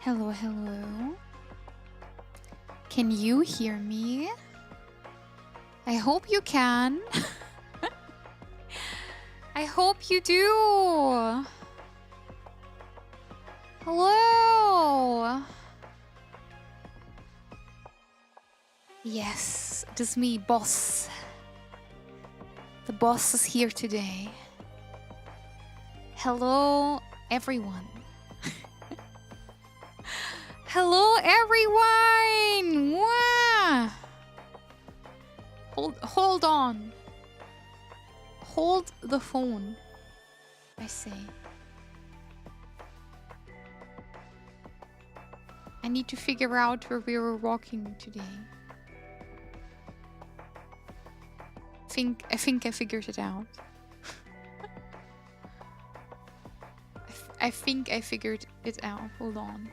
Hello, hello. Can you hear me? I hope you can. I hope you do. Hello. Yes, it is me, boss. The boss is here today. Hello, everyone. Hello, everyone. Wow. Hold on. Hold the phone, I say. I need to figure out where we were walking today. I think I figured it out. I think I figured it out. Hold on.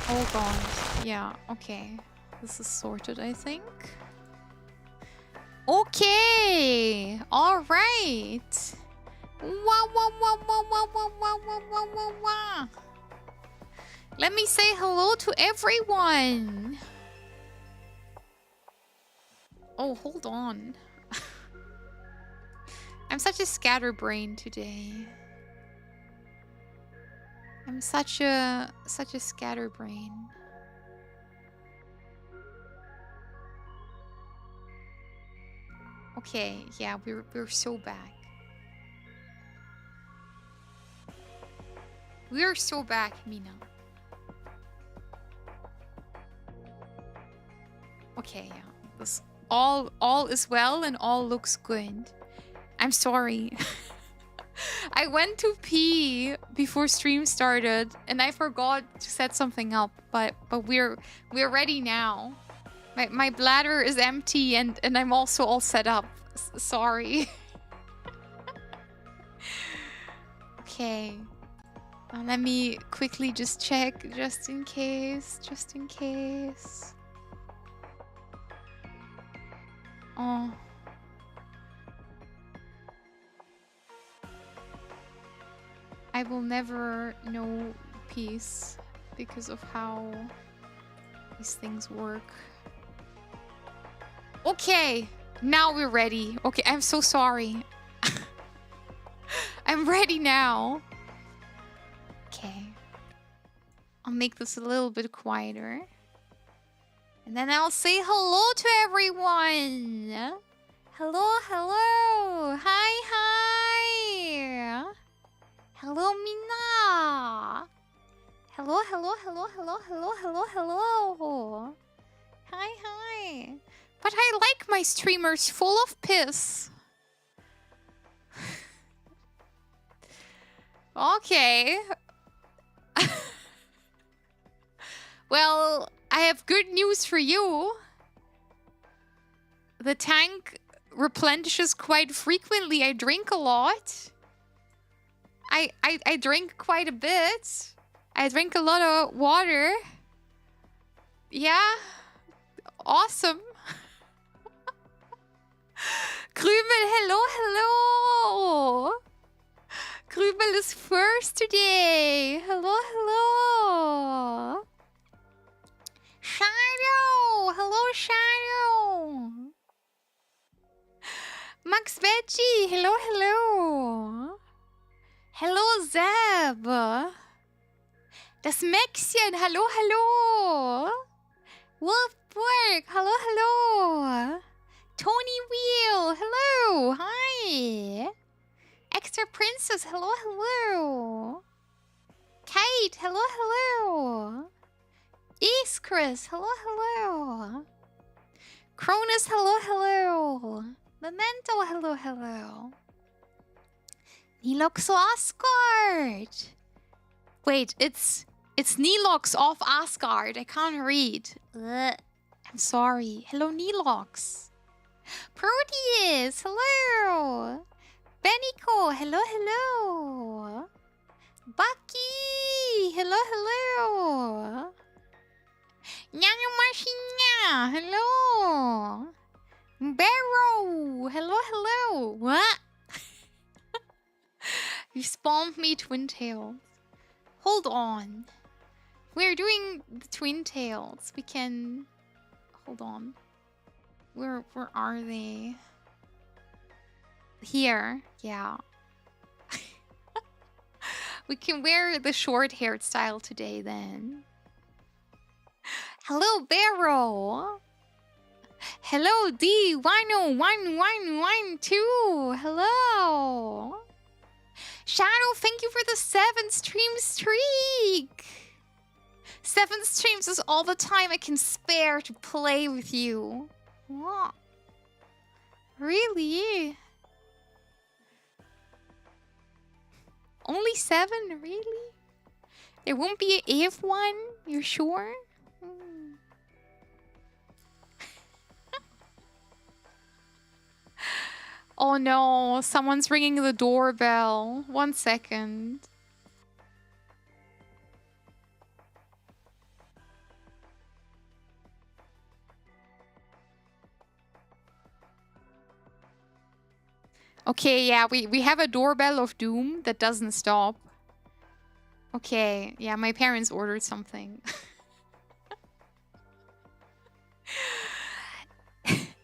Hold on. Yeah, okay. This is sorted, I think. Okay! Alright! Wah, wah, wah, wah, wah, wah, wah, wah, wah, wah, wah. Let me say hello to everyone! Oh, hold on. I'm such a scatterbrain today. I'm such a scatterbrain. Okay, yeah, we're so back. We're so back, Mina. Okay, yeah. This all is well and all looks good. I'm sorry. I went to pee before stream started and I forgot to set something up, but we're ready now. My bladder is empty and I'm also all set up. Sorry. Okay. Let me quickly just check just in case. Oh. I will never know peace because of how these things work. Okay, now we're ready. Okay, I'm so sorry. I'm ready now. Okay. I'll make this a little bit quieter. And then I'll say hello to everyone. Hello, hello. Hi, hi. Hello, Mina. Hello, hello, hello, hello, hello, hello, hello. Hi, hi. But I like my streamers full of piss. Okay. Well, I have good news for you. The tank replenishes quite frequently. I drink a lot. I drink quite a bit. I drink a lot of water. Yeah. Awesome. Krümel, hello, hello. Krümel is first today. Hello, hello. Shadow. Hello, Shadow. Max Veggie. Hello, hello. Hello, Zeb. Das Mäxchen. Hallo, hallo. Wolfburg. Hallo, hallo. Tony Wheel. Hello. Hi. Extra Princess. Hello, hello. Kate. Hello, hello. East Chris. Hello, hello. Cronus. Hello, hello. Memento. Hello, hello. Nilox Asgard. Wait, it's Nilox off Asgard. I can't read. Ugh. I'm sorry. Hello, Nilox. Proteus. Hello. Benico. Hello, hello. Bucky. Hello, hello. Nyanya Marcinia. Hello. Barrow. Hello, hello. What? You spawned me twin tails. Hold on. We're doing the twin tails. We can... Hold on. Where are they? Here. Yeah. We can wear the short-haired style today then. Hello, Barrow. Hello, D101112. Hello. Shadow, thank you for the 7 stream streak. 7 streams is all the time I can spare to play with you. What? Really? Only 7? Really? There won't be an 8th one? You're sure? Oh no, someone's ringing the doorbell. 1 second. Okay, yeah, we have a doorbell of doom that doesn't stop. Okay, yeah, my parents ordered something.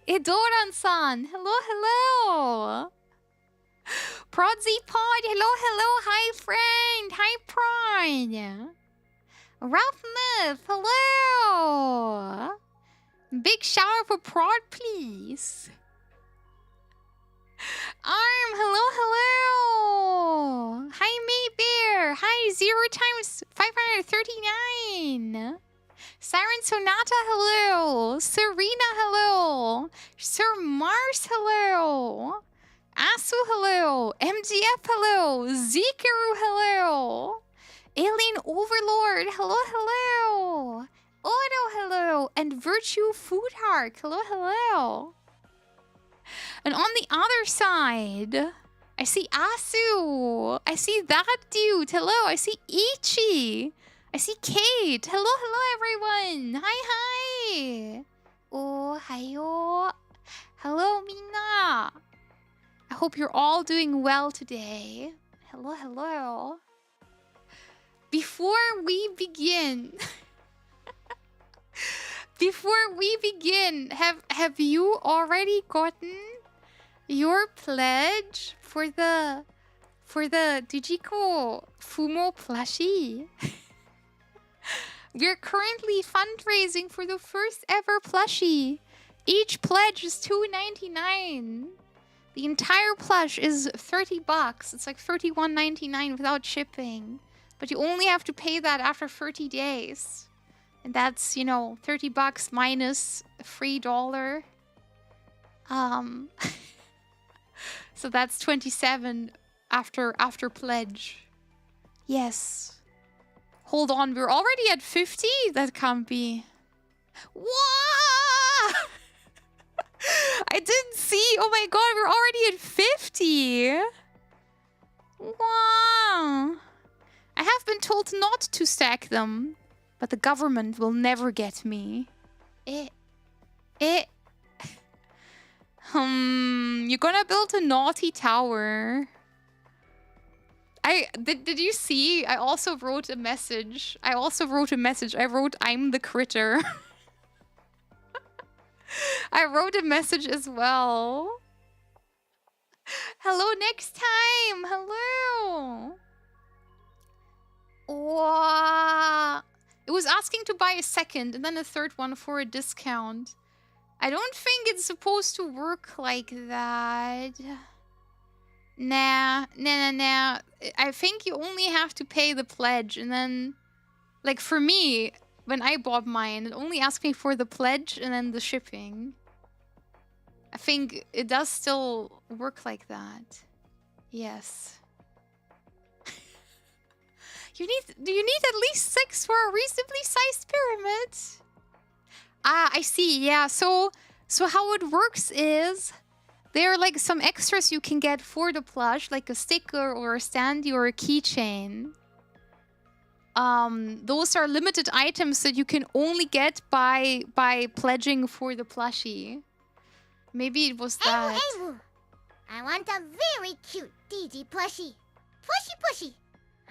Edoran-san, hello, hello. Prodsy Pod, hello, hello, hi friend, hi Pride. Ralph Myth, hello. Big shout out for Prod, please. Arm, hello, hello. Hi, Maybear. Hi, 0 times 539. Siren Sonata, hello. Serena, hello. Sir Mars, hello. Asu, hello. MGF, hello. Zikaru, hello. Alien Overlord, hello, hello. Odo, hello. And Virtue Food Heart, hello, hello. And on the other side, I see Asu. I see that dude. Hello. I see Ichi. I see Kate. Hello, hello, everyone. Hi, hi. Oh, hiyo. Hello, Mina. I hope you're all doing well today. Hello, hello. Before we begin... Before we begin, have you already gotten your pledge for the Digiko Fumo plushie? We're currently fundraising for the first ever plushie. Each pledge is $2.99. The entire plush is $30. It's like $31.99 without shipping. But you only have to pay that after 30 days. And that's, you know, $30 minus $3. So that's 27 after pledge. Yes. Hold on, we're already at 50? That can't be. What? I didn't see. Oh my god, we're already at 50. Wow. I have been told not to stack them. But the government will never get me. You're gonna build a naughty tower. Did you see? I also wrote a message. I wrote, I'm the critter. I wrote a message as well. Hello next time. Hello. Wow. It was asking to buy a second and then a third one for a discount. I don't think it's supposed to work like that. Nah. I think you only have to pay the pledge and then... Like for me, when I bought mine, it only asked me for the pledge and then the shipping. I think it does still work like that. Yes. Do you need at least 6 for a reasonably sized pyramid? Ah, I see. Yeah. So how it works is there are like some extras you can get for the plush, like a sticker or a standee or a keychain. Those are limited items that you can only get by pledging for the plushie. Maybe it was that. I want a very cute DG plushie. Pushy pushy.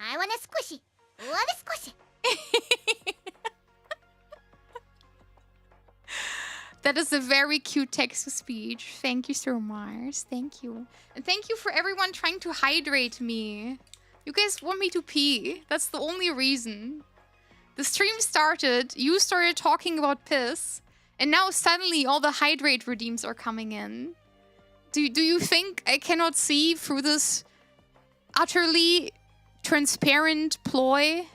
I want a squishy. Want a squishy. That is a very cute text-to-speech. Thank you so much. Thank you. And thank you for everyone trying to hydrate me. You guys want me to pee. That's the only reason. The stream started, you started talking about piss, and now suddenly all the hydrate redeems are coming in. Do you think I cannot see through this utterly transparent ploy?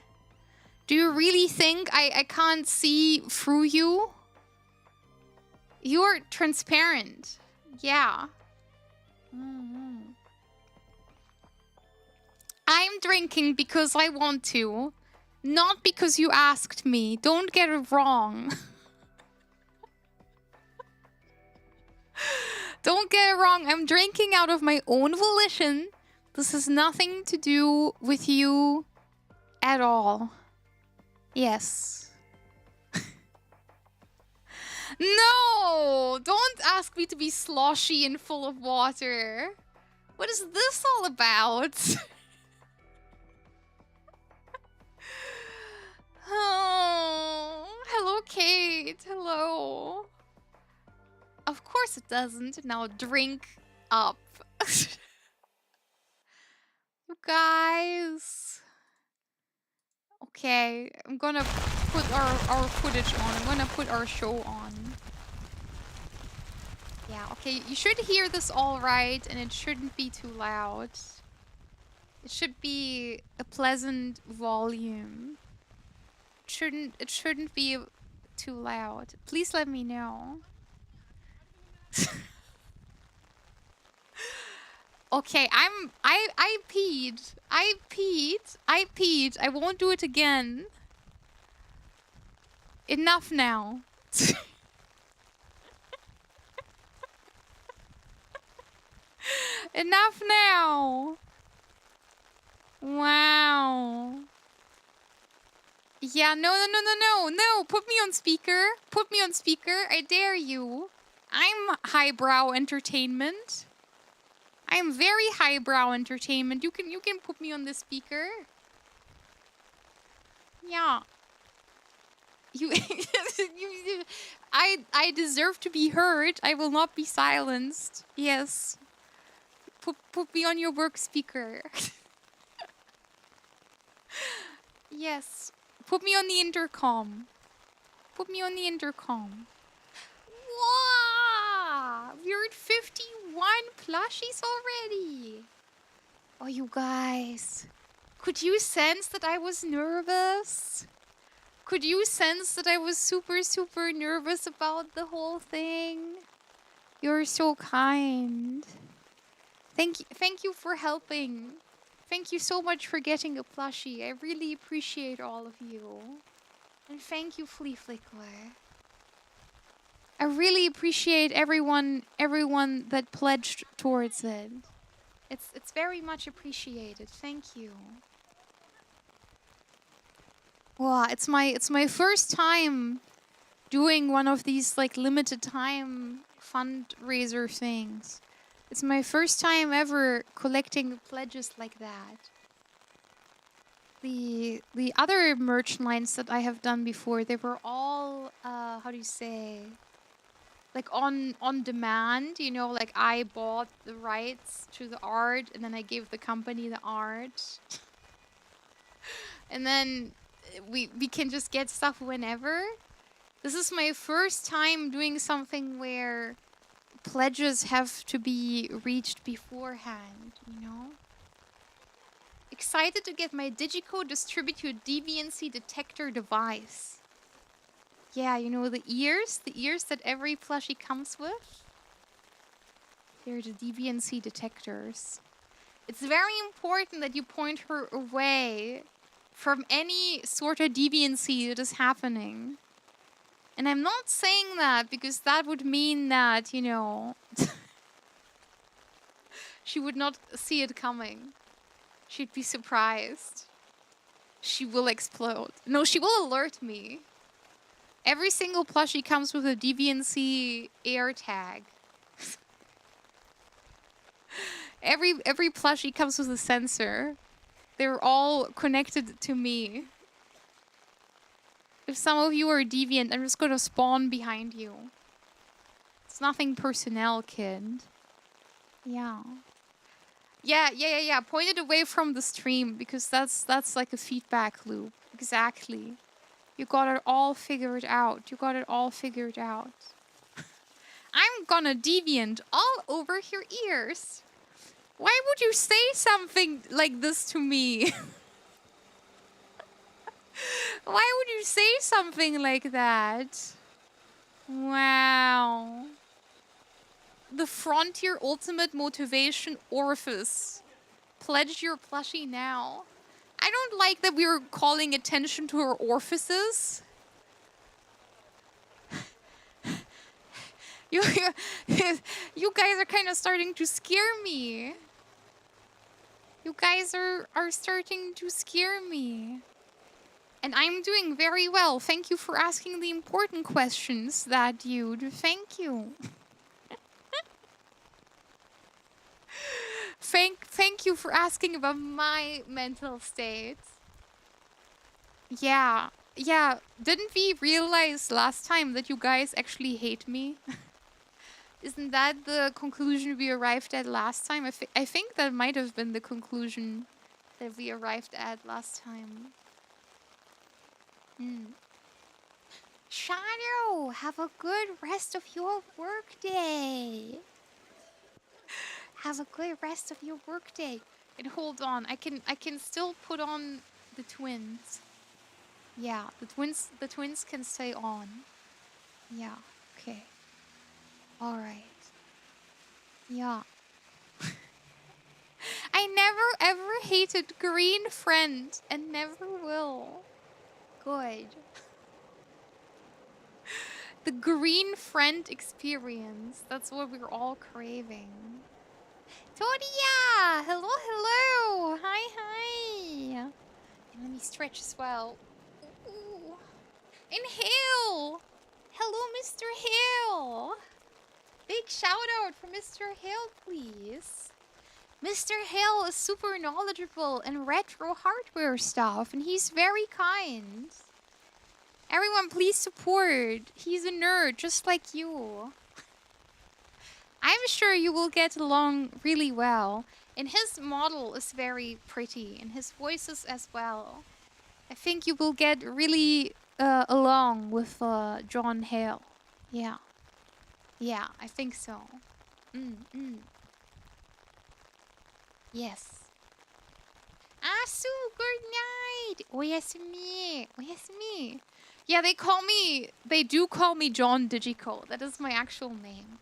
Do you really think I can't see through you? You're transparent. Yeah. I'm drinking because I want to. Not because you asked me. Don't get it wrong. Don't get it wrong. I'm drinking out of my own volition. This has nothing to do with you at all. Yes. No! Don't ask me to be sloshy and full of water. What is this all about? Oh, hello, Kate. Hello. Of course it doesn't. Now drink up. You guys. Okay, I'm gonna put our footage on. I'm gonna put our show on. Yeah, okay, you should hear this all right, and it shouldn't be too loud. It should be a pleasant volume. It shouldn't be too loud. Please let me know. Okay, I peed. I peed. I won't do it again. Enough now. Enough now. Wow. Yeah, no. Put me on speaker. Put me on speaker. I dare you. I'm highbrow entertainment. I am very highbrow entertainment. You can put me on the speaker. Yeah. I deserve to be heard. I will not be silenced. Yes. Put me on your work speaker. Yes. Put me on the intercom. Put me on the intercom. Wow! We're at 51 plushies already. Oh, you guys. Could you sense that I was nervous? Could you sense that I was super, super nervous about the whole thing? You're so kind. Thank you for helping. Thank you so much for getting a plushie. I really appreciate all of you. And thank you, Flea Flickler. I really appreciate everyone that pledged towards it. It's very much appreciated. Thank you. Wow, it's my first time doing one of these like limited time fundraiser things. It's my first time ever collecting pledges like that. The other merch lines that I have done before, they were all how do you say, like on demand, you know, like I bought the rights to the art and then I gave the company the art. And then we can just get stuff whenever. This is my first time doing something where pledges have to be reached beforehand, you know? Excited to get my Digicode distributed deviancy detector device. Yeah, you know the ears that every plushie comes with? They're the deviancy detectors. It's very important that you point her away from any sort of deviancy that is happening. And I'm not saying that because that would mean that, you know, she would not see it coming. She'd be surprised. She will explode. No, she will alert me. Every single plushie comes with a deviancy air tag. Every plushie comes with a sensor. They're all connected to me. If some of you are deviant, I'm just gonna spawn behind you. It's nothing personnel, kid. Yeah. Yeah. Point it away from the stream because that's like a feedback loop. Exactly. You got it all figured out. You got it all figured out. I'm gonna deviant all over your ears. Why would you say something like this to me? Why would you say something like that? Wow. The Frontier Ultimate Motivation Orifice. Pledge your plushie now. I don't like that we're calling attention to our orifices. You guys are kind of starting to scare me. You guys are starting to scare me. And I'm doing very well. Thank you for asking the important questions, that dude. Thank you. Thank you for asking about my mental state. Yeah. Didn't we realize last time that you guys actually hate me? Isn't that the conclusion we arrived at last time? I think that might have been the conclusion that we arrived at last time. Shadow, have a good rest of your workday. Have a good rest of your workday. And hold on, I can still put on the twins. Yeah, the twins can stay on. Yeah, okay. All right. Yeah. I never ever hated green friend and never will. Good. The green friend experience. That's what we're all craving. Todia! Hello, hello! Hi. And let me stretch as well. Ooh. Inhale! Hello, Mr. Hill! Big shout out for Mr. Hill, please. Mr. Hill is super knowledgeable in retro hardware stuff, and he's very kind. Everyone, please support. He's a nerd, just like you. I'm sure you will get along really well. And his model is very pretty, and his voices as well. I think you will get really along with John Hale. Yeah. Yeah, I think so. Yes. Asu, good night. Oyasumi. Oyasumi. Yeah, they do call me John Digico. That is my actual name.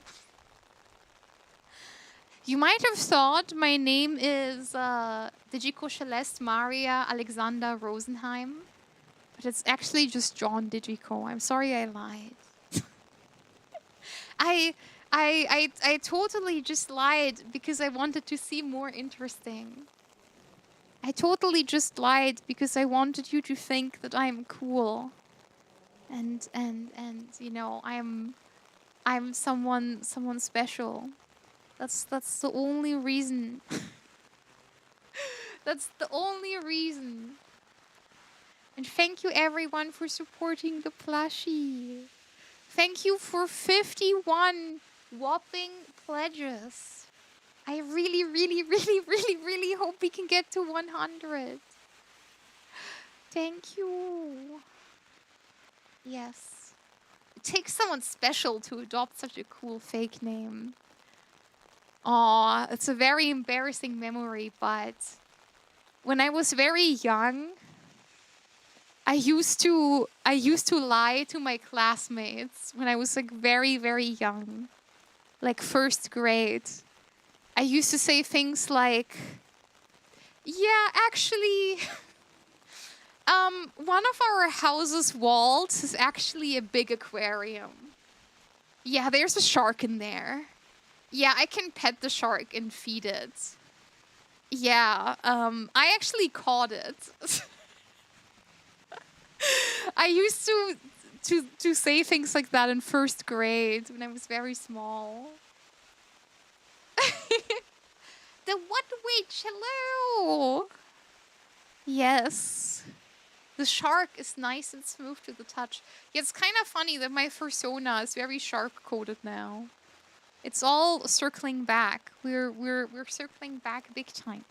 You might have thought my name is Digico Celeste Maria Alexander Rosenheim. But it's actually just John Digico. I'm sorry I lied. I totally just lied because I wanted to seem more interesting. I totally just lied because I wanted you to think that I'm cool. And you know, I'm someone special. That's the only reason. That's the only reason. And thank you everyone for supporting the plushie. Thank you for 51 whopping pledges. I really hope we can get to 100. Thank you. Yes. It takes someone special to adopt such a cool fake name. Aw, it's a very embarrassing memory, but when I was very young, I used to lie to my classmates when I was like very young, like first grade. I used to say things like, yeah, actually, one of our house's walls is actually a big aquarium. Yeah, there's a shark in there. Yeah, I can pet the shark and feed it. Yeah, I actually caught it. I used to say things like that in first grade when I was very small. The what witch? Hello. Yes. The shark is nice and smooth to the touch. Yeah, it's kind of funny that my persona is very shark-coded now. It's all circling back. We're circling back big time.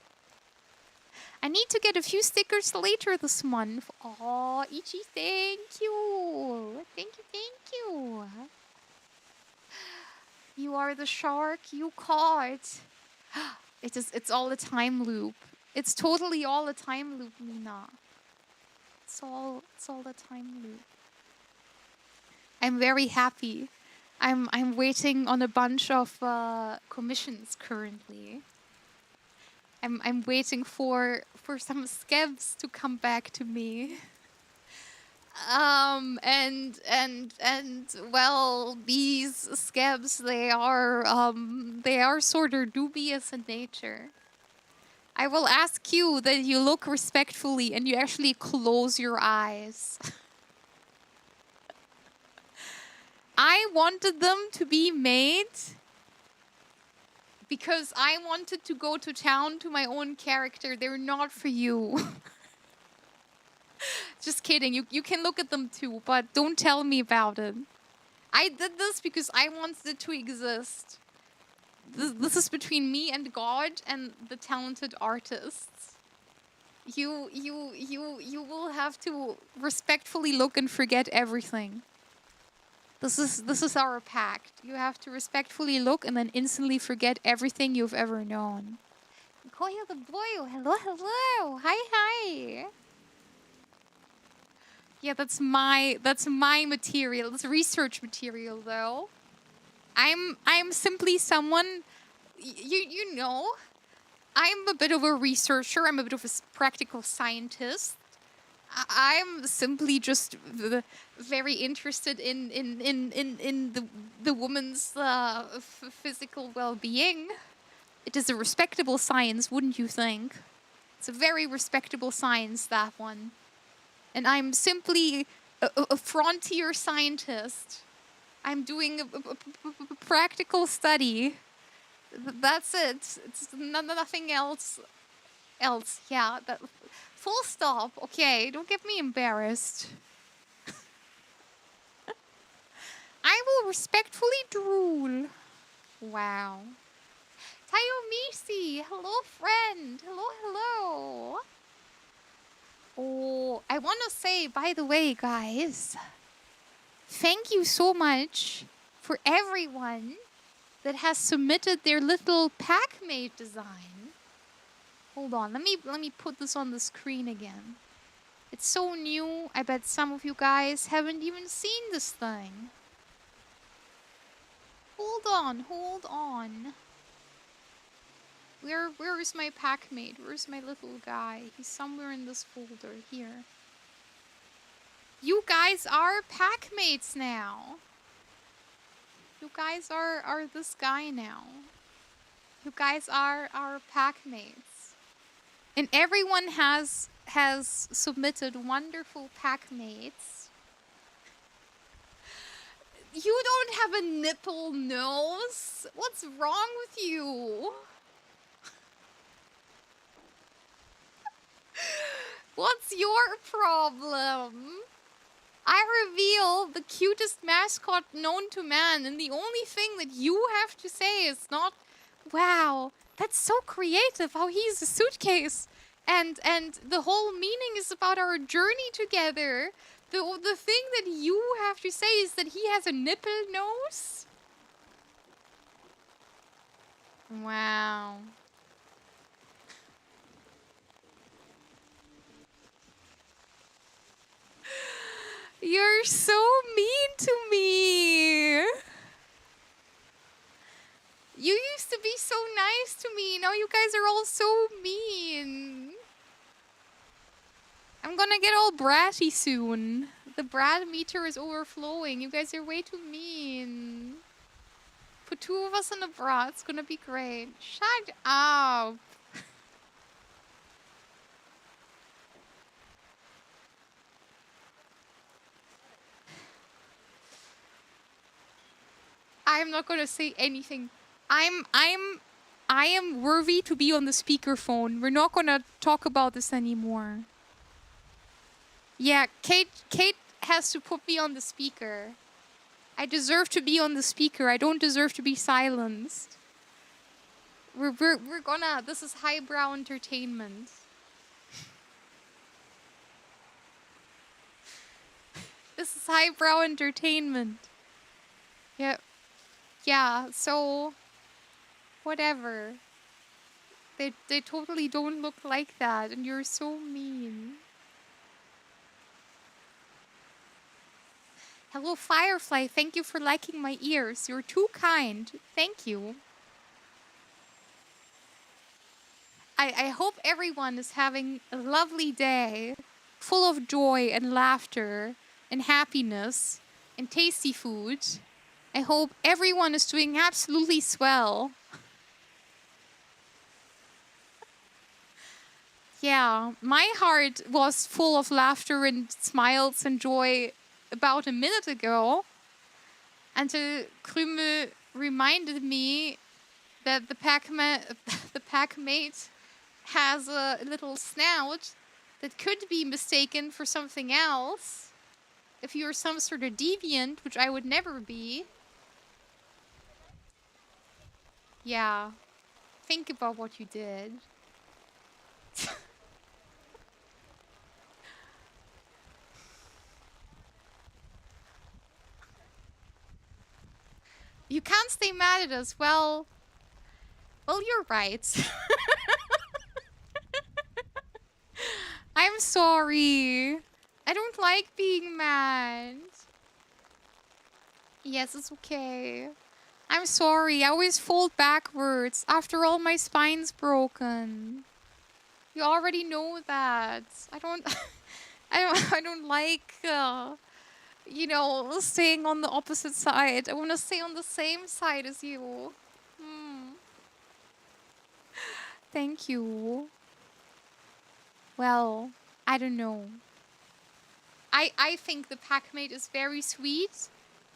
I need to get a few stickers later this month. Oh, Ichi, thank you. Thank you, thank you. You are the shark you caught. It's all a time loop. It's totally all a time loop, Nina. It's all a time loop. I'm very happy. I'm waiting on a bunch of commissions currently. I'm waiting for some scabs to come back to me. And well, these scabs, they are sort of dubious in nature. I will ask you that you look respectfully and you actually close your eyes. I wanted them to be made because I wanted to go to town to my own character. They're not for you. Just kidding. You can look at them too, but don't tell me about it. I did this because I wanted it to exist. This is between me and God and the talented artists. You will have to respectfully look and forget everything. This is our pact. You have to respectfully look and then instantly forget everything you've ever known. Koyo the boy, hello, hello. Hi. Yeah, that's my material. That's research material though. I'm simply someone you know. I'm a bit of a researcher. I'm a bit of a practical scientist. I'm simply just very interested in the woman's physical well-being. It is a respectable science, wouldn't you think? It's a very respectable science, that one. And I'm simply a frontier scientist. I'm doing a practical study. That's it. It's nothing else. Yeah. Full stop. Okay, don't get me embarrassed. I will respectfully drool. Wow. Tayomisi, hello friend. Hello. Oh, I want to say, by the way, guys, thank you so much for everyone that has submitted their little pack-made design. Hold on, let me put this on the screen again. It's so new, I bet some of you guys haven't even seen this thing. Hold on. Where is my pack-mate? Where's my little guy? He's somewhere in this folder here. You guys are pack-mates now. You guys are this guy now. You guys are our pack-mates. And everyone has submitted wonderful pack-mates. You don't have a nipple nose? What's wrong with you? What's your problem? I reveal the cutest mascot known to man, and the only thing that you have to say is not, wow, that's so creative how he's a suitcase. And the whole meaning is about our journey together. The thing that you have to say is that he has a nipple nose? Wow. You're so mean to me. You used to be so nice to me. Now you guys are all so mean. I'm gonna get all bratty soon. The brat meter is overflowing. You guys are way too mean. Put two of us in a bra. It's gonna be great. Shut up. I'm not gonna say anything. I'm I am worthy to be on the speakerphone. We're not gonna talk about this anymore. Yeah, Kate has to put me on the speaker. I deserve to be on the speaker. I don't deserve to be silenced. We're gonna... This is highbrow entertainment. This is highbrow entertainment. Yeah. Yeah, so... Whatever. They totally don't look like that, and you're so mean. Hello, Firefly. Thank you for liking my ears. You're too kind. Thank you. I hope everyone is having a lovely day, full of joy and laughter and happiness and tasty food. I hope everyone is doing absolutely swell. Yeah, my heart was full of laughter and smiles and joy about a minute ago. And Krümel reminded me that the packmate has a little snout that could be mistaken for something else. If you're some sort of deviant, which I would never be. Yeah. Think about what you did. You can't stay mad at us. Well, you're right. I'm sorry. I don't like being mad. Yes, it's okay. I'm sorry. I always fold backwards. After all, my spine's broken. You already know that. I don't like, you know, staying on the opposite side. I want to stay on the same side as you. Thank you. Well, I don't know. I think the packmate is very sweet,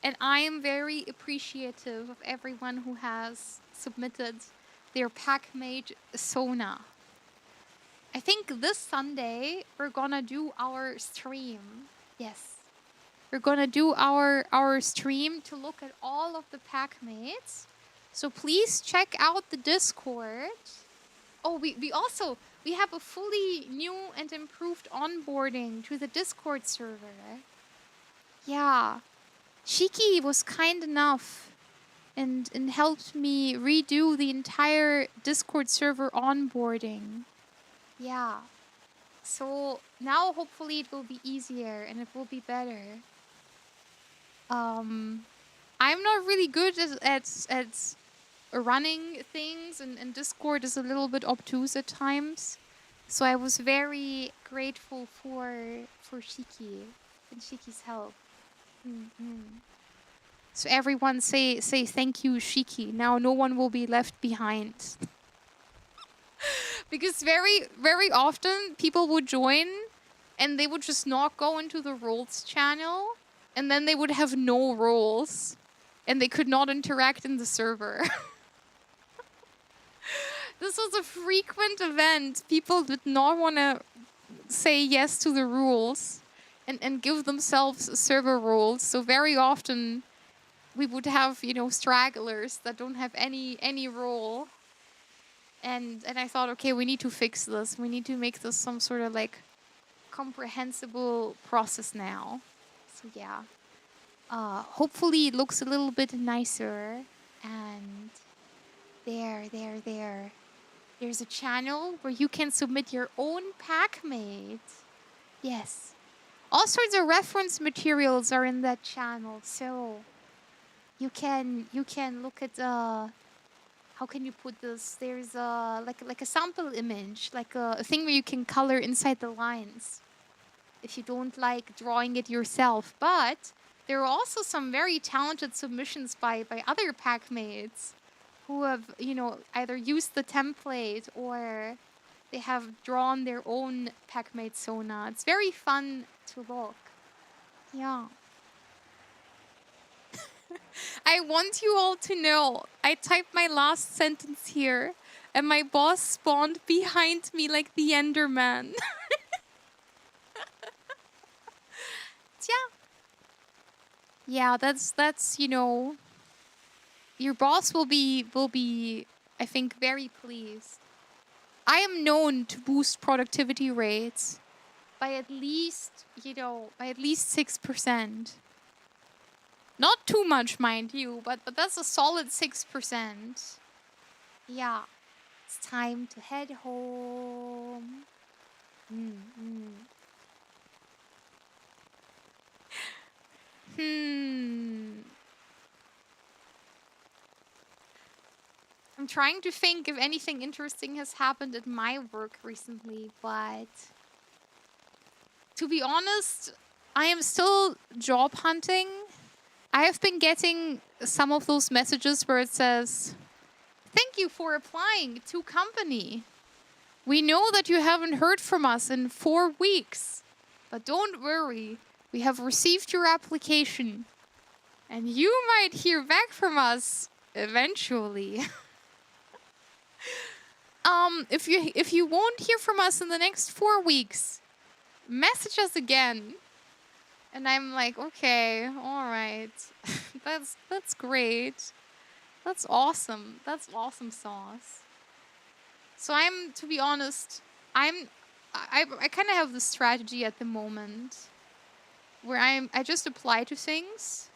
and I am very appreciative of everyone who has submitted their packmate sauna. I think this Sunday we're gonna do our stream. Yes. We're gonna do our stream to look at all of the packmates. So please check out the Discord. Oh, we have a fully new and improved onboarding to the Discord server. Yeah. Shiki was kind enough and helped me redo the entire Discord server onboarding. Yeah. So now hopefully it will be easier and it will be better. I'm not really good at running things, and Discord is a little bit obtuse at times. So I was very grateful for Shiki and Shiki's help. So everyone say thank you, Shiki. Now no one will be left behind. Because very often people would join and they would just not go into the roles channel, and then they would have no roles and they could not interact in the server. This was a frequent event. People did not want to say yes to the rules and give themselves server roles. So very often we would have, you know, stragglers that don't have any role. And I thought, okay, we need to fix this. We need to make this some sort of like comprehensible process now. So yeah. Hopefully it looks a little bit nicer. And there. There's a channel where you can submit your own packmate. Yes. All sorts of reference materials are in that channel. So you can look at how can you put this? There's like a sample image, like a thing where you can color inside the lines if you don't like drawing it yourself. But there are also some very talented submissions by other packmates who have, you know, either used the template or they have drawn their own packmate sauna. It's very fun to look. Yeah. I want you all to know, I typed my last sentence here, and my boss spawned behind me like the Enderman. Yeah. Yeah, that's you know, your boss will be I think very pleased. I am known to boost productivity rates by at least, you know, by at least 6%. Not too much, mind you, but that's a solid 6%. Yeah. It's time to head home. I'm trying to think if anything interesting has happened at my work recently, but to be honest, I am still job hunting. I have been getting some of those messages where it says, "Thank you for applying to company. We know that you haven't heard from us in 4 weeks, but don't worry. We have received your application, and you might hear back from us eventually." If you won't hear from us in the next 4 weeks, message us again. And I'm like, okay, all right. That's great. That's awesome. That's awesome sauce. So to be honest, I kind of have this strategy at the moment where I just apply to things,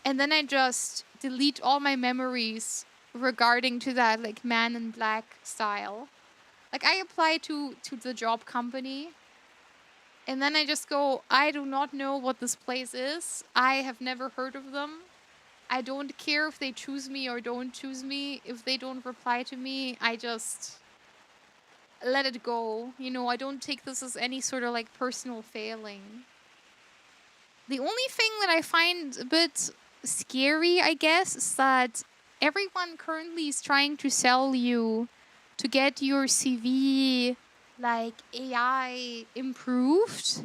and then I just delete all my memories regarding to that, like, Man in Black style. Like, I apply to the job company, and then I just go, I do not know what this place is. I have never heard of them. I don't care if they choose me or don't choose me. If they don't reply to me, I just let it go. You know, I don't take this as any sort of, like, personal failing. The only thing that I find a bit scary, I guess, is that everyone currently is trying to sell you to get your CV, like, AI improved,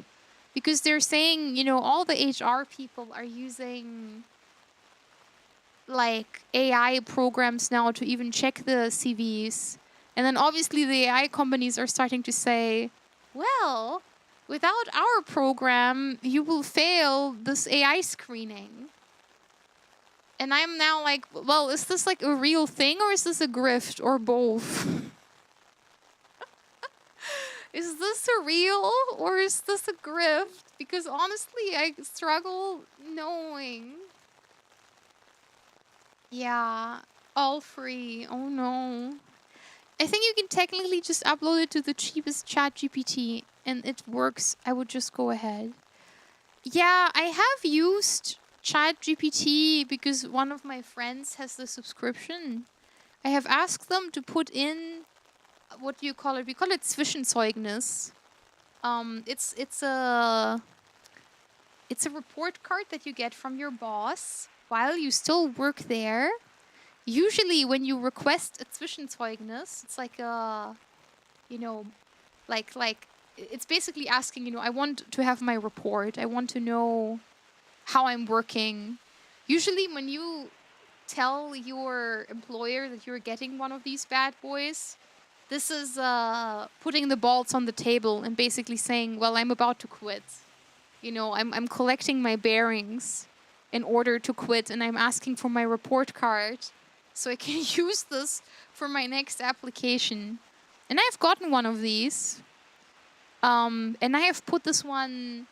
because they're saying, you know, all the HR people are using, like, AI programs now to even check the CVs. And then obviously the AI companies are starting to say, well, without our program, you will fail this AI screening. And I'm now like, well, is this like a real thing, or is this a grift, or both? Is this a real, or is this a grift? Because honestly, I struggle knowing. Yeah, all free. Oh no. I think you can technically just upload it to the cheapest chat GPT and it works. I would just go ahead. Yeah, I have used ChatGPT because one of my friends has the subscription. I have asked them to put in, what do you call it? We call it Zwischenzeugnis. It's a report card that you get from your boss while you still work there. Usually when you request a Zwischenzeugnis, it's like a, you know, like it's basically asking, you know, I want to have my report. I want to know how I'm working. Usually when you tell your employer that you're getting one of these bad boys, this is putting the balls on the table and basically saying, well, I'm about to quit. You know, I'm collecting my bearings in order to quit, and I'm asking for my report card so I can use this for my next application. And I've gotten one of these. And I have put this one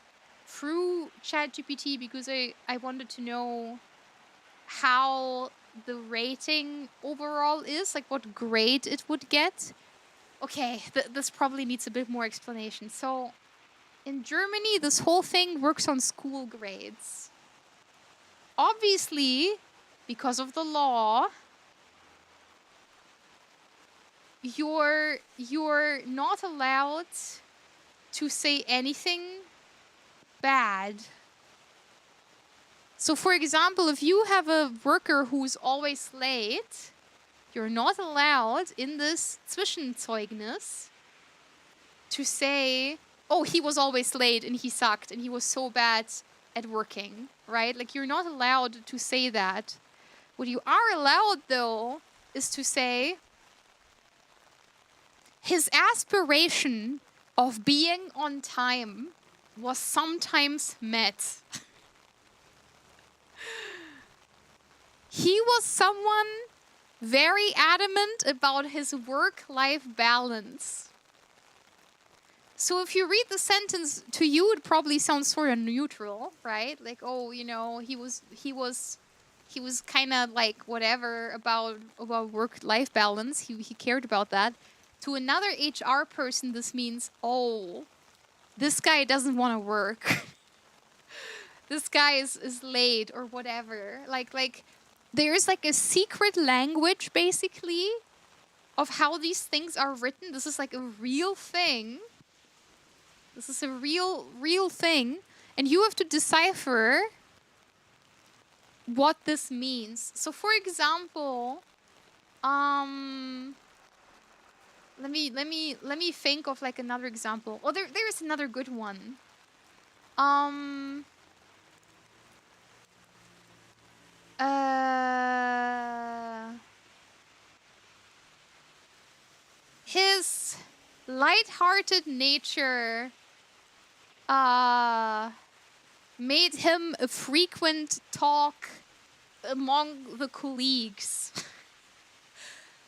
through ChatGPT because I wanted to know how the rating overall is, like what grade it would get. Okay, this probably needs a bit more explanation. So, in Germany, this whole thing works on school grades. Obviously, because of the law, you're not allowed to say anything bad. So, for example, if you have a worker who's always late, you're not allowed in this Zwischenzeugnis to say, oh, he was always late and he sucked and he was so bad at working. right? Like, you're not allowed to say that. What you are allowed, though, is to say, his aspiration of being on time was sometimes met. He was someone very adamant about his work-life balance. So if you read the sentence, to you it probably sounds sort of neutral, right? Like, oh, you know, he was kind of like whatever about work-life balance. He cared about that. To another HR person, this means, oh, this guy doesn't want to work. This guy is late or whatever. Like there's like a secret language basically of how these things are written. This is like a real thing. This is a real thing, and you have to decipher what this means. So for example, let me think of like another example. Oh, there is another good one. His light-hearted nature made him a frequent talk among the colleagues.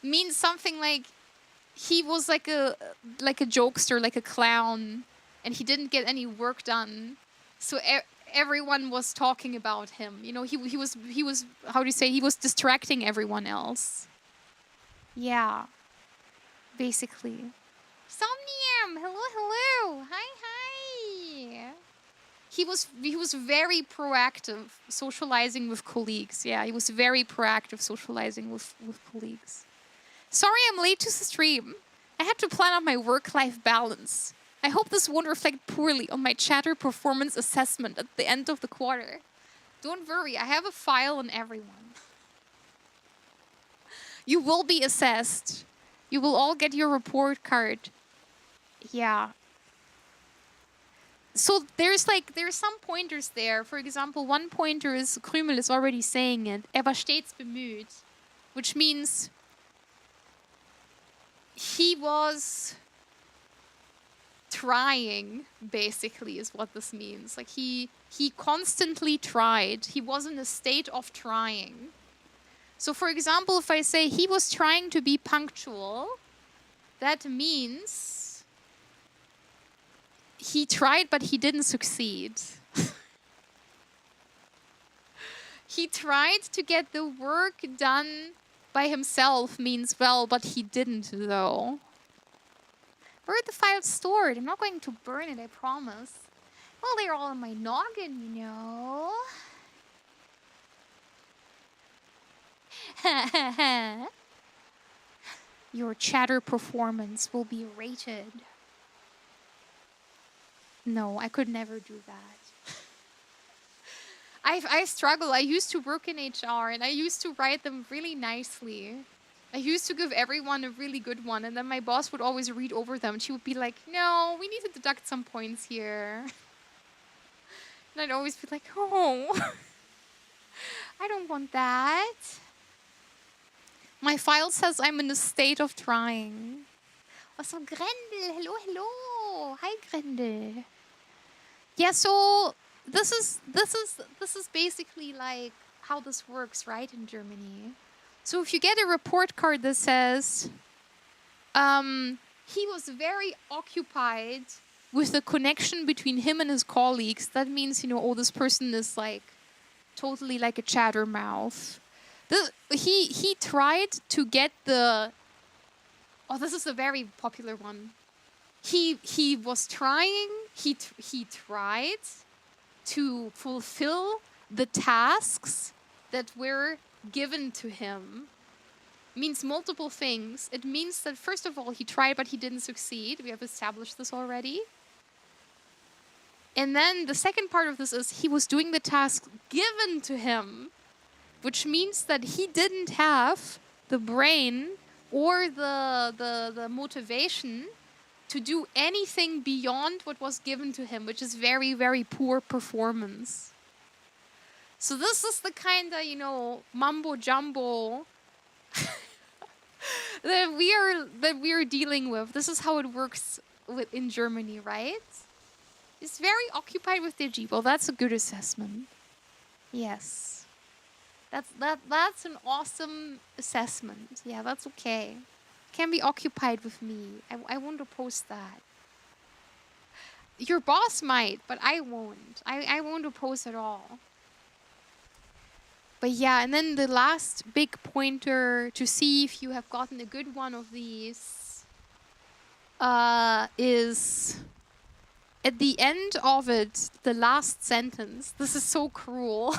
Means something like he was like a jokester, like a clown, and he didn't get any work done. So everyone was talking about him. You know, he was how do you say, he was distracting everyone else. Yeah. Basically. Somnium! Hello! Hi! He was very proactive socializing with colleagues. Yeah, he was very proactive socializing with colleagues. Sorry I'm late to the stream. I had to plan out my work-life balance. I hope this won't reflect poorly on my chatter performance assessment at the end of the quarter. Don't worry, I have a file on everyone. You will be assessed. You will all get your report card. Yeah. So there's some pointers there. For example, one pointer is, Krümel is already saying it, war stets bemüht, which means he was trying, basically, is what this means. Like he constantly tried. He was in a state of trying. So for example, if I say he was trying to be punctual, that means he tried, but he didn't succeed. He tried to get the work done by himself means, well, but he didn't, though. Where are the files stored? I'm not going to burn it, I promise. Well, they're all in my noggin, you know. Your chatter performance will be rated. No, I could never do that. I struggle. I used to work in HR and I used to write them really nicely. I used to give everyone a really good one, and then my boss would always read over them. She would be like, no, we need to deduct some points here. And I'd always be like, oh, I don't want that. My file says I'm in a state of trying. Also, Grendel, hello. Hi, Grendel. Yeah, so this is basically like how this works, right, in Germany. So if you get a report card that says he was very occupied with the connection between him and his colleagues, that means, you know, oh, this person is like totally like a chattermouth. He tried to get the... Oh, this is a very popular one. He was trying, he tried to fulfill the tasks that were given to him. Means multiple things. It means that, first of all, he tried, but he didn't succeed. We have established this already. And then the second part of this is he was doing the task given to him, which means that he didn't have the brain or the motivation to do anything beyond what was given to him, which is very, very poor performance. So this is the kind of, you know, mumbo jumbo that we are dealing with. This is how it works in Germany, right? It's very occupied with Digi. Well, that's a good assessment. Yes. That's an awesome assessment. Yeah, that's okay. Can be occupied with me. I won't oppose that. Your boss might, but I won't. I won't oppose at all. But yeah, and then the last big pointer to see if you have gotten a good one of these is at the end of it, the last sentence. This is so cruel.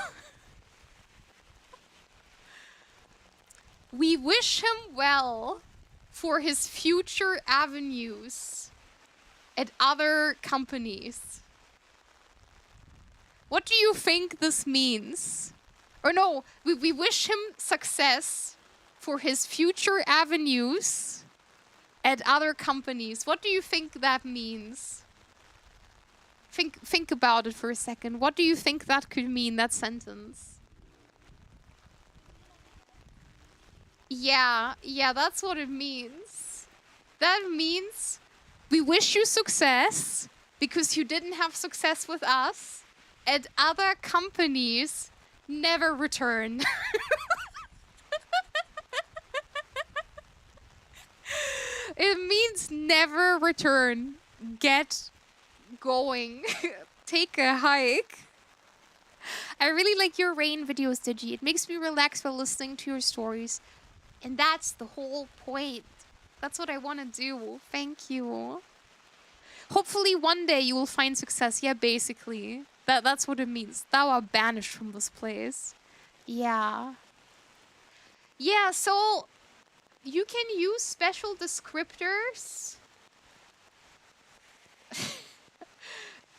We wish him well for his future avenues at other companies. What do you think this means? Or no, we wish him success for his future avenues at other companies. What do you think that means? Think about it for a second. What do you think that could mean, that sentence? Yeah, that's what it means. That means we wish you success because you didn't have success with us at other companies. Never return. It means never return. Get going. Take a hike. I really like your rain videos, Digi. It makes me relax while listening to your stories. And that's the whole point. That's what I want to do. Thank you. Hopefully one day you will find success. Yeah, basically. That's what it means. Thou art banished from this place. Yeah. Yeah, so you can use special descriptors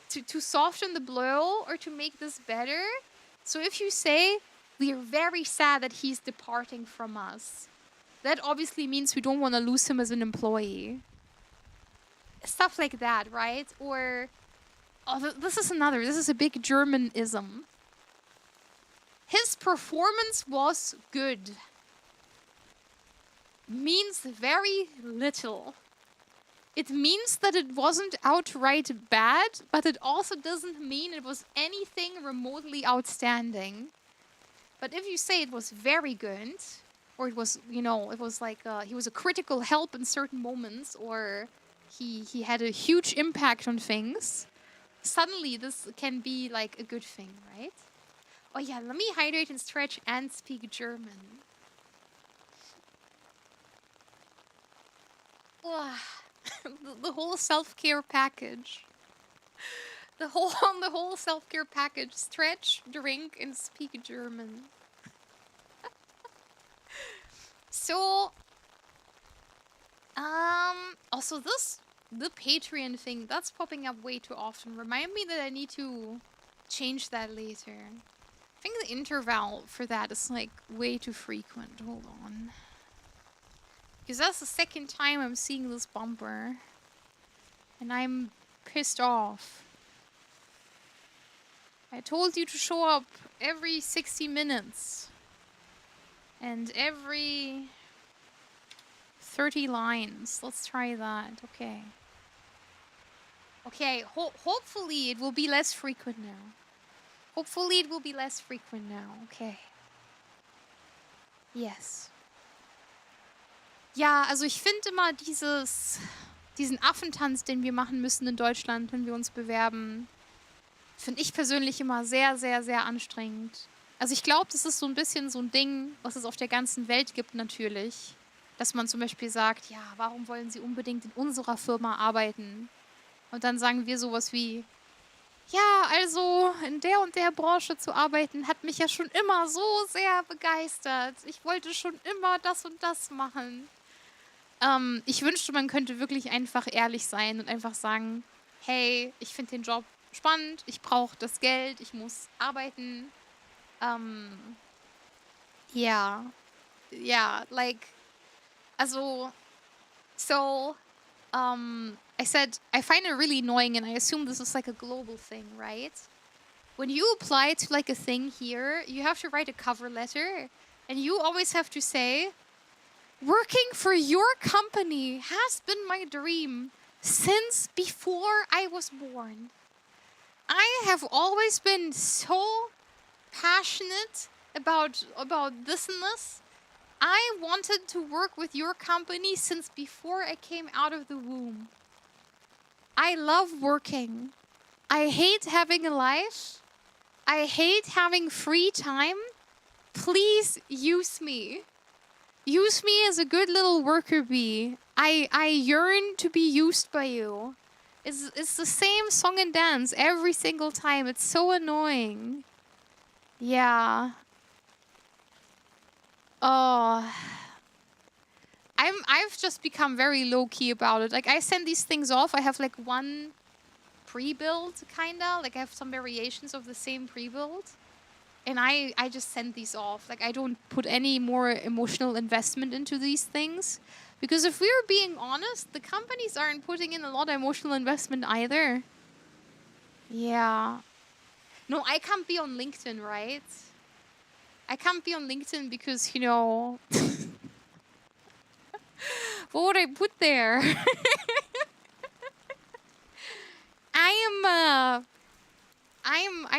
to soften the blow or to make this better. So if you say, we are very sad that he's departing from us, that obviously means we don't want to lose him as an employee. Stuff like that, right? Or, oh, this is a big Germanism. His performance was good. Means very little. It means that it wasn't outright bad, but it also doesn't mean it was anything remotely outstanding. But if you say it was very good, or it was, you know, it was like he was a critical help in certain moments, or he had a huge impact on things, suddenly this can be like a good thing, right? Oh yeah, let me hydrate and stretch and speak German. The whole self-care package. The whole self-care package. Stretch, drink, and speak German. So, also the Patreon thing, that's popping up way too often. Remind me that I need to change that later. I think the interval for that is like way too frequent. Hold on. Because that's the second time I'm seeing this bumper. And I'm pissed off. I told you to show up every 60 minutes. And every 30 lines. Let's try that. Okay. Okay, hopefully it will be less frequent now. Hopefully it will be less frequent now. Okay. Yes. Ja, also ich finde immer diesen Affentanz, den wir machen müssen in Deutschland, wenn wir uns bewerben, finde ich persönlich immer sehr, sehr, sehr anstrengend. Also ich glaube, das ist so ein bisschen so ein Ding, was es auf der ganzen Welt gibt natürlich. Dass man zum Beispiel sagt, ja, warum wollen Sie unbedingt in unserer Firma arbeiten? Und dann sagen wir sowas wie, ja, also in der und der Branche zu arbeiten, hat mich ja schon immer so sehr begeistert. Ich wollte schon immer das und das machen. Ich wünschte, man könnte wirklich einfach ehrlich sein und einfach sagen, hey, ich finde den Job spannend, ich brauche das Geld, ich muss arbeiten. Ja, like, also, so, I said, I find it really annoying, and I assume this is like a global thing, right? when you apply to like a thing here, you have to write a cover letter, and you always have to say, working for your company has been my dream since before I was born. I have always been so passionate about this and this. I wanted to work with your company since before I came out of the womb. I love working. I hate having a life. I hate having free time. Please use me. Use me as a good little worker bee. I yearn to be used by you. It's the same song and dance every single time. It's so annoying. Yeah. Oh. I've just become very low-key about it. Like, I send these things off. I have like one pre-build, kinda. Like, I have some variations of the same pre-build. And I just send these off. Like, I don't put any more emotional investment into these things. Because if we're being honest, the companies aren't putting in a lot of emotional investment either. Yeah. No, I can't be on LinkedIn, right? I can't be on LinkedIn because, you know... what would I put there?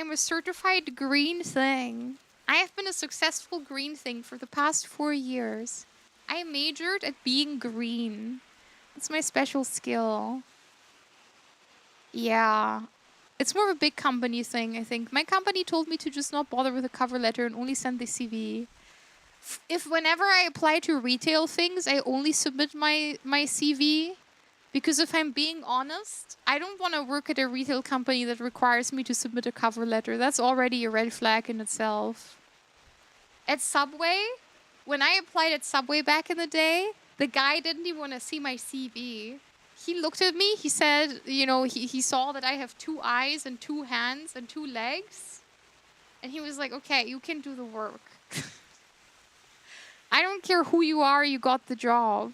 I'm a certified green thing. I have been a successful green thing for the past 4 years. I majored at being green. It's my special skill. Yeah. It's more of a big company thing, I think. My company told me to just not bother with a cover letter and only send the CV. If whenever I apply to retail things, I only submit my CV. Because if I'm being honest, I don't want to work at a retail company that requires me to submit a cover letter. That's already a red flag in itself. At Subway, when I applied at Subway back in the day, the guy didn't even want to see my CV. He looked at me, he said, you know, he saw that I have 2 eyes and 2 hands and 2 legs. And he was like, okay, you can do the work. I don't care who you are, you got the job.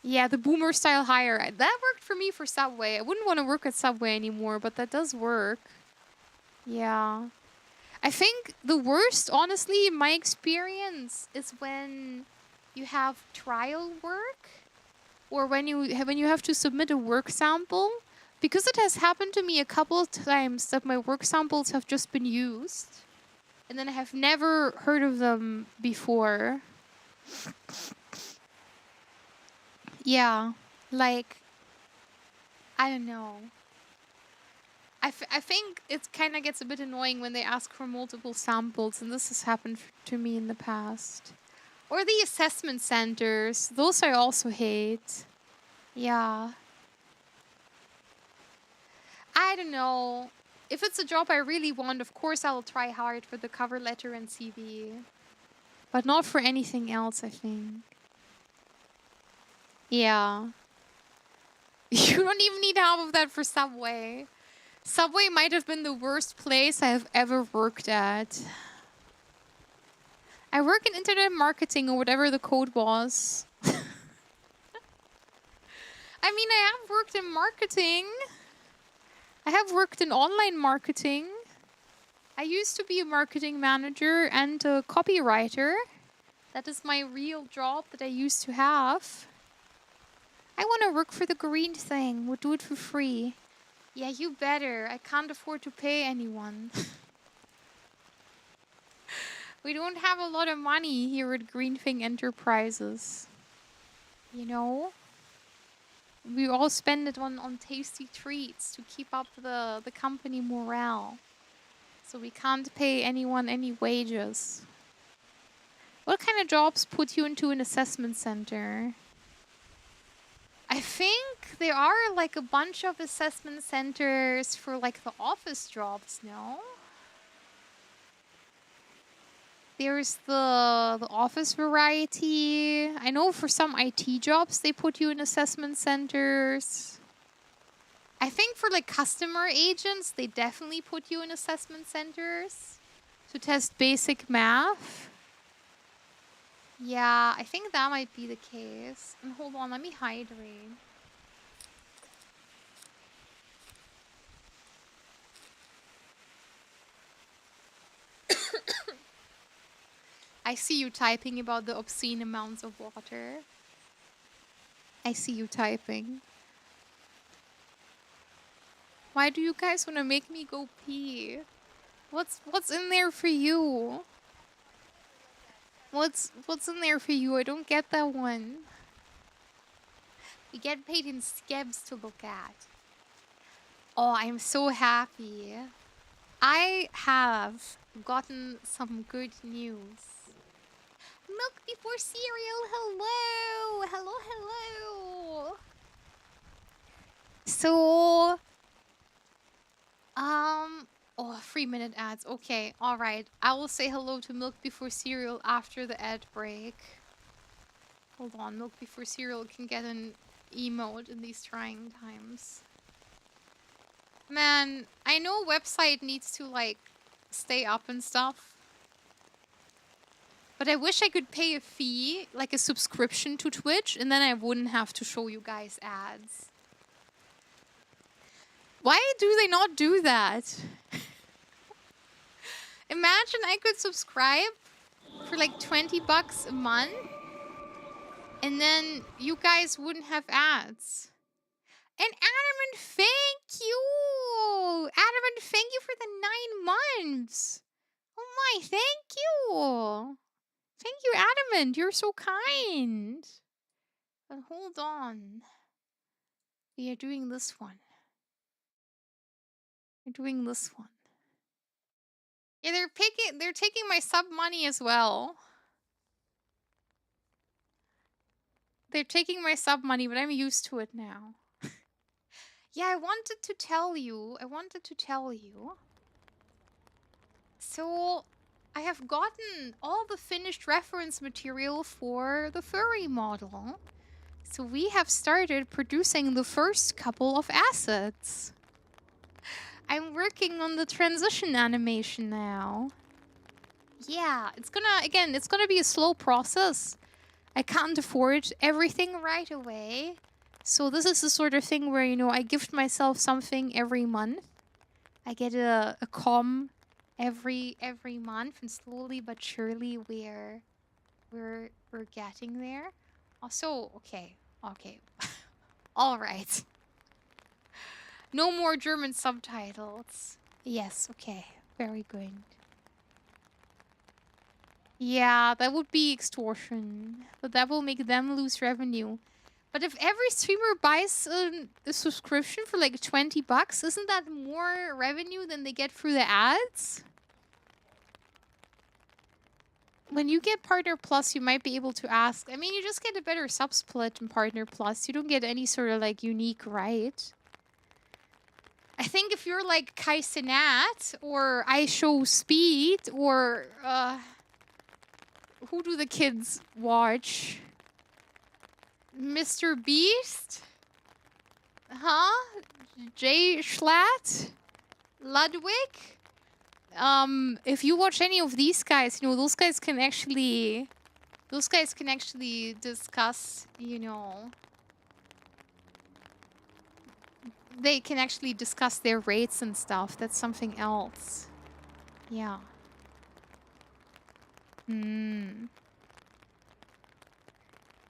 Yeah, the boomer style hire. That worked for me for Subway. I wouldn't want to work at Subway anymore, but that does work. Yeah. I think the worst, honestly, in my experience, is when you have trial work or when you have to submit a work sample. Because it has happened to me a couple of times that my work samples have just been used. And then I have never heard of them before. Yeah, like, I don't know. I think it kind of gets a bit annoying when they ask for multiple samples, and this has happened to me in the past. Or the assessment centers. Those I also hate. Yeah. I don't know. If it's a job I really want, of course I'll try hard for the cover letter and CV. But not for anything else, I think. Yeah. You don't even need half of that for Subway. Subway might have been the worst place I have ever worked at. I work in internet marketing or whatever the code was. I mean, I have worked in marketing. I have worked in online marketing. I used to be a marketing manager and a copywriter. That is my real job that I used to have. I want to work for the green thing. We'll do it for free. Yeah, you better. I can't afford to pay anyone. We don't have a lot of money here at Greenfing Enterprises. You know? We all spend it on tasty treats to keep up the company morale. So we can't pay anyone any wages. What kind of jobs put you into an assessment center? I think there are like a bunch of assessment centers for like the office jobs, no? There's the office variety. I know for some IT jobs they put you in assessment centers. I think for like customer agents they definitely put you in assessment centers to test basic math. Yeah, I think that might be the case. And hold on, let me hydrate. I see you typing about the obscene amounts of water. I see you typing. Why do you guys want to make me go pee? What's in there for you? What's in there for you? I don't get that one. We get paid in scabs to look at. Oh, I'm so happy. I have gotten some good news. Milk before cereal, hello! Hello, hello! So, oh, 3-minute ads. Okay, alright. I will say hello to Milk before cereal after the ad break. Hold on, Milk before cereal can get an emote in these trying times. Man, I know website needs to, like, stay up and stuff. But I wish I could pay a fee, like a subscription to Twitch, and then I wouldn't have to show you guys ads. Why do they not do that? Imagine I could subscribe for like 20 bucks a month, and then you guys wouldn't have ads. And Adamant, thank you! Adamant, thank you for the 9 months! Oh my, thank you! Thank you, Adamant. You're so kind. But hold on. We are doing this one. We're doing this one. Yeah, they're taking my sub money as well. They're taking my sub money, but I'm used to it now. Yeah, I wanted to tell you. So, I have gotten all the finished reference material for the furry model. So we have started producing the first couple of assets. I'm working on the transition animation now. Yeah, it's gonna be a slow process. I can't afford everything right away. So this is the sort of thing where, you know, I gift myself something every month. I get a comm every month, and slowly but surely we're getting there. Also, okay. All right. No more German subtitles. Yes, okay. Very good. Yeah, that would be extortion. But that will make them lose revenue. But if every streamer buys a subscription for like 20 bucks, isn't that more revenue than they get through the ads? When you get Partner Plus, you might be able to ask. I mean, you just get a better sub split in Partner Plus. You don't get any sort of like unique right. I think if you're like Kai Cenat or I Show Speed or who do the kids watch? Mr. Beast? Huh? Jay Schlatt? Ludwig? If you watch any of these guys, you know, those guys can actually discuss, you know, they can actually discuss their rates and stuff. That's something else. Yeah.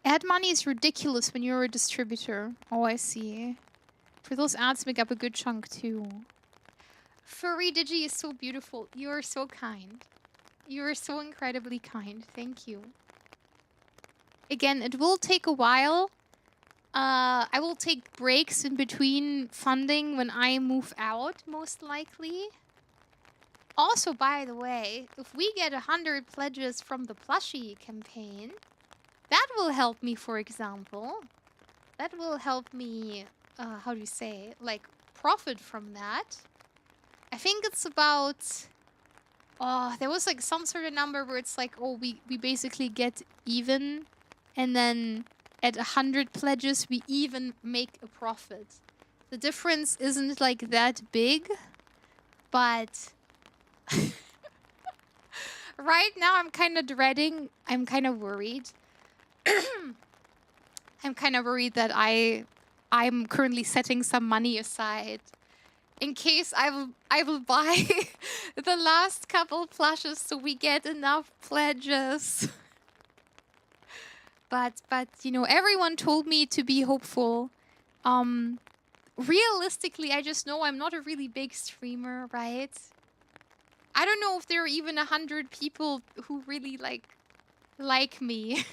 Ad money is ridiculous when you're a distributor. Oh, I see. For those ads make up a good chunk too. Furry Digi is so beautiful. You are so kind. You are so incredibly kind. Thank you. Again, it will take a while. I will take breaks in between funding when I move out, most likely. Also, by the way, if we get 100 pledges from the plushie campaign, that will help me, for example. That will help me, how do you say, like, profit from that. I think it's about... Oh, there was like some sort of number where it's like, oh, we basically get even, and then at 100 pledges, we even make a profit. The difference isn't like that big, but right now I'm kind of dreading, I'm kind of worried. I'm kind of worried that I'm currently setting some money aside in case I will buy the last couple plushes so we get enough pledges. But you know, everyone told me to be hopeful. Realistically, I just know I'm not a really big streamer, right? I don't know if there are even 100 people who really like me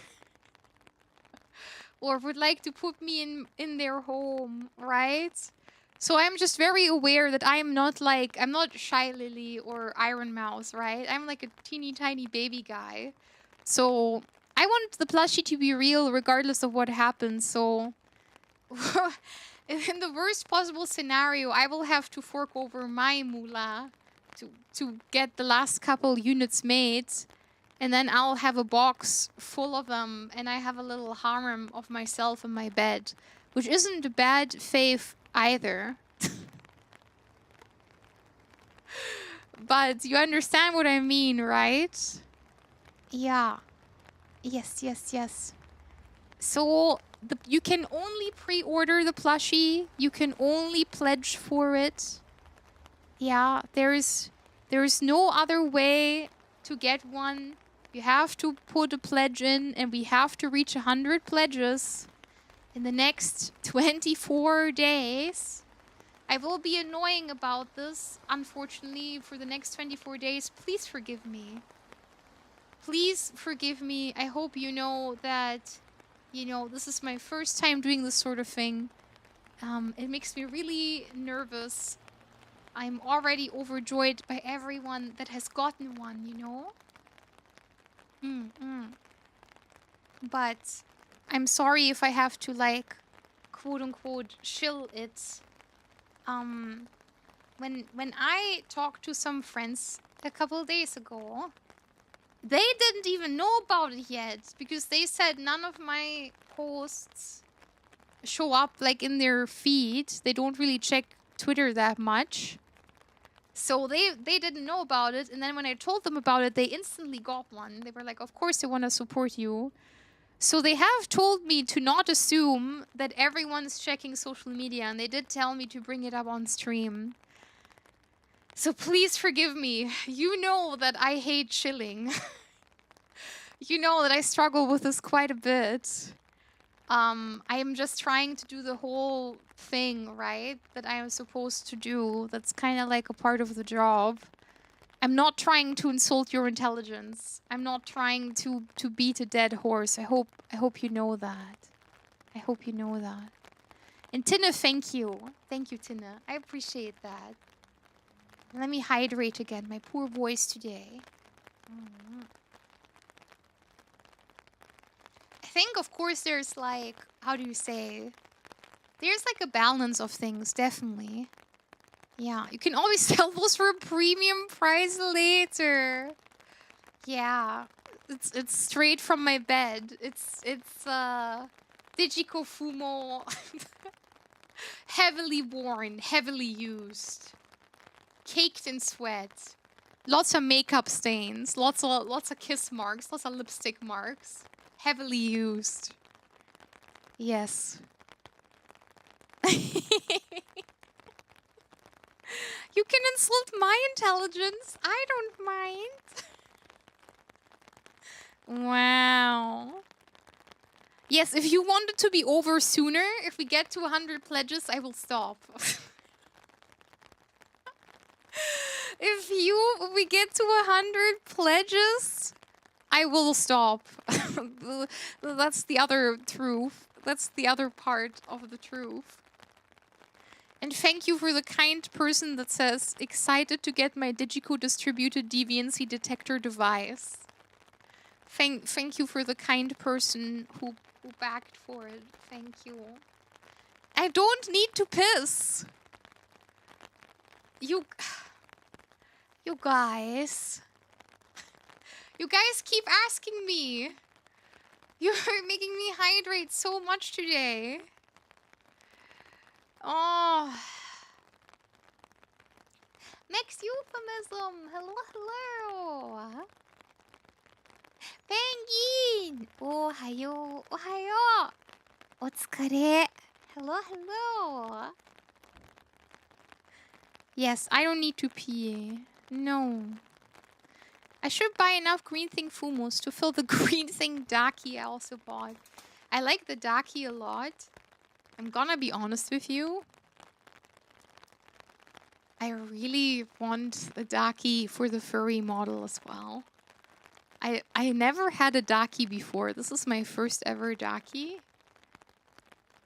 or would like to put me in their home, right? So I'm just very aware that I'm not Shy Lily or Iron Mouse, right? I'm like a teeny tiny baby guy. So I want the plushie to be real regardless of what happens. So in the worst possible scenario, I will have to fork over my moolah to get the last couple units made. And then I'll have a box full of them, and I have a little harem of myself in my bed, which isn't a bad faith either. But you understand what I mean, right? Yeah. Yes. So you can only pre-order the plushie. You can only pledge for it. Yeah, there's no other way to get one. You have to put a pledge in, and we have to reach 100 pledges in the next 24 days. I will be annoying about this, unfortunately, for the next 24 days. Please forgive me. Please forgive me. I hope you know that, you know, this is my first time doing this sort of thing. It makes me really nervous. I'm already overjoyed by everyone that has gotten one, you know? But I'm sorry if I have to, like, quote-unquote, shill it. When I talked to some friends a couple days ago, they didn't even know about it yet because they said none of my posts show up, like, in their feed. They don't really check Twitter that much. So they didn't know about it, and then when I told them about it, they instantly got one. They were like, of course they want to support you. So they have told me to not assume that everyone's checking social media, and they did tell me to bring it up on stream. So please forgive me. You know that I hate chilling. You know that I struggle with this quite a bit. I am just trying to do the whole thing, right? That I am supposed to do. That's kind of like a part of the job. I'm not trying to insult your intelligence. I'm not trying to beat a dead horse. I hope you know that. I hope you know that. And Tina, thank you. Thank you, Tina. I appreciate that. Let me hydrate again. My poor voice today. I think, of course, there's like, how do you say? There's like a balance of things, definitely. Yeah, you can always sell those for a premium price later. Yeah, it's straight from my bed. It's Digico Fumo, heavily worn, heavily used, caked in sweat, lots of makeup stains, lots of kiss marks, lots of lipstick marks, heavily used. Yes. You can insult my intelligence. I don't mind. Wow. Yes, if you want it to be over sooner, if we get to 100 pledges, I will stop. If we get to 100 pledges, I will stop. That's the other truth. That's the other part of the truth. And thank you for the kind person that says, excited to get my Digico distributed deviancy detector device. Thank you for the kind person who backed for it. Thank you. I don't need to piss. You guys. You guys keep asking me. You're making me hydrate so much today. Oh. Next euphemism. Hello. Penguin. Ohayo. Otsukare. Hello. Yes, I don't need to pee. No. I should buy enough green thing fumos to fill the green thing daki I also bought. I like the daki a lot. I'm gonna be honest with you. I really want a daki for the furry model as well. I never had a daki before. This is my first ever daki.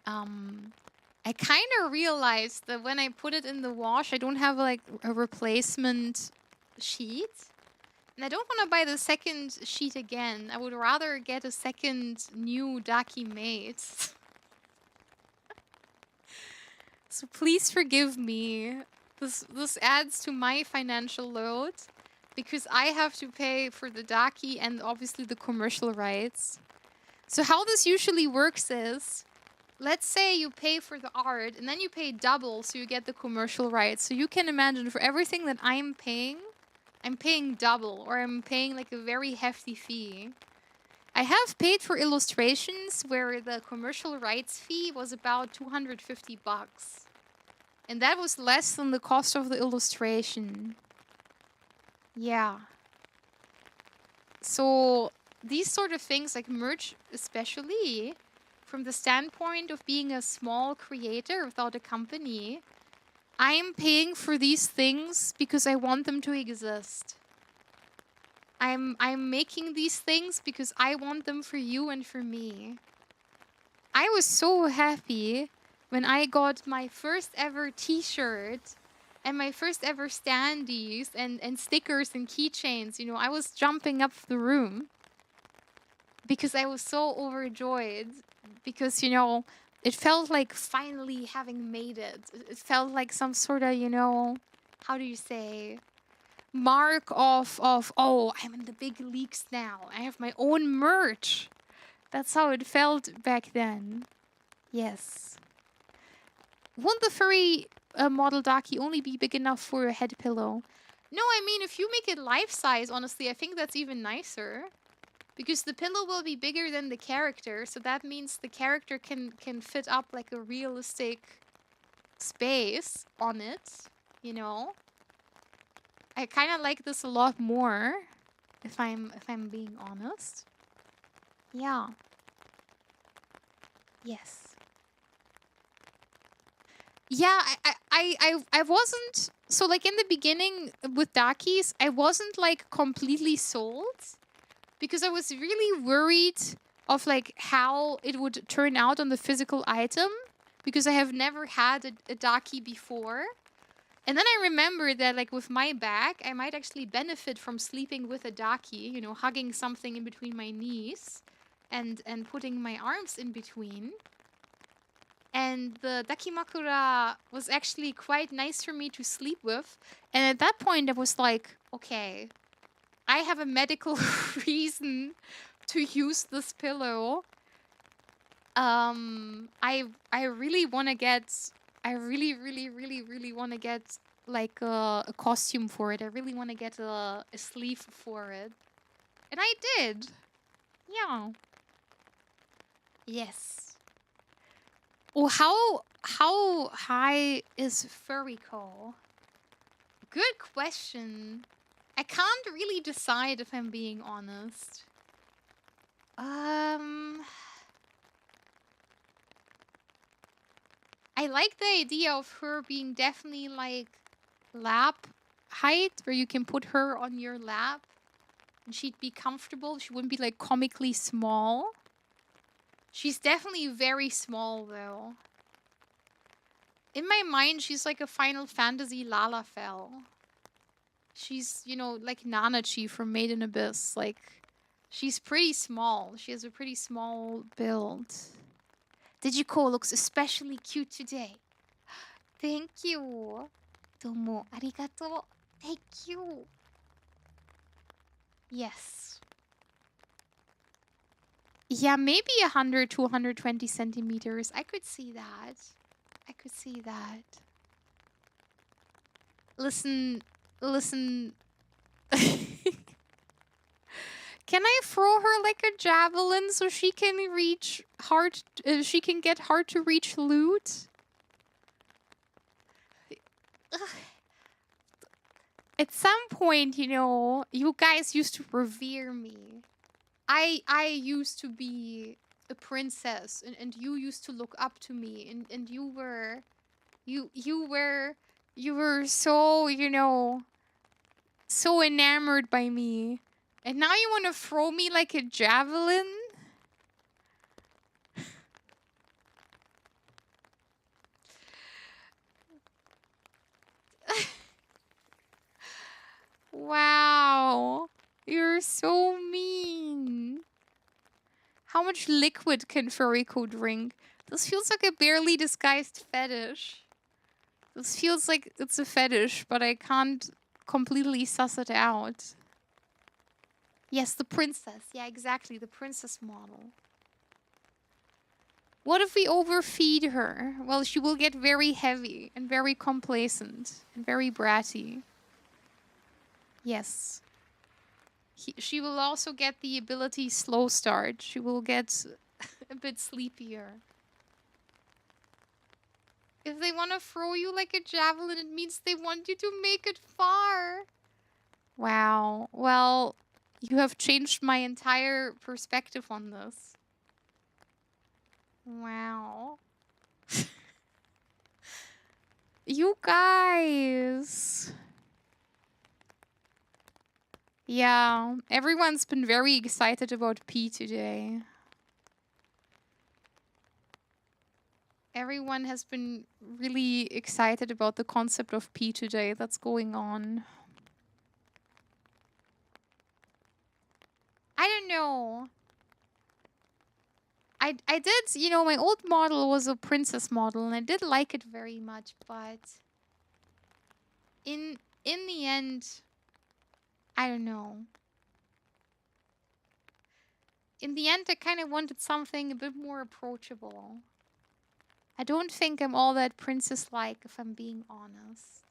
I kind of realized that when I put it in the wash, I don't have like a replacement sheet. And I don't want to buy the second sheet again. I would rather get a second new daki made. So please forgive me. This adds to my financial load because I have to pay for the daki and obviously the commercial rights. So how this usually works is, let's say you pay for the art and then you pay double so you get the commercial rights. So you can imagine for everything that I'm paying double, or I'm paying like a very hefty fee. I have paid for illustrations where the commercial rights fee was about 250 bucks. And that was less than the cost of the illustration. Yeah. So these sort of things, like merch especially, from the standpoint of being a small creator without a company, I'm paying for these things because I want them to exist. I'm making these things because I want them for you and for me. I was so happy when I got my first ever t-shirt and my first ever standees and stickers and keychains. You know, I was jumping up the room because I was so overjoyed. Because, you know, it felt like finally having made it. It felt like some sort of, you know, how do you say, mark of oh, I'm in the big leagues now. I have my own merch. That's how it felt back then. Yes. Won't the furry model daki only be big enough for a head pillow? No, I mean, if you make it life size, honestly, I think that's even nicer. Because the pillow will be bigger than the character, so that means the character can fit up like a realistic space on it, you know? I kind of like this a lot more, if I'm being honest. Yeah. Yes. Yeah, I wasn't... So, like, in the beginning with Dakis, I wasn't, like, completely sold. Because I was really worried of, like, how it would turn out on the physical item. Because I have never had a Daki before. And then I remembered that, like, with my back, I might actually benefit from sleeping with a Daki. You know, hugging something in between my knees. And putting my arms in between. And the Dakimakura was actually quite nice for me to sleep with. And at that point, I was like, okay, I have a medical reason to use this pillow. I really want to get... I really want to get, like, a costume for it. I really want to get a sleeve for it. And I did. Yeah. Yes. Oh, how high is Furryco? Good question. I can't really decide if I'm being honest. I like the idea of her being definitely like lap height, where you can put her on your lap and she'd be comfortable. She wouldn't be like comically small. She's definitely very small, though. In my mind, she's like a Final Fantasy Lalafell. She's, you know, like Nanachi from Made in Abyss. Like, she's pretty small. She has a pretty small build. Digiko looks especially cute today. Thank you. Domo arigato. Thank you. Yes. Yeah, maybe 100 to 120 centimeters. I could see that. I could see that. Listen. Can I throw her like a javelin so she can reach hard? She can get hard to reach loot. Ugh. At some point, you know, you guys used to revere me. I used to be a princess, and you used to look up to me, and you were so, you know, so enamored by me. And now you want to throw me like a javelin? Wow. You're so mean. How much liquid can Furiko drink? This feels like a barely disguised fetish. This feels like it's a fetish, but I can't completely suss it out. Yes, the princess. Yeah, exactly. The princess model. What if we overfeed her? Well, she will get very heavy and very complacent and very bratty. Yes. She will also get the ability slow start. She will get a bit sleepier. If they want to throw you like a javelin, it means they want you to make it far. Wow. Well, you have changed my entire perspective on this. Wow. You guys. Yeah, everyone's been very excited about P today. Everyone has been really excited about the concept of P today that's going on. I don't know. I did, you know, my old model was a princess model and I did like it very much, but in the end, I don't know. In the end, I kind of wanted something a bit more approachable. I don't think I'm all that princess-like, if I'm being honest.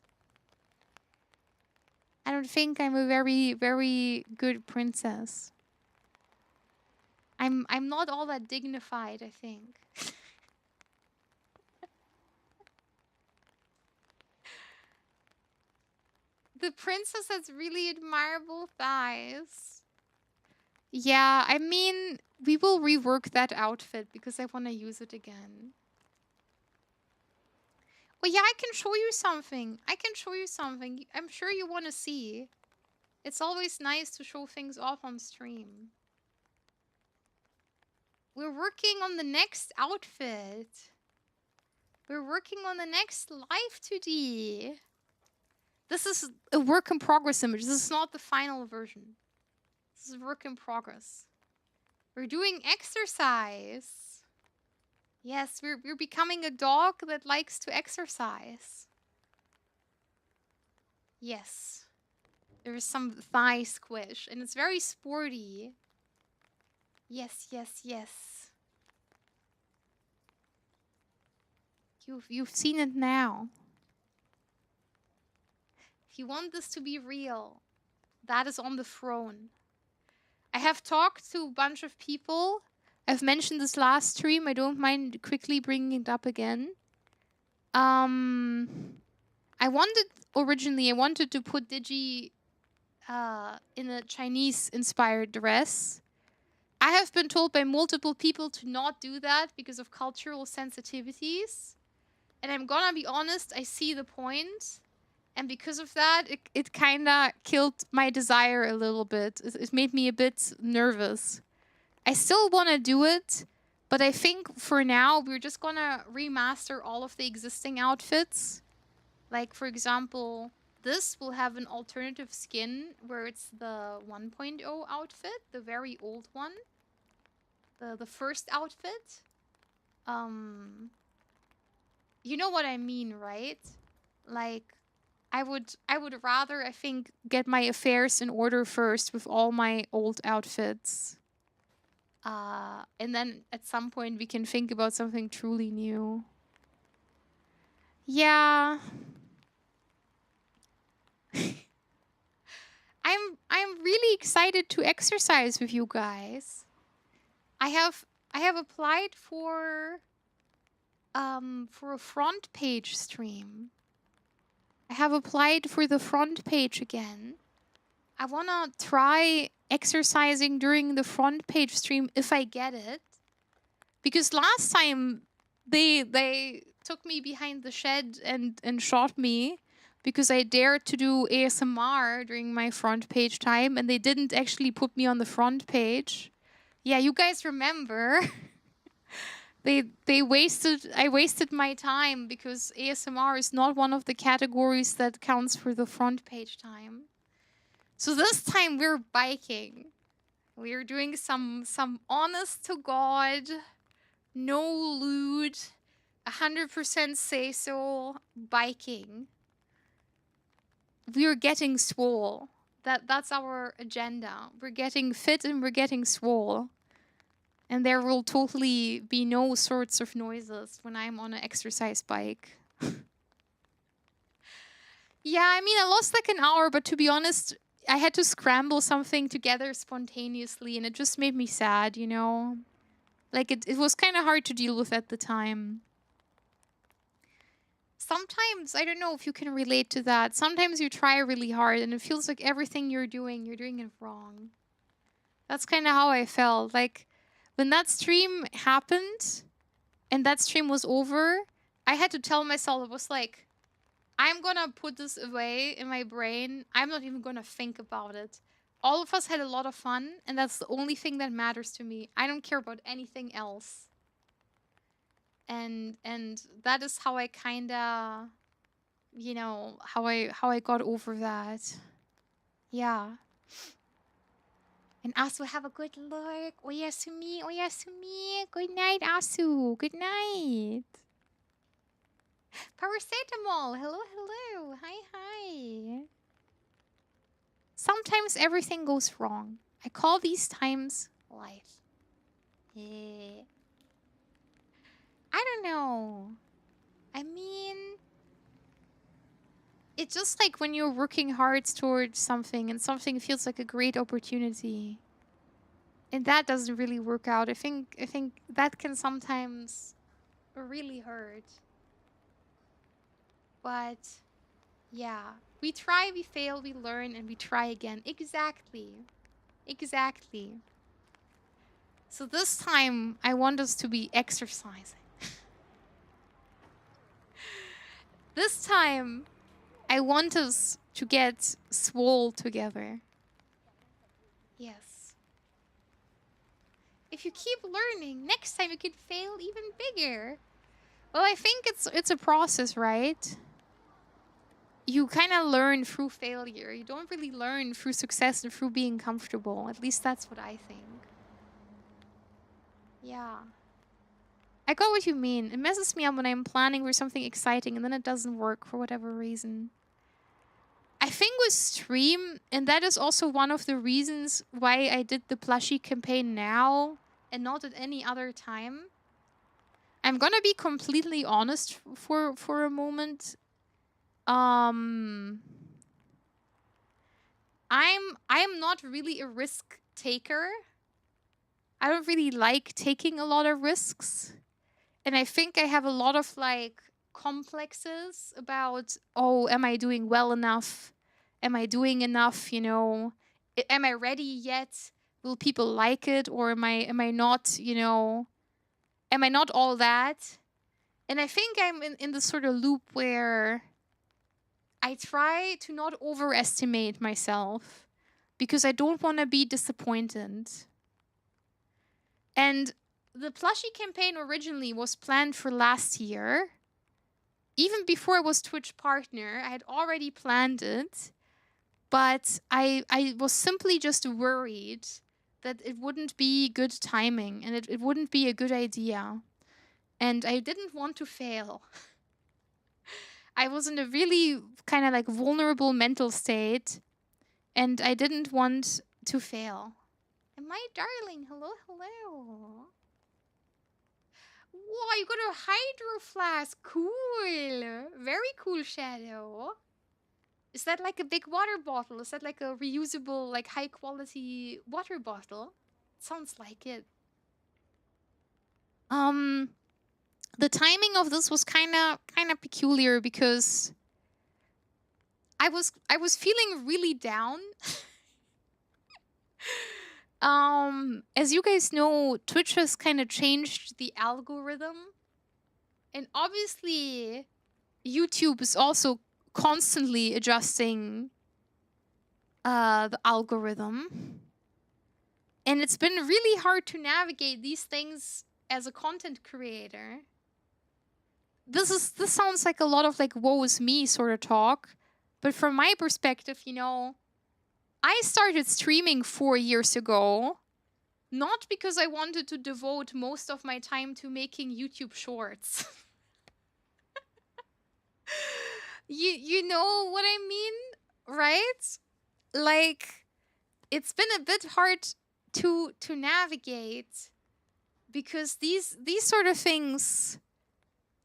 I don't think I'm a very, very good princess. I'm not all that dignified, I think. The princess has really admirable thighs. Yeah, I mean, we will rework that outfit because I want to use it again. Oh yeah, I can show you something. I can show you something. I'm sure you want to see. It's always nice to show things off on stream. We're working on the next outfit. We're working on the next live 2D. This is a work in progress image. This is not the final version. This is work in progress. We're doing exercise. Yes, we're becoming a dog that likes to exercise. Yes. There is some thigh squish, and it's very sporty. Yes, yes, yes. You've seen it now. If you want this to be real, that is on the throne. I have talked to a bunch of people. I've mentioned this last stream. I don't mind quickly bringing it up again. I wanted to put Digi in a Chinese-inspired dress. I have been told by multiple people to not do that because of cultural sensitivities. And I'm gonna be honest, I see the point. And because of that, it kind of killed my desire a little bit. It made me a bit nervous. I still want to do it, but I think for now, we're just gonna remaster all of the existing outfits. Like, for example, this will have an alternative skin where it's the 1.0 outfit, the very old one. The first outfit. You know what I mean, right? Like, I would rather, I think, get my affairs in order first with all my old outfits. And then at some point we can think about something truly new. Yeah. I'm really excited to exercise with you guys. I have applied for a front page stream. I have applied for the front page again. I want to try exercising during the front page stream if I get it. Because last time they took me behind the shed and shot me because I dared to do ASMR during my front page time and they didn't actually put me on the front page. Yeah, you guys remember. I wasted my time because ASMR is not one of the categories that counts for the front page time. So this time we're biking. We're doing some honest to God, no lewd, 100% say so biking. We're getting swole. That's our agenda. We're getting fit and we're getting swole. And there will totally be no sorts of noises when I'm on an exercise bike. Yeah, I mean, I lost like an hour, but to be honest, I had to scramble something together spontaneously, and it just made me sad, you know? Like, it was kind of hard to deal with at the time. Sometimes, I don't know if you can relate to that. Sometimes you try really hard, and it feels like everything you're doing it wrong. That's kind of how I felt. Like, when that stream happened, and that stream was over, I had to tell myself, it was like, I'm gonna put this away in my brain. I'm not even gonna think about it. All of us had a lot of fun, and that's the only thing that matters to me. I don't care about anything else. And that is how I kinda, you know, how I got over that. Yeah. And Asu, have a good look. Oyasumi, oyasumi. Good night, Asu. Good night. Paracetamol. Hello, hello. Hi, hi. Sometimes everything goes wrong. I call these times life. I don't know. I mean, it's just like when you're working hard towards something and something feels like a great opportunity. And that doesn't really work out. I think that can sometimes really hurt. But yeah, we try, we fail, we learn, and we try again. Exactly. Exactly. So this time, I want us to be exercising. This time, I want us to get swole together. Yes. If you keep learning, next time you can fail even bigger. Well, I think it's a process, right? You kind of learn through failure. You don't really learn through success and through being comfortable. At least that's what I think. Yeah. I got what you mean. It messes me up when I'm planning for something exciting and then it doesn't work for whatever reason. I think with stream, and that is also one of the reasons why I did the plushie campaign now and not at any other time. I'm gonna be completely honest for a moment. I'm not really a risk taker. I don't really like taking a lot of risks. And I think I have a lot of like complexes about, oh, am I doing well enough? Am I doing enough, you know? Am I ready yet? Will people like it, or am I not, you know? Am I not all that? And I think I'm in the sort of loop where I try to not overestimate myself because I don't want to be disappointed. And the plushie campaign originally was planned for last year. Even before I was Twitch partner, I had already planned it. But I was simply just worried that it wouldn't be good timing and it wouldn't be a good idea. And I didn't want to fail. I was in a really kind of like vulnerable mental state. And I didn't want to fail. And my darling, hello, hello. Whoa, you got a hydro flask. Cool. Very cool, Shadow. Is that like a big water bottle? Is that like a reusable, like high quality water bottle? Sounds like it. The timing of this was kind of peculiar because I was feeling really down. As you guys know, Twitch has kind of changed the algorithm. And obviously, YouTube is also constantly adjusting the algorithm. And it's been really hard to navigate these things as a content creator. This sounds like a lot of like woe is me sort of talk. But from my perspective, you know, I started streaming 4 years ago, not because I wanted to devote most of my time to making YouTube shorts. You know what I mean, right? Like, it's been a bit hard to navigate because these sort of things,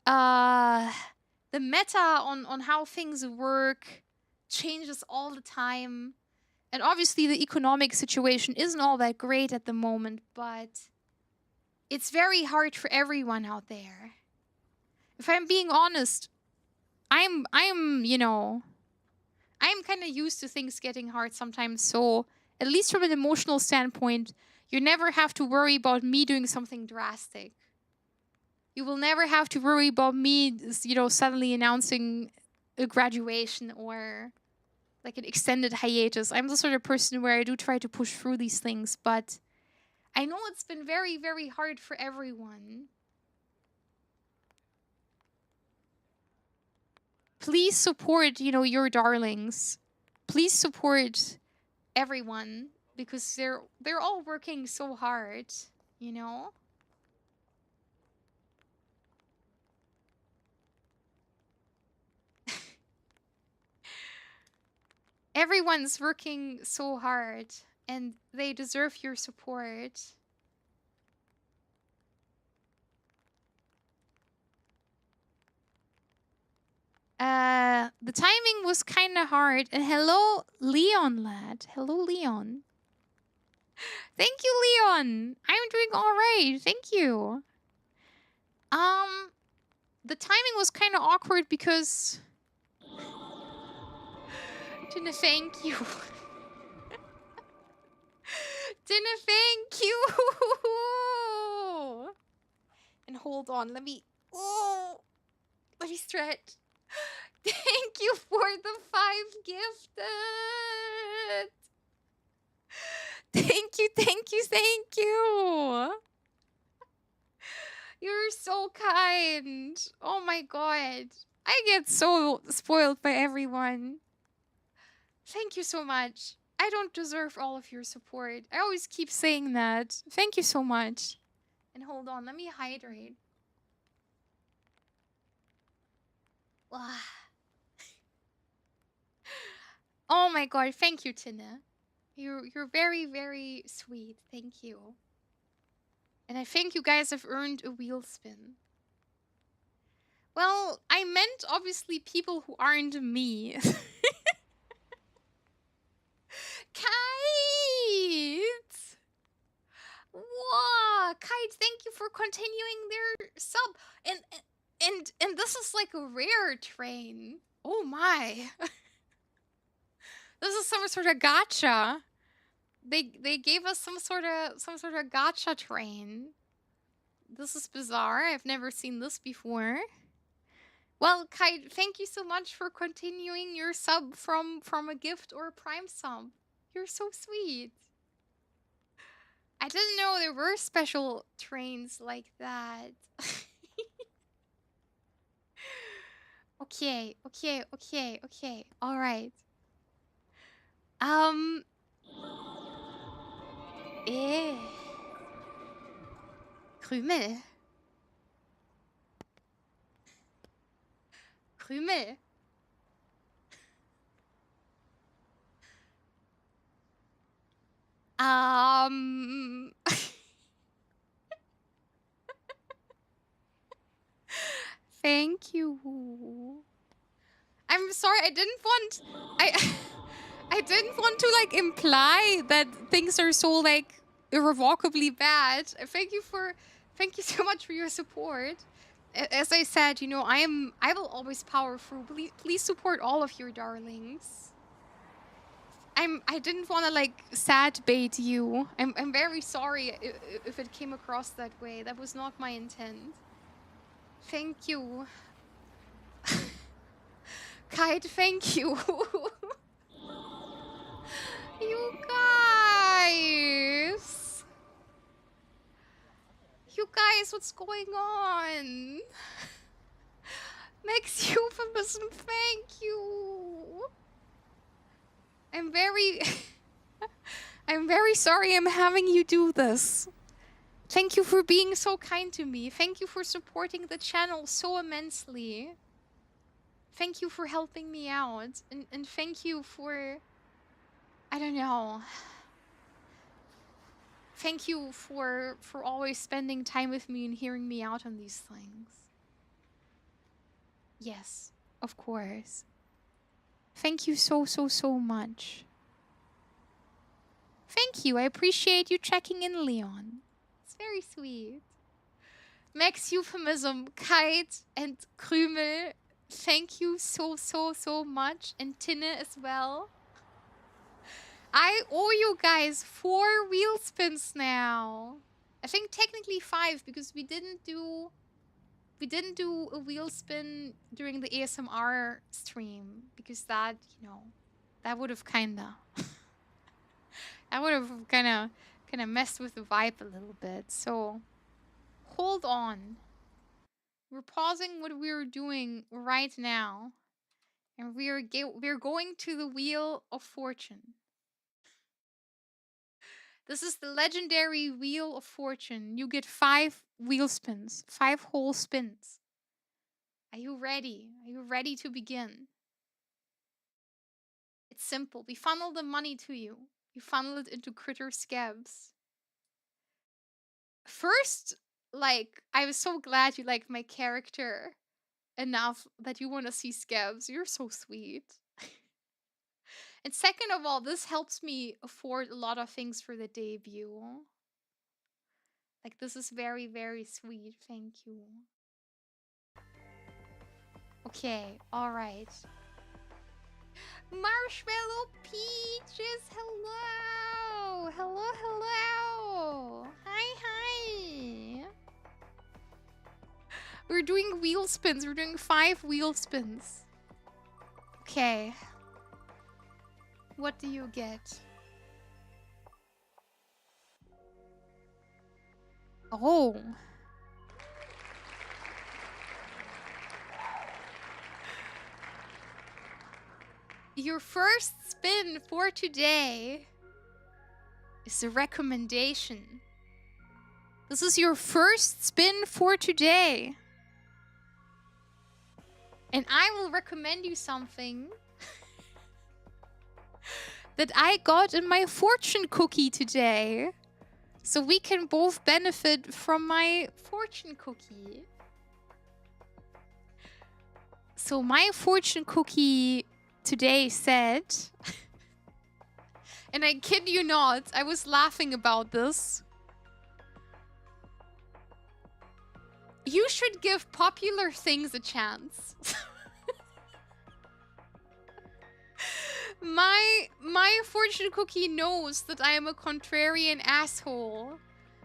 the meta on how things work changes all the time. And obviously the economic situation isn't all that great at the moment, but it's very hard for everyone out there. If I'm being honest, I'm you know, I'm kind of used to things getting hard sometimes, so at least from an emotional standpoint, you never have to worry about me doing something drastic. You will never have to worry about me, you know, suddenly announcing a graduation or like an extended hiatus. I'm the sort of person where I do try to push through these things, but I know it's been very, very hard for everyone. Please support, you know, your darlings. Please support everyone because they're all working so hard, you know? Everyone's working so hard and they deserve your support. The timing was kind of hard. And hello, Leon, lad. Hello, Leon. Thank you, Leon. I'm doing all right. Thank you. The timing was kind of awkward because... Tina, thank you. Tina, thank you. And hold on, let me stretch. Thank you for the 5 gifted. Thank you, thank you, thank you. You're so kind. Oh my god. I get so spoiled by everyone. Thank you so much. I don't deserve all of your support. I always keep saying that. Thank you so much. And hold on, let me hydrate. Oh my god, thank you, Tina. You're very, very sweet. Thank you. And I think you guys have earned a wheel spin. Well, I meant obviously people who aren't me. Kite! Wow, Kite, thank you for continuing their sub. And this is like a rare train. Oh my. This is some sort of gacha. They gave us some sort of gacha train. This is bizarre. I've never seen this before. Well, Kite, thank you so much for continuing your sub from a gift or a prime sub. You're so sweet. I didn't know there were special trains like that. Okay. All right. Krümel. Krümel. Thank you. I'm sorry, I didn't want to like imply that things are so like irrevocably bad. Thank you so much for your support. As I said, you know, I will always power through. Please support all of your darlings. I didn't want to like sad bait you. I'm very sorry if it came across that way. That was not my intent. Thank you. Kite, thank you. You guys. You guys, what's going on? Max Euphemism, thank you. I'm very... I'm very sorry I'm having you do this. Thank you for being so kind to me. Thank you for supporting the channel so immensely. Thank you for helping me out. And thank you for... I don't know. Thank you for always spending time with me and hearing me out on these things. Yes, of course. Thank you so, so, so much. Thank you. I appreciate you checking in, Leon. It's very sweet. Max Euphemism, Kite, and Krümel, thank you so, so, so much. And Tinne as well. I owe you guys 4 wheel spins now. I think technically 5 because we didn't do a wheel spin during the ASMR stream because that, you know, that would have kinda messed with the vibe a little bit. So hold on. We're pausing what we're doing right now. And we're going to the Wheel of Fortune. This is the legendary Wheel of Fortune. You get 5 wheel spins. 5 whole spins. Are you ready? Are you ready to begin? It's simple. We funnel the money to you. You funnel it into critter scabs. First, like, I was so glad you liked my character enough that you want to see scabs. You're so sweet. And second of all, this helps me afford a lot of things for the debut. Like, this is very, very sweet. Thank you. Okay, alright. Marshmallow Peaches, hello! Hello, hello! Hi, hi! We're doing wheel spins. We're doing 5 wheel spins. Okay. What do you get? Oh. Your first spin for today is a recommendation. This is your first spin for today. And I will recommend you something that I got in my fortune cookie today. So we can both benefit from my fortune cookie. So my fortune cookie today said, and I kid you not, I was laughing about this. You should give popular things a chance. My fortune cookie knows that I am a contrarian asshole.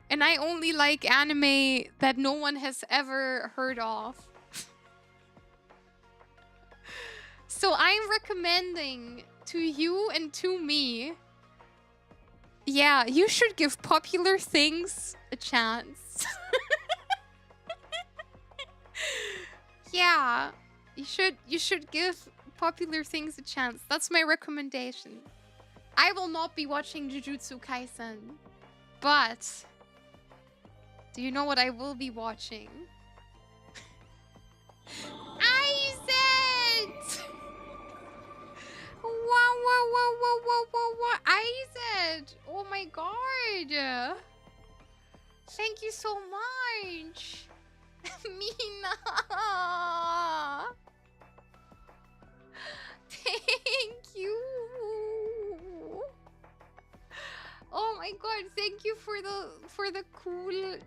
And I only like anime that no one has ever heard of. So I'm recommending to you and to me, yeah, you should give popular things a chance. Yeah, you should give popular things a chance. That's my recommendation. I will not be watching Jujutsu Kaisen, but do you know what I will be watching? Aizen! Wow, Aizen! Oh my god! Thank you so much! Mina! Thank you! Oh my god, thank you for the cool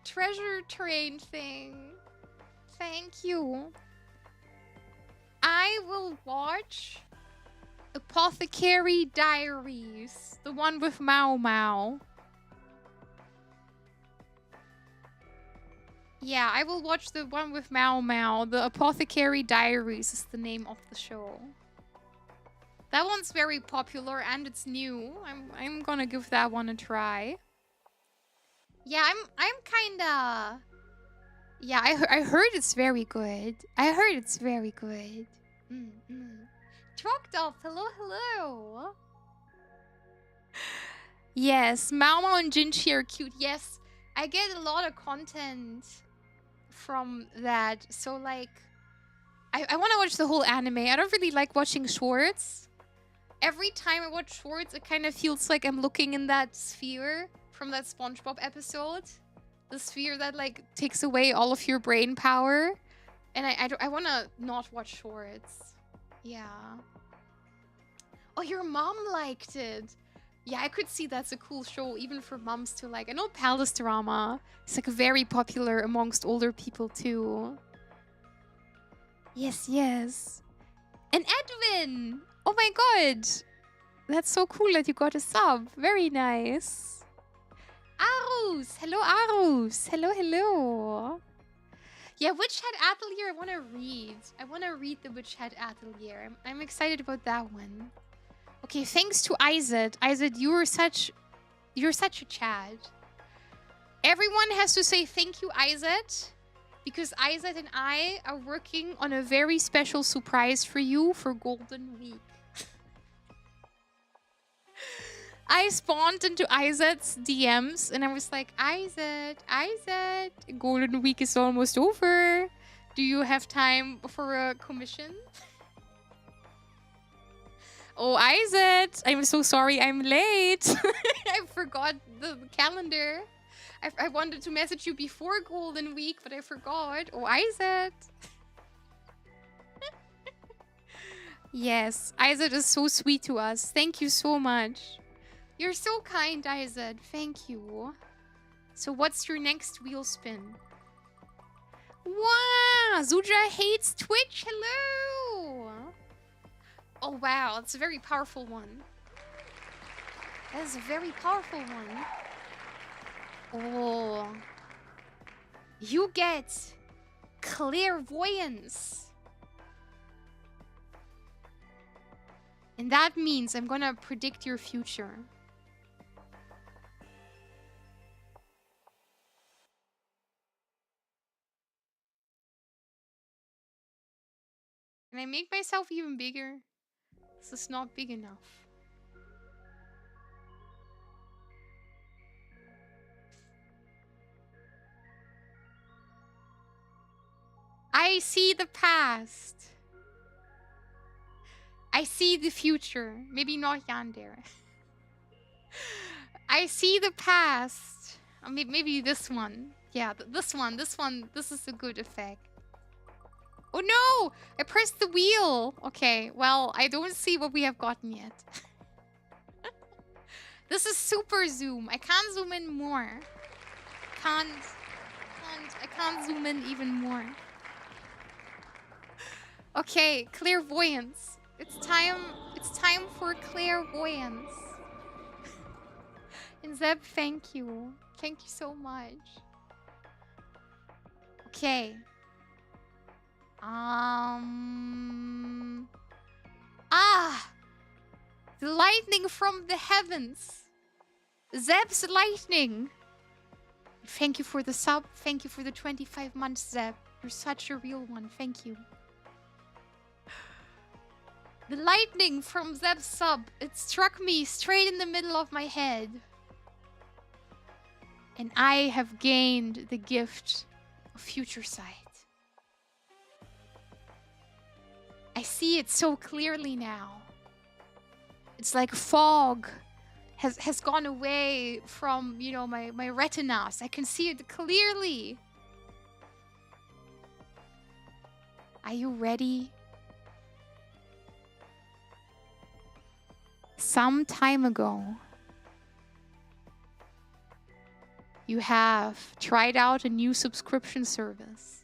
treasure train thing. Thank you. I will watch Apothecary Diaries, the one with Mao Mao. Yeah, I will watch the one with Mao Mao. The Apothecary Diaries is the name of the show. That one's very popular and it's new. I'm gonna give that one a try. Yeah, I'm kinda... Yeah, I heard it's very good. I heard it's very good. Trucked up, hello, hello. Yes, Mao Mao and Jinchi are cute. Yes, I get a lot of content from that. So like, I want to watch the whole anime. I don't really like watching shorts. Every time I watch shorts, it kind of feels like I'm looking in that sphere from that SpongeBob episode. The sphere that like takes away all of your brain power. And I want to not watch shorts. Yeah. Oh, your mom liked it. Yeah, I could see that's a cool show even for moms to like. I know Palace Drama is like very popular amongst older people too. Yes, yes. And Edwin! Oh my god! That's so cool that you got a sub. Very nice. Arus! Hello, Arus! Hello, hello. Yeah, Witch Hat Atelier I want to read. I want to read the Witch Hat Atelier. I'm excited about that one. Okay, thanks to Ized. Ized, you're such a Chad. Everyone has to say thank you, Ized. Because Ized and I are working on a very special surprise for you for Golden Week. I spawned into Ized's DMs and I was like, Ized, Golden Week is almost over. Do you have time for a commission? Oh, Ized, I'm so sorry I'm late. I forgot the calendar. I wanted to message you before Golden Week, but I forgot. Oh, Ized. Yes, Ized is so sweet to us. Thank you so much. You're so kind, Ized. Thank you. So what's your next wheel spin? Wow! Zuja hates Twitch. Hello! Oh, wow. It's a very powerful one. That is a very powerful one. Oh. You get clairvoyance. And that means I'm gonna predict your future. Can I make myself even bigger? This is not big enough. I see the past. I see the future. Maybe not Yandere. I see the past. Maybe this one. Yeah, this one. This is a good effect. Oh no! I pressed the wheel! Okay, well, I don't see what we have gotten yet. This is super zoom. I can't zoom in more. I can't zoom in even more. Okay, clairvoyance. It's time for clairvoyance. And Zeb, thank you. Thank you so much. Okay. The lightning from the heavens. Zeb's lightning. Thank you for the sub. Thank you for the 25 months, Zeb. You're such a real one. Thank you. The lightning from Zeb's sub. It struck me straight in the middle of my head. And I have gained the gift of future sight. I see it so clearly now. It's like fog has gone away from, you know, my retinas. I can see it clearly. Are you ready? Some time ago, you have tried out a new subscription service.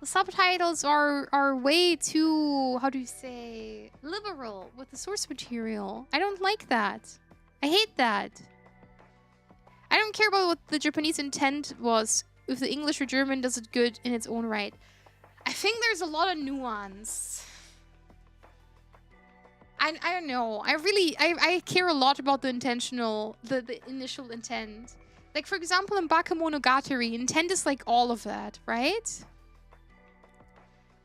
The subtitles are way too, how do you say, liberal with the source material. I don't like that. I hate that. I don't care about what the Japanese intent was. If the English or German does it good in its own right. I think there's a lot of nuance. I don't know. I care a lot about the initial intent. Like, for example, in Bakemonogatari, intent is like all of that, right?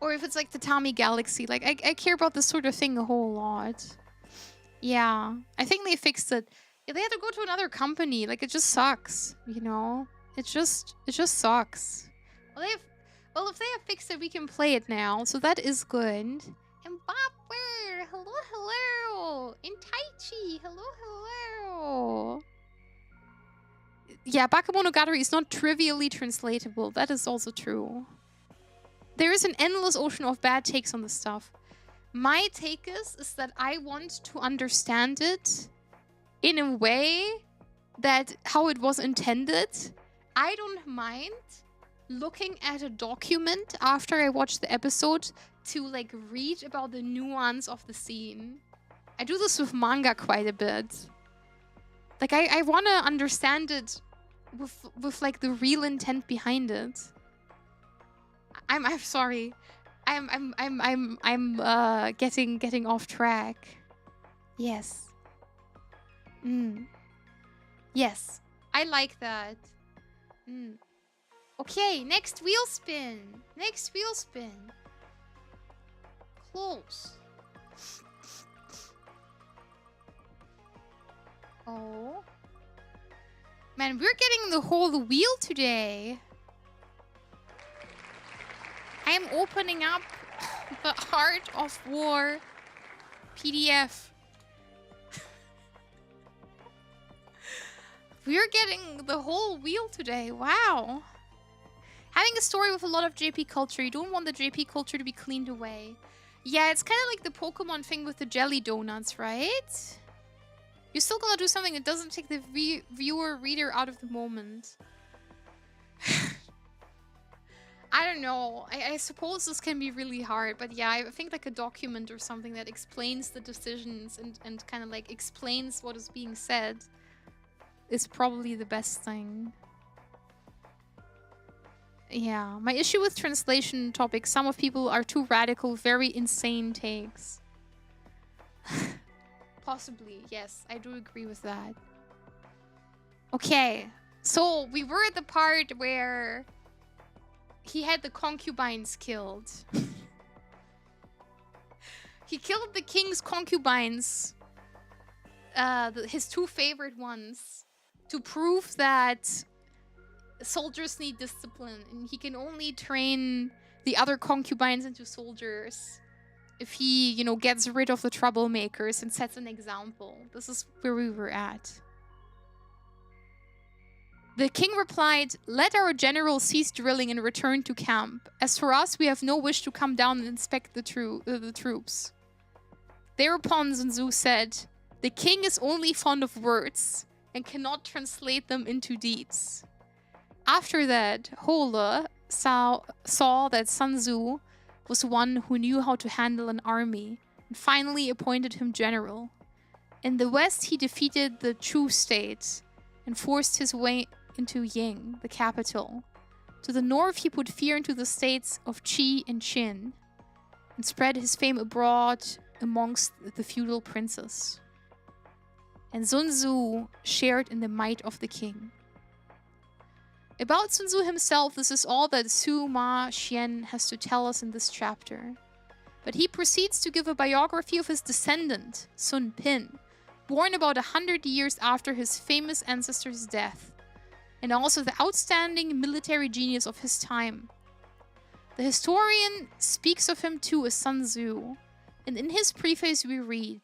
Or if it's like Tatami Galaxy, like I care about this sort of thing a whole lot. Yeah, I think they fixed it. Yeah, they had to go to another company. Like, it just sucks, you know? It just sucks. Well, if they have fixed it, we can play it now. So that is good. And Bopper, hello, hello. And Taichi, hello, hello. Yeah, Bakemonogatari is not trivially translatable. That is also true. There is an endless ocean of bad takes on this stuff. My take is that I want to understand it in a way that how it was intended. I don't mind looking at a document after I watch the episode to like read about the nuance of the scene. I do this with manga quite a bit. Like I want to understand it with like the real intent behind it. I'm sorry. I'm getting off track. Yes. Yes. I like that. Okay, next wheel spin. Next wheel spin. Close. Oh. Man, we're getting the whole wheel today. I am opening up the Art of War PDF. We're getting the whole wheel today. Wow. Having a story with a lot of JP culture. You don't want the JP culture to be cleaned away. Yeah, it's kind of like the Pokemon thing with the jelly donuts, right? You're still gonna do something that doesn't take the reader out of the moment. I don't know. I suppose this can be really hard, but yeah, I think like a document or something that explains the decisions and kind of like explains what is being said is probably the best thing. Yeah, my issue with translation topics, some of people are too radical, very insane takes. Possibly, yes, I do agree with that. Okay, so we were at the part where he had the concubines killed. He killed the king's concubines, his two favorite ones, to prove that soldiers need discipline, and he can only train the other concubines into soldiers if he, you know, gets rid of the troublemakers and sets an example. This is where we were at. The king replied, "Let our general cease drilling and return to camp. As for us, we have no wish to come down and inspect the troops." Thereupon Sun Tzu said, "The king is only fond of words and cannot translate them into deeds." After that, Hole saw that Sun Tzu was one who knew how to handle an army, and finally appointed him general. In the west, he defeated the Chu state and forced his way into Ying, the capital. To the north, he put fear into the states of Qi and Qin, and spread his fame abroad amongst the feudal princes. And Sun Tzu shared in the might of the king. About Sun Tzu himself, this is all that Sima Xian has to tell us in this chapter. But he proceeds to give a biography of his descendant, Sun Pin, born about 100 years after his famous ancestor's death, and also the outstanding military genius of his time. The historian speaks of him too as Sun Tzu, and in his preface we read,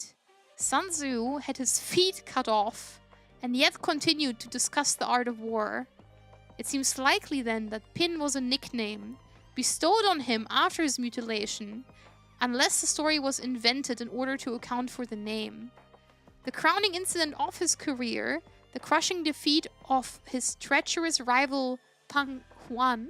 "Sun Tzu had his feet cut off, and yet continued to discuss the art of war. It seems likely then that Pin was a nickname bestowed on him after his mutilation, unless the story was invented in order to account for the name. The crowning incident of his career, the crushing defeat of his treacherous rival Pang Huan,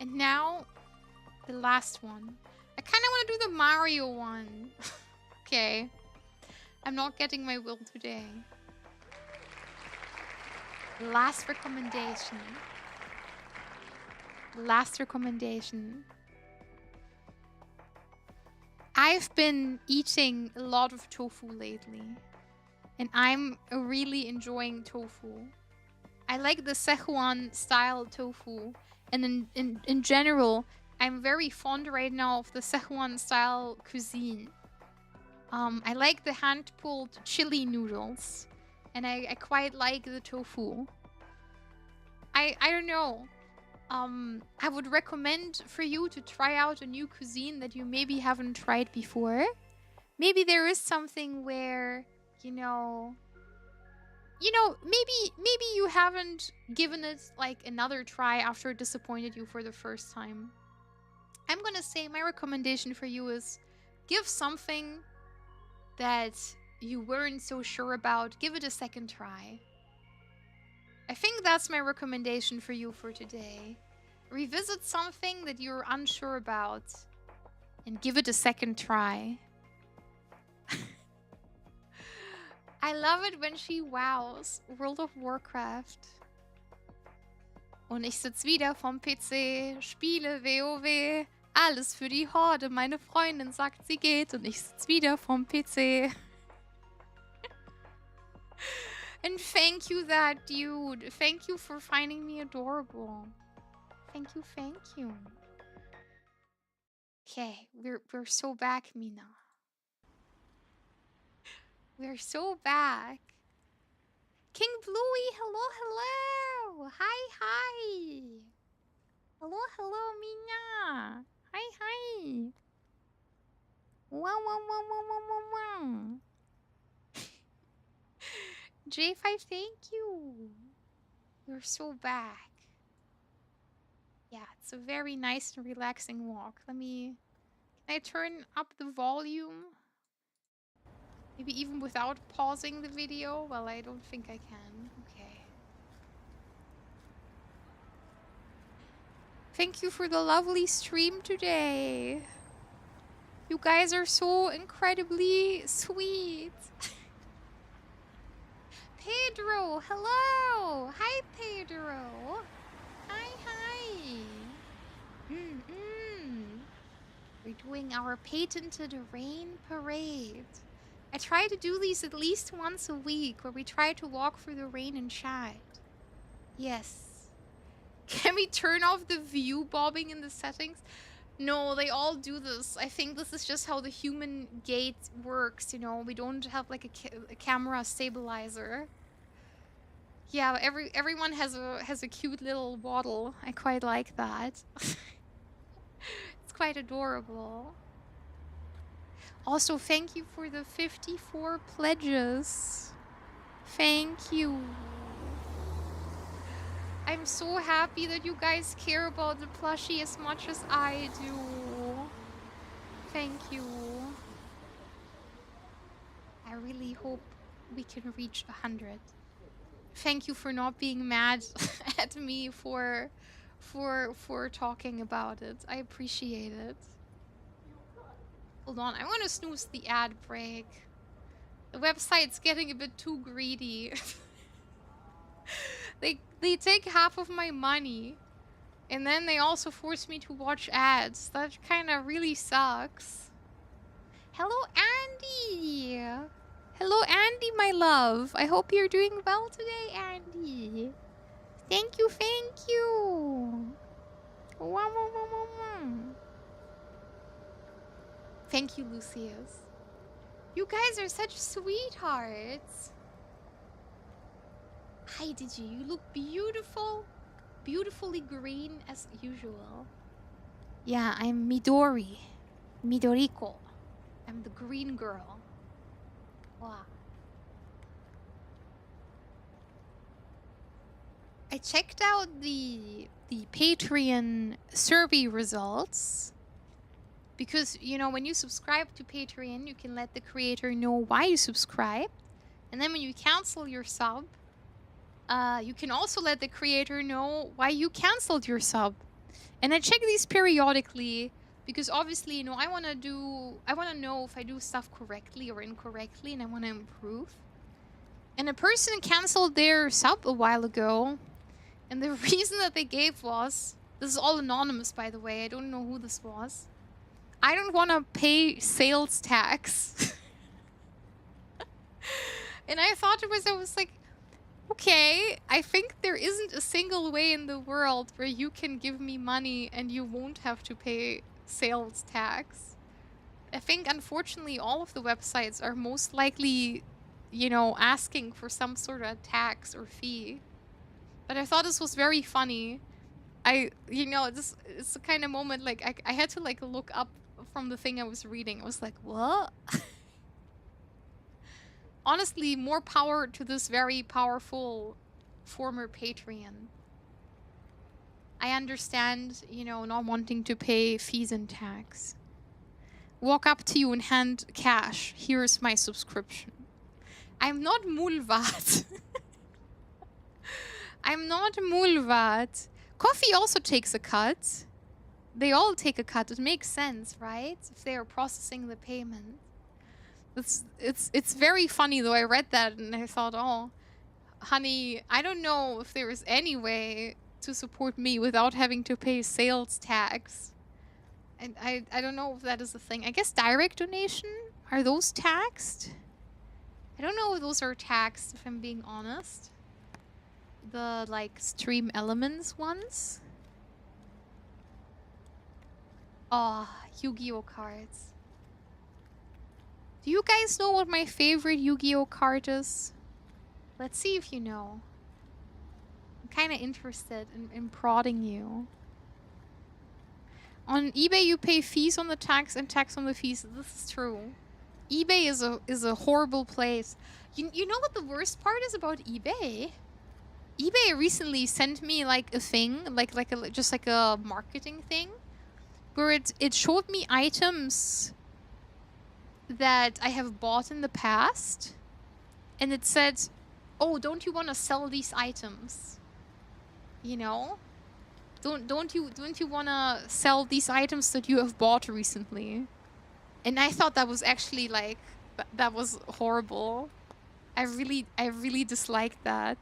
And now, the last one. I kind of want to do the Mario one. Okay. I'm not getting my will today. Last recommendation. Last recommendation. I've been eating a lot of tofu lately. And I'm really enjoying tofu. I like the Szechuan style tofu. And in general, I'm very fond right now of the Szechuan style cuisine. I like the hand-pulled chili noodles. And I quite like the tofu. I don't know. I would recommend for you to try out a new cuisine that you maybe haven't tried before. Maybe there is something where, maybe you haven't given it like another try after it disappointed you for the first time. I'm gonna say my recommendation for you is give something that you weren't so sure about, give it a second try. I think that's my recommendation for you for today. Revisit something that you're unsure about and give it a second try. I love it when she wows. World of Warcraft. Und ich sitz wieder vom PC, spiele WoW. Alles für die Horde. Meine Freundin sagt, sie geht. Und ich sitz wieder vom PC. And thank you, that dude. Thank you for finding me adorable. Thank you, thank you. Okay, we're so back, Mina. We're so back. King Bluey, hello, hello. Hi, hi. Hello, hello, Mina. Hi, hi. Wow, wow, wow, wow, wow, wow, wow. J5, thank you. You're so back. Yeah, it's a very nice and relaxing walk. Can I turn up the volume? Maybe even without pausing the video? Well, I don't think I can. Okay. Thank you for the lovely stream today. You guys are so incredibly sweet. Pedro, hello. Hi, Pedro. Hi, hi. We're doing our patented rain parade. I try to do these at least once a week, where we try to walk through the rain and chat. Yes. Can we turn off the view bobbing in the settings? No, they all do this. I think this is just how the human gait works, We don't have like a camera stabilizer. Yeah, everyone has a cute little waddle. I quite like that. It's quite adorable. Also, thank you for the 54 pledges. Thank you. I'm so happy that you guys care about the plushie as much as I do. Thank you. I really hope we can reach 100. Thank you for not being mad at me for talking about it. I appreciate it. Hold on, I want to snooze the ad break. The website's getting a bit too greedy. They take half of my money, and then they also force me to watch ads. That kind of really sucks. Hello, Andy. Hello, Andy, my love. I hope you're doing well today, Andy. Thank you, thank you. Wow, wow, wow, wow, wow. Thank you, Lucius. You guys are such sweethearts. Hi, did you? You look beautiful. Beautifully green as usual. Yeah, I'm Midori. Midoriko. I'm the green girl. Wow. I checked out the Patreon survey results. Because, when you subscribe to Patreon, you can let the creator know why you subscribe. And then when you cancel your sub, you can also let the creator know why you canceled your sub. And I check these periodically because obviously, you know, I want to know if I do stuff correctly or incorrectly, and I want to improve. And a person canceled their sub a while ago, and the reason that they gave was, this is all anonymous, by the way, I don't know who this was. I don't want to pay sales tax. And I thought to myself, I was like, okay, I think there isn't a single way in the world where you can give me money and you won't have to pay sales tax. I think, unfortunately, all of the websites are most likely, you know, asking for some sort of tax or fee. But I thought this was very funny. You know, it's the kind of moment, like, I had to, like, look up from the thing I was reading. I was like, what? Honestly, more power to this very powerful former Patreon. I understand, you know, not wanting to pay fees and tax. Walk up to you and hand cash. Here's my subscription. I'm not Mulvat. I'm not Mulvat. Coffee also takes a cut. They all take a cut. It makes sense, right? If they are processing the payment. It's very funny, though. I read that and I thought, oh, honey, I don't know if there is any way to support me without having to pay sales tax. And I don't know if that is a thing. I guess direct donation? Are those taxed? I don't know if those are taxed, if I'm being honest. The, like, stream elements ones. Oh, Yu-Gi-Oh cards. Do you guys know what my favorite Yu-Gi-Oh card is? Let's see if you know. I'm kind of interested in prodding you. On eBay, you pay fees on the tax and tax on the fees. This is true. eBay is a horrible place. You know what the worst part is about eBay? eBay recently sent me like a thing, just like a marketing thing, where it showed me items that I have bought in the past, and it said, "Oh, don't you want to sell these items? You know, don't you want to sell these items that you have bought recently?" And I thought that was actually like that was horrible. I really disliked that.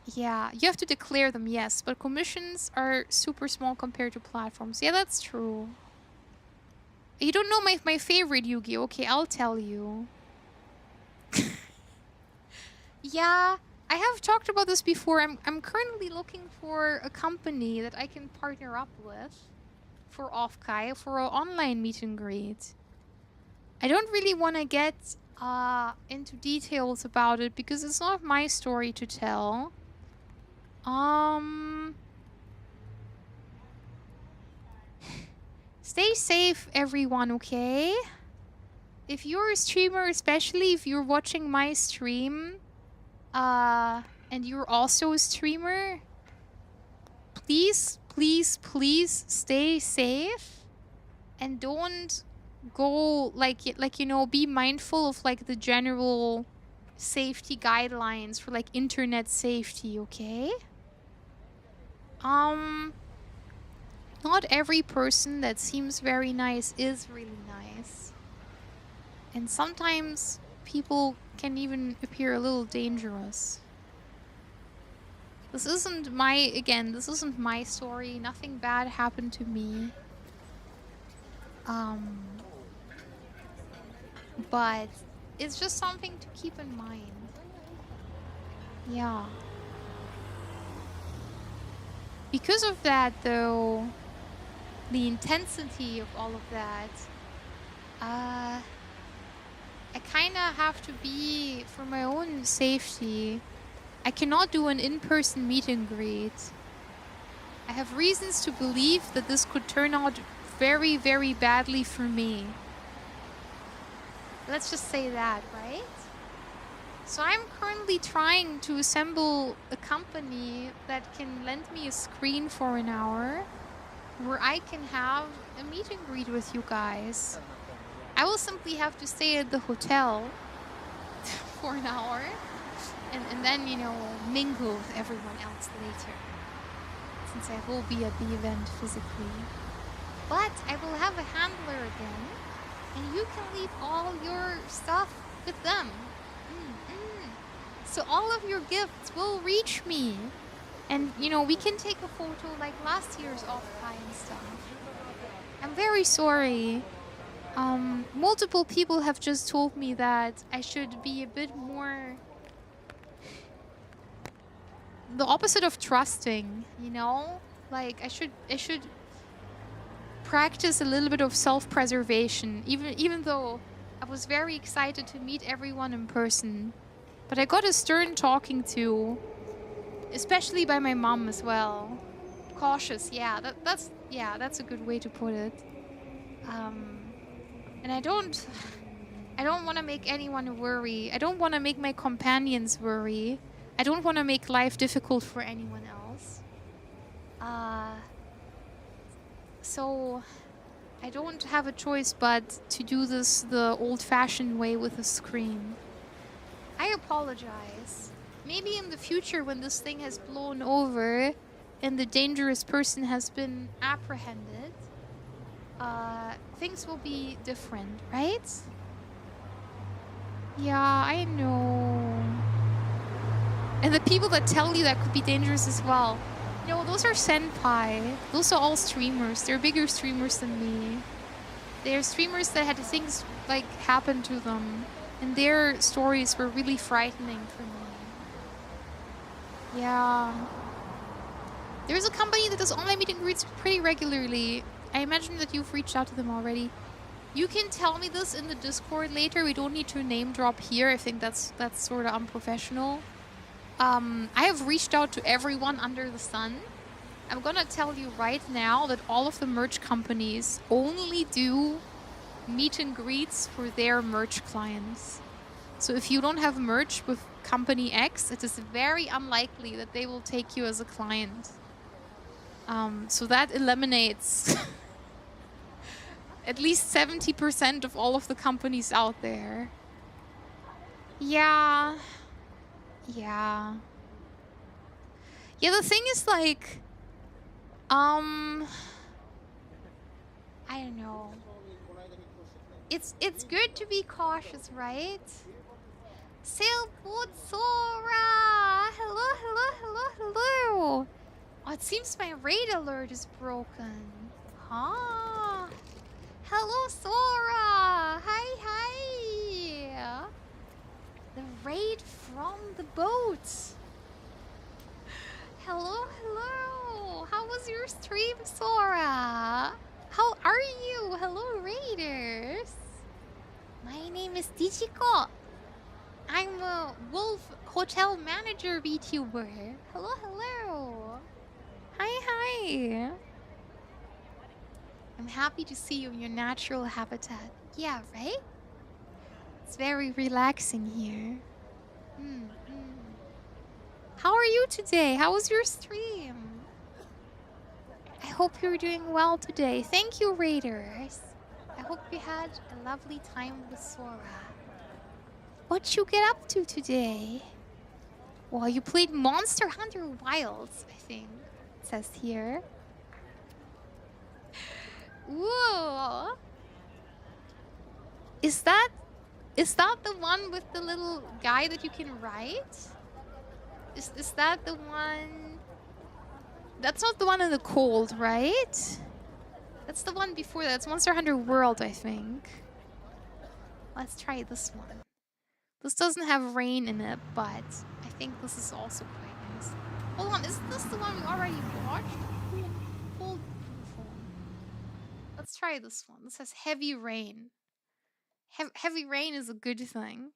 Yeah, you have to declare them, yes, but commissions are super small compared to platforms. Yeah, that's true. You don't know my favorite Yu-Gi-Oh! Okay, I'll tell you. Yeah, I have talked about this before. I'm currently looking for a company that I can partner up with for Offkai for an online meet and greet. I don't really want to get into details about it because it's not my story to tell. Stay safe, everyone, okay? If you're a streamer, especially if you're watching my stream, and you're also a streamer, please, please, please stay safe and don't go, like, you know, be mindful of, like, the general safety guidelines for, like, internet safety, okay? Not every person that seems very nice is really nice. And sometimes people can even appear a little dangerous. This isn't my story. Nothing bad happened to me. But it's just something to keep in mind. Yeah. Because of that, though, the intensity of all of that, I kind of have to be, for my own safety, I cannot do an in-person meet and greet. I have reasons to believe that this could turn out very, very badly for me. Let's just say that, right? So I'm currently trying to assemble a company that can lend me a screen for an hour where I can have a meet and greet with you guys. I will simply have to stay at the hotel for an hour and then, you know, mingle with everyone else later. since I will be at the event physically. But I will have a handler again, and you can leave all your stuff with them. So all of your gifts will reach me. And, you know, we can take a photo like last year's off-high and stuff. I'm very sorry. Multiple people have just told me that I should be a bit more... the opposite of trusting, you know? Like, I should practice a little bit of self-preservation, even though I was very excited to meet everyone in person. But I got a stern talking to, especially by my mom as well. Cautious, yeah, that's a good way to put it. And I don't want to make anyone worry. I don't want to make my companions worry. I don't want to make life difficult for anyone else. So I don't have a choice but to do this the old-fashioned way with a screen. I apologize. Maybe in the future when this thing has blown over and the dangerous person has been apprehended, things will be different, right? Yeah, I know. And the people that tell you that could be dangerous as well. No, those are senpai. Those are all streamers. They're bigger streamers than me. They're streamers that had things like happen to them. And their stories were really frightening for me. Yeah. There's a company that does online meet and greets pretty regularly. I imagine that you've reached out to them already. You can tell me this in the Discord later. We don't need to name drop here. I think that's sort of unprofessional. I have reached out to everyone under the sun. I'm gonna tell you right now that all of the merch companies only do meet and greets for their merch clients. So if you don't have merch with company X, it is very unlikely that they will take you as a client. So that eliminates at least 70% of all of the companies out there. Yeah. Yeah. Yeah, the thing is like, I don't know. It's good to be cautious, right? Sailboat Sora! Hello, hello, hello, hello! Oh, it seems my raid alert is broken. Huh? Hello, Sora! Hi, hi! The raid from the boat! Hello, hello! How was your stream, Sora? How are you? Hello, raiders! My name is Dichiko. I'm a Wolf Hotel Manager VTuber. Hello, hello! Hi, hi! I'm happy to see you in your natural habitat. Yeah, right? It's very relaxing here. How are you today? How was your stream? I hope you're doing well today. Thank you, Raiders. I hope you had a lovely time with Sora. What you get up to today? Well, you played Monster Hunter Wilds, I think it says here. Whoa! Is that the one with the little guy that you can ride? Is that the one? That's not the one in the cold, right? That's the one before that. It's Monster Hunter World, I think. Let's try this one. This doesn't have rain in it, but I think this is also quite nice. Hold on, is this the one we already watched? Hold phone. Let's try this one. This has heavy rain. Heavy rain is a good thing.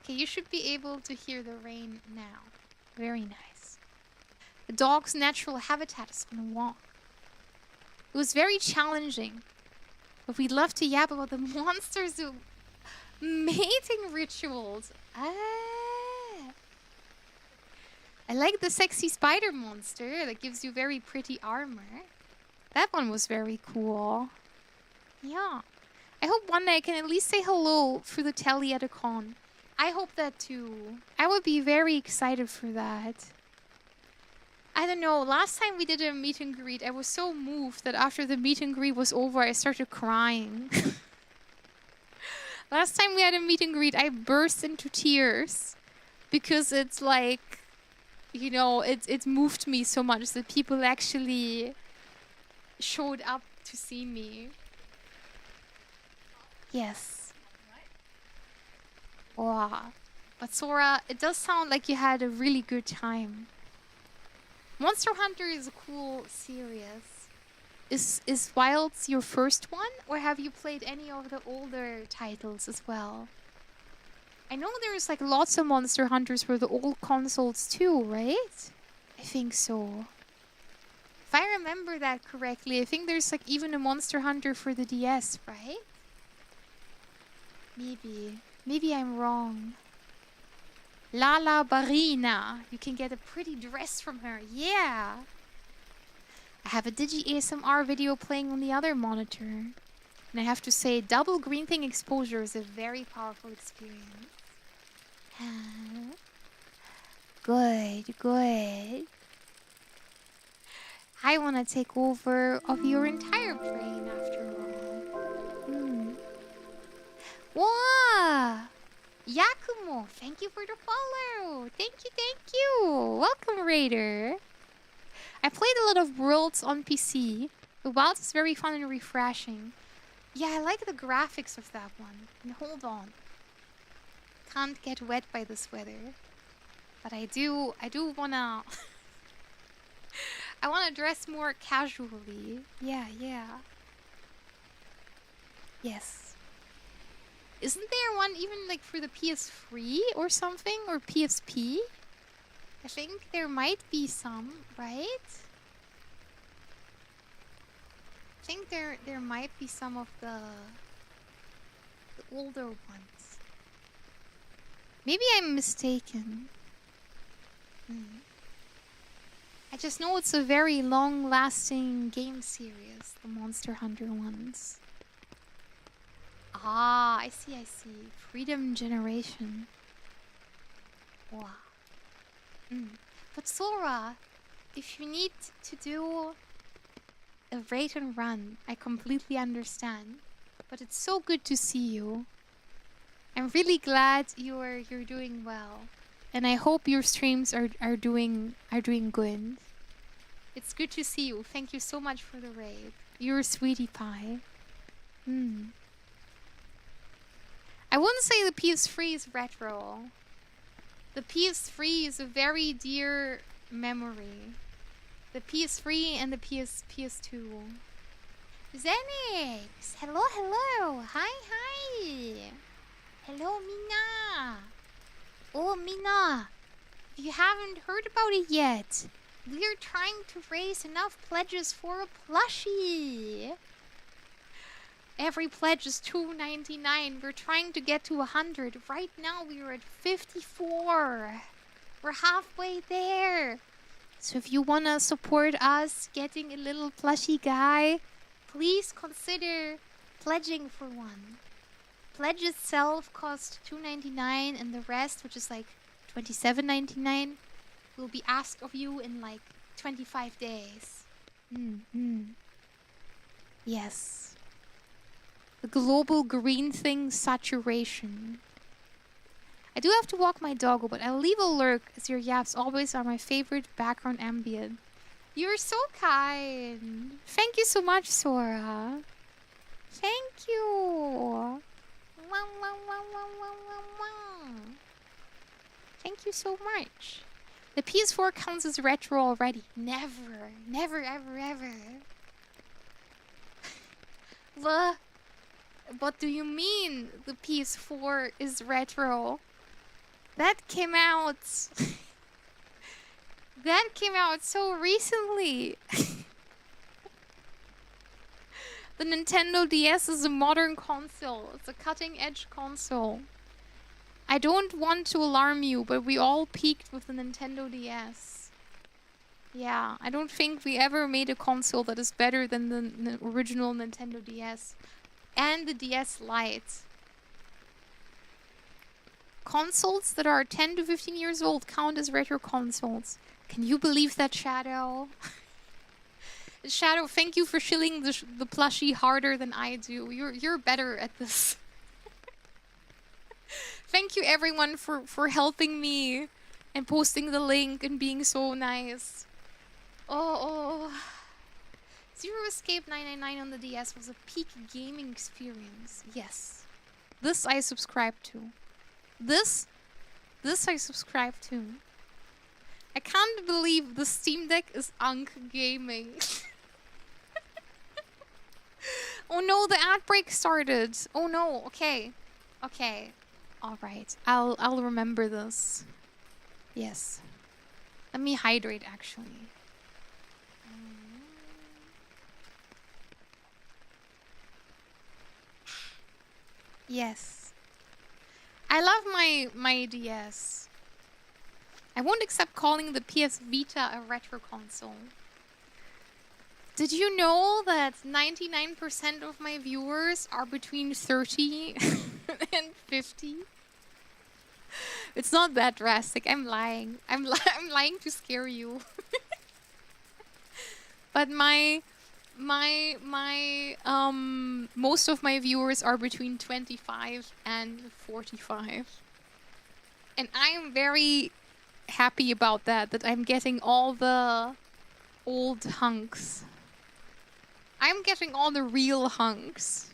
Okay, you should be able to hear the rain now. Very nice. The dog's natural habitat is on a walk. It was very challenging, but we'd love to yap about the monsters of mating rituals. I like the sexy spider monster that gives you very pretty armor. That one was very cool. Yeah. I hope one day I can at least say hello for the telly at a con. I hope that too. I would be very excited for that. I don't know, last time we did a meet and greet, I was so moved that after the meet and greet was over, I started crying. Last time we had a meet and greet, I burst into tears. Because it's like, you know, it moved me so much that people actually showed up to see me. Yes. Wow. But Sora, it does sound like you had a really good time. Monster Hunter is a cool series. Is Wilds your first one? Or have you played any of the older titles as well? I know there's like lots of Monster Hunters for the old consoles too, right? I think so. If I remember that correctly, I think there's like even a Monster Hunter for the DS, right? Maybe. Maybe I'm wrong. Lala Barina. You can get a pretty dress from her. Yeah. I have a Digi ASMR video playing on the other monitor. And I have to say, double green thing exposure is a very powerful experience. Good, good. I want to take over of your entire brain after all. Wow! Yakumo, thank you for the follow. Thank you. Welcome, Raider. I played a lot of Worlds on PC. The Wilds is very fun and refreshing. Yeah, I like the graphics of that one. And hold on. Can't get wet by this weather. But I do wanna... I wanna dress more casually. Yeah. Yes. Isn't there one even like for the PS3 or something? Or PSP? I think there might be some, right? I think there might be some of the older ones. Maybe I'm mistaken. I just know it's a very long-lasting game series, the Monster Hunter ones. Ah, I see. Freedom Generation. Wow. But Sora, if you need to do a raid and run, I completely understand. But it's so good to see you. I'm really glad you're doing well. And I hope your streams are doing good. It's good to see you. Thank you so much for the raid. You're a sweetie pie. I wouldn't say the PS3 is retro. The PS3 is a very dear memory. The PS3 and the PS2. Xenix! Hello! Hi! Hello, Mina! Oh, Mina! If you haven't heard about it yet, we're trying to raise enough pledges for a plushie. Every pledge is $2.99. We're trying to get to 100. Right now we're at 54. We're halfway there. So if you want to support us getting a little plushie guy, please consider pledging for one. Pledge itself costs $2.99 and the rest, which is like $27.99, will be asked of you in like 25 days. Yes. The global green thing saturation. I do have to walk my doggo, but I'll leave a lurk as your yaps always are my favorite background ambient. You're so kind. Thank you so much, Sora. Thank you. Thank you so much. The PS4 counts as retro already. Never, ever. What do you mean the PS4 is retro? That came out... that came out so recently. The Nintendo DS is a modern console. It's a cutting-edge console. I don't want to alarm you, but we all peaked with the Nintendo DS. Yeah, I don't think we ever made a console that is better than the original Nintendo DS. And the DS Lite. Consoles that are 10 to 15 years old count as retro consoles. Can you believe that, Shadow? Shadow, thank you for shilling the plushie harder than I do. You're better at this. Thank you everyone for helping me and posting the link and being so nice. Oh. Zero Escape 999 on the DS was a peak gaming experience. Yes. This I subscribe to. This I subscribe to. I can't believe the Steam Deck is Unk Gaming. Oh no, the ad break started. Oh no, okay. Okay. Alright. I'll remember this. Yes. Let me hydrate actually. Yes. I love my DS. I won't accept calling the PS Vita a retro console. Did you know that 99% of my viewers are between 30 and 50? It's not that drastic. I'm lying. I'm lying to scare you. But most of my viewers are between 25 and 45. And I'm very happy about that I'm getting all the old hunks. I'm getting all the real hunks.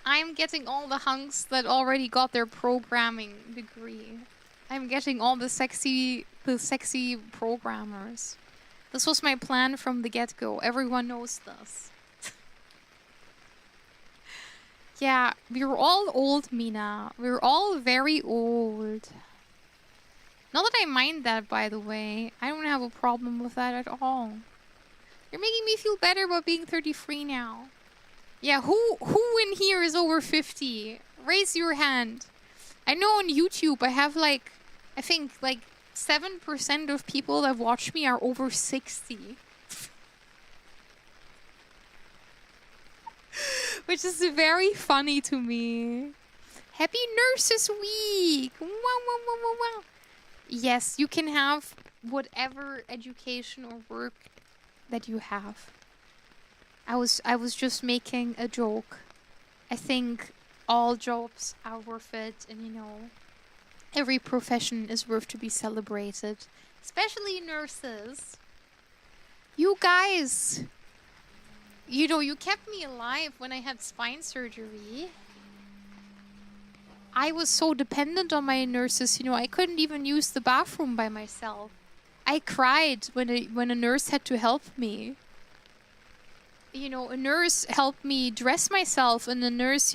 I'm getting all the hunks that already got their programming degree. I'm getting all the sexy programmers. This was my plan from the get-go. Everyone knows this. Yeah, we're all old, Mina. We're all very old. Not that I mind that, by the way. I don't have a problem with that at all. You're making me feel better about being 33 now. Yeah, who in here is over 50? Raise your hand. I know on YouTube I have I think 7% of people that watch me are over 60. Which is very funny to me. Happy Nurses Week! Wow, wow, wow, wow, wow. Yes, you can have whatever education or work that you have. I was just making a joke. I think all jobs are worth it, and every profession is worth to be celebrated, especially nurses. You guys, you kept me alive when I had spine surgery. I was so dependent on my nurses, I couldn't even use the bathroom by myself. I cried when a nurse had to help me. A nurse helped me dress myself, and the nurse,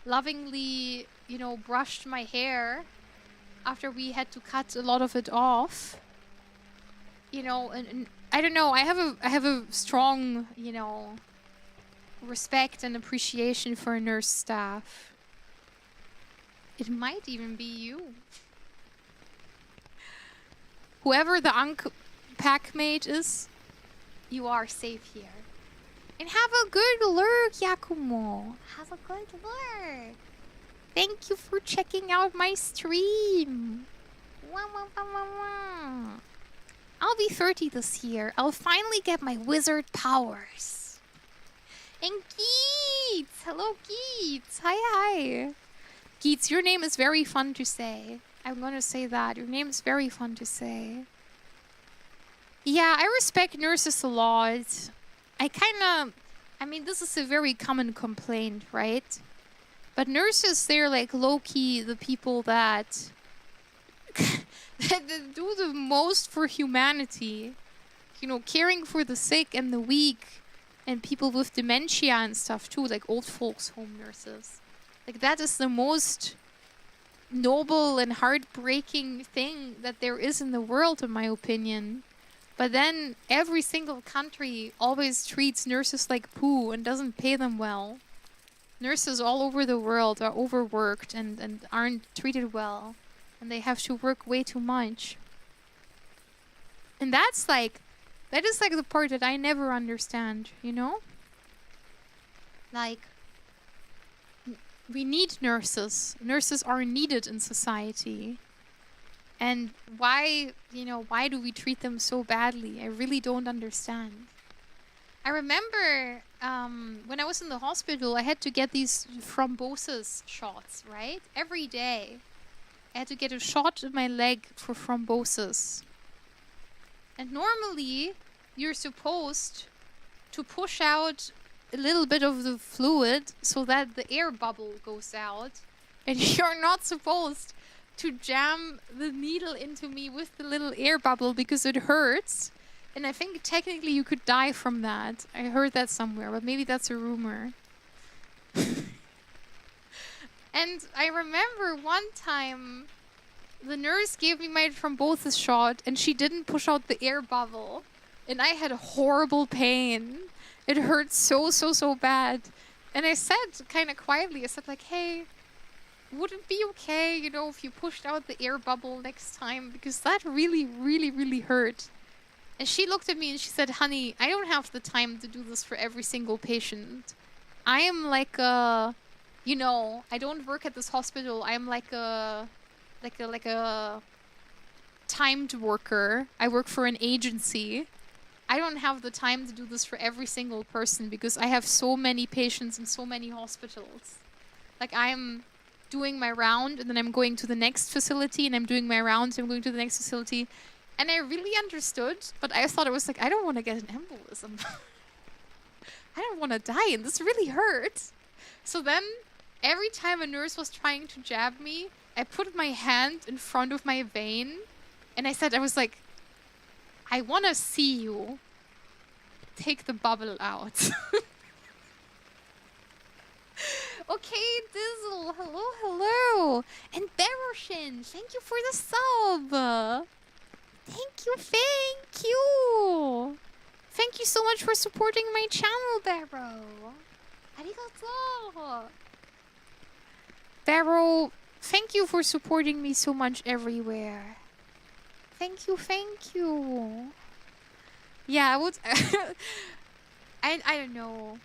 lovingly, brushed my hair after we had to cut a lot of it off. And I don't know, I have a strong, respect and appreciation for nurse staff. It might even be you. Whoever the packmate is, you are safe here. And have a good lurk, Yakumo. Have a good lurk. Thank you for checking out my stream. Wah, wah, wah, wah, wah. I'll be 30 this year. I'll finally get my wizard powers. And Geets! Hello, Geets. Hi. Geets, your name is very fun to say. I'm gonna say that. Your name is very fun to say. Yeah, I respect nurses a lot. This is a very common complaint, right? But nurses, they're low-key the people that do the most for humanity. Caring for the sick and the weak and people with dementia and stuff too, like old folks home nurses. That is the most noble and heartbreaking thing that there is in the world, in my opinion. But then every single country always treats nurses like poo and doesn't pay them well. Nurses all over the world are overworked and aren't treated well. And they have to work way too much. And that is the part that I never understand, We need nurses. Nurses are needed in society. And why, why do we treat them so badly? I really don't understand. I remember when I was in the hospital, I had to get these thrombosis shots, right? Every day. I had to get a shot in my leg for thrombosis. And normally, you're supposed to push out a little bit of the fluid so that the air bubble goes out. And you're not supposed to jam the needle into me with the little air bubble because it hurts. And I think technically you could die from that. I heard that somewhere, but maybe that's a rumor. And I remember one time the nurse gave me my thrombosis shot and she didn't push out the air bubble. And I had horrible pain. It hurt so bad. And I said kind of quietly, I said like, hey, would it be okay, if you pushed out the air bubble next time? Because that really hurt. And she looked at me and she said, honey, I don't have the time to do this for every single patient. I am like a, I don't work at this hospital. I'm like a timed worker. I work for an agency. I don't have the time to do this for every single person because I have so many patients in so many hospitals. Like I'm doing my round and then I'm going to the next facility and I'm doing my rounds and I'm going to the next facility. And I really understood, but I thought it was like, I don't want to get an embolism. I don't want to die and this really hurts. So then every time a nurse was trying to jab me, I put my hand in front of my vein and I was like, I want to see you take the bubble out. Okay, Dizzle, hello. And Baroshin, thank you for the sub. Thank you. Thank you so much for supporting my channel, Barrow. Arigato. Barrow, thank you for supporting me so much everywhere. Thank you. Yeah, I would... I don't know.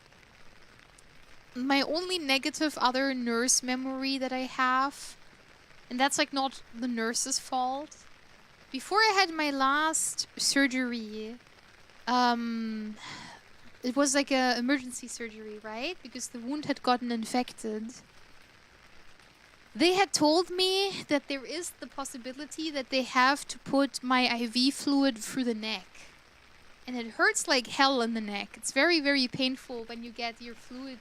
My only negative other nurse memory that I have, and that's like not the nurse's fault. Before I had my last surgery, it was like a emergency surgery, right? Because the wound had gotten infected. They had told me that there is the possibility that they have to put my IV fluid through the neck. And it hurts like hell in the neck. It's very painful when you get your fluid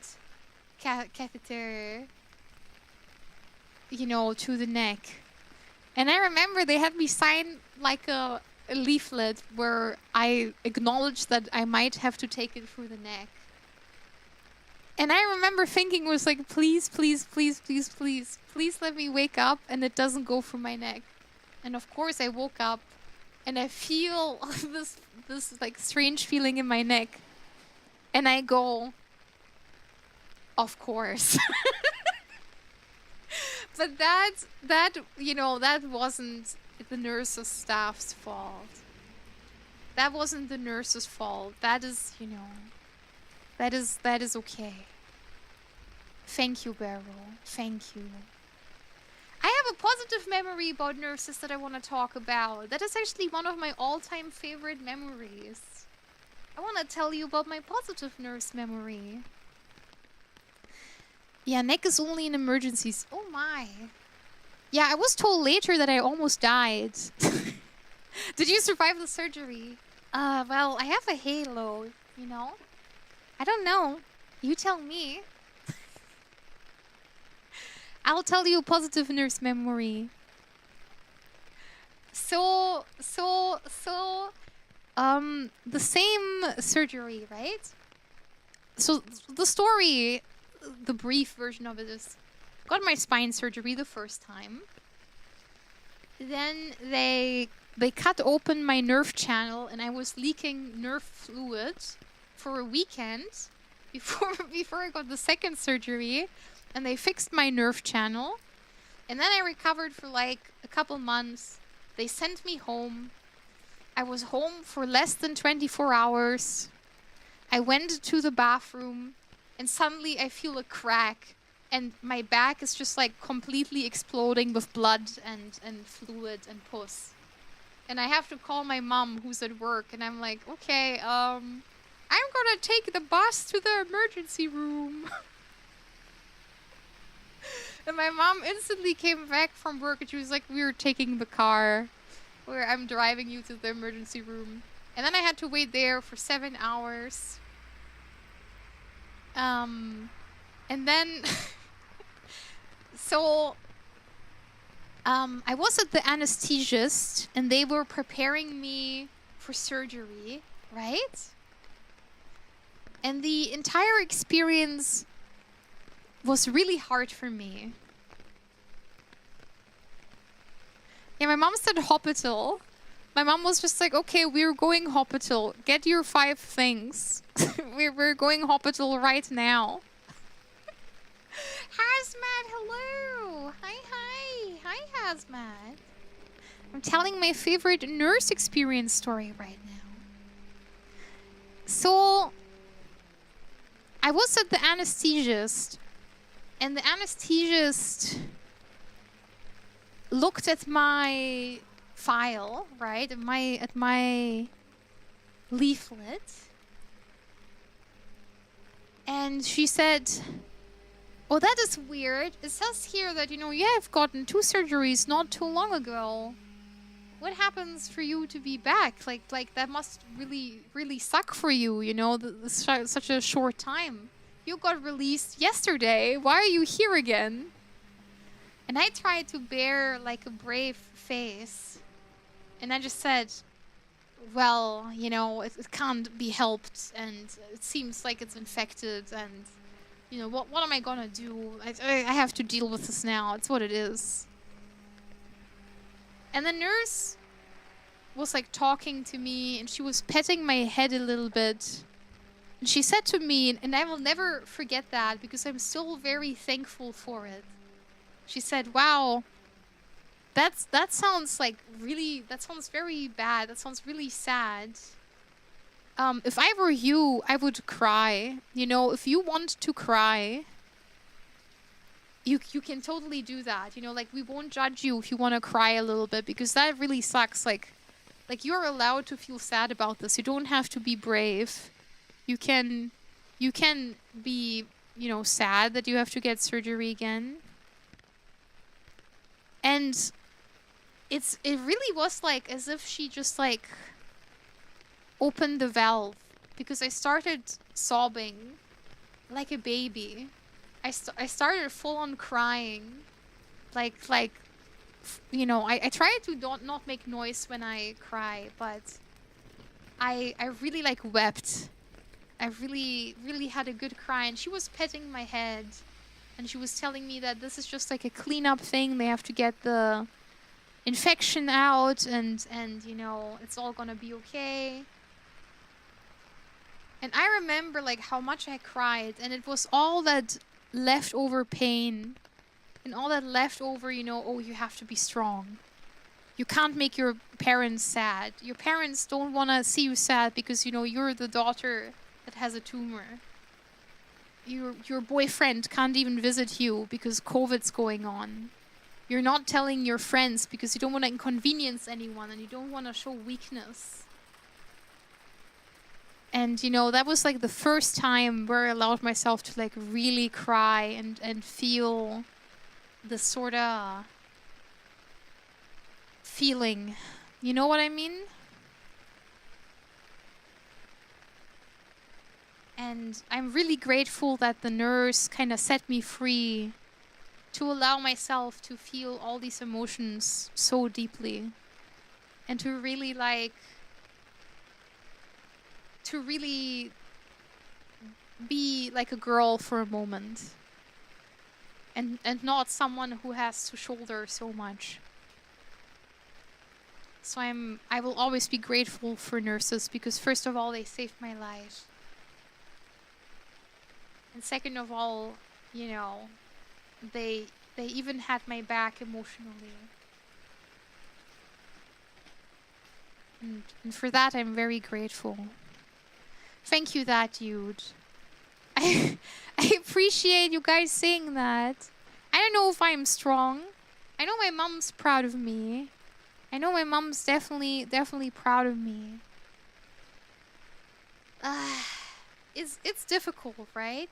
catheter, to the neck. And I remember they had me sign like a leaflet where I acknowledged that I might have to take it through the neck. And I remember thinking was like, please let me wake up and it doesn't go through my neck. And of course I woke up and I feel this like strange feeling in my neck. And I go, of course. But that wasn't the nurse's staff's fault. That wasn't the nurse's fault. That is, that is okay. Thank you, Barrow. Thank you. I have a positive memory about nurses that I want to talk about. That is actually one of my all-time favorite memories. I want to tell you about my positive nurse memory. Yeah, neck is only in emergencies. Oh my. Yeah, I was told later that I almost died. Did you survive the surgery? Well, I have a halo, I don't know. You tell me. I'll tell you a positive nurse memory. The same surgery, right? So the story, the brief version of it is, got my spine surgery the first time. Then they cut open my nerve channel and I was leaking nerve fluid for a weekend before I got the second surgery. And they fixed my nerve channel. And then I recovered for like a couple months. They sent me home. I was home for less than 24 hours. I went to the bathroom and suddenly I feel a crack and my back is just like completely exploding with blood and fluid and pus. And I have to call my mom who's at work, and I'm like, okay, I'm gonna take the bus to the emergency room. And my mom instantly came back from work and she was like, we're taking the car, where I'm driving you to the emergency room. And then I had to wait there for 7 hours. And then so I was at the anesthesiast and they were preparing me for surgery, right? And the entire experience was really hard for me. Yeah, my mom said hospital. My mom was just like, okay, we're going hospital. Get your 5 things. we're going hospital right now. Hazmat, hello. Hi, Hazmat. I'm telling my favorite nurse experience story right now. So, I was at the anesthesiast, and the anesthesiast looked at my file, right? At my leaflet. And she said, oh, that is weird. It says here that, you have gotten 2 surgeries not too long ago. What happens for you to be back? Like that must really suck for you, such a short time. You got released yesterday. Why are you here again? And I tried to bear like a brave face. And I just said, well, it can't be helped, and it seems like it's infected, and, what am I gonna do? I have to deal with this now. It's what it is. And the nurse was like talking to me, and she was petting my head a little bit. And she said to me, and I will never forget that because I'm still very thankful for it. She said, wow, that sounds like really, that sounds very bad. That sounds really sad. If I were you, I would cry. If you want to cry, you can totally do that. Like, we won't judge you if you want to cry a little bit, because that really sucks. Like you're allowed to feel sad about this. You don't have to be brave. You can be, sad that you have to get surgery again. And it really was like as if she just like opened the valve, because I started sobbing like a baby. I started full on crying. I try to not make noise when I cry, but I really like wept. I really had a good cry, and she was petting my head, and she was telling me that this is just like a cleanup thing. They have to get the infection out, and it's all gonna be okay. And I remember like how much I cried, and it was all that leftover pain and all that leftover, oh, you have to be strong. You can't make your parents sad. Your parents don't want to see you sad because, you're the daughter that has a tumor. Your boyfriend can't even visit you because COVID's going on. You're not telling your friends because you don't want to inconvenience anyone, and you don't want to show weakness. And, that was like the first time where I allowed myself to like really cry and feel the sort of feeling. You know what I mean? And I'm really grateful that the nurse kind of set me free to allow myself to feel all these emotions so deeply. And to really be like a girl for a moment. And not someone who has to shoulder so much. So I will always be grateful for nurses, because first of all, they saved my life. And second of all, they even had my back emotionally. And for that, I'm very grateful. Thank you, that dude. I I appreciate you guys saying that. I don't know if I'm strong. I know my mom's proud of me. I know my mom's definitely proud of me. It's difficult, right?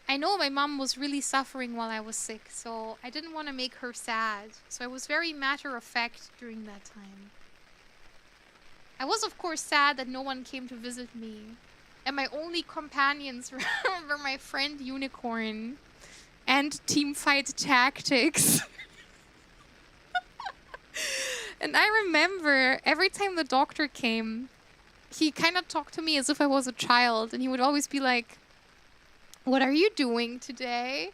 I know my mom was really suffering while I was sick, so I didn't want to make her sad. So I was very matter of fact during that time. I was, of course, sad that no one came to visit me. And my only companions were my friend Unicorn and Teamfight Tactics. And I remember every time the doctor came, he kind of talked to me as if I was a child. And he would always be like, "What are you doing today?"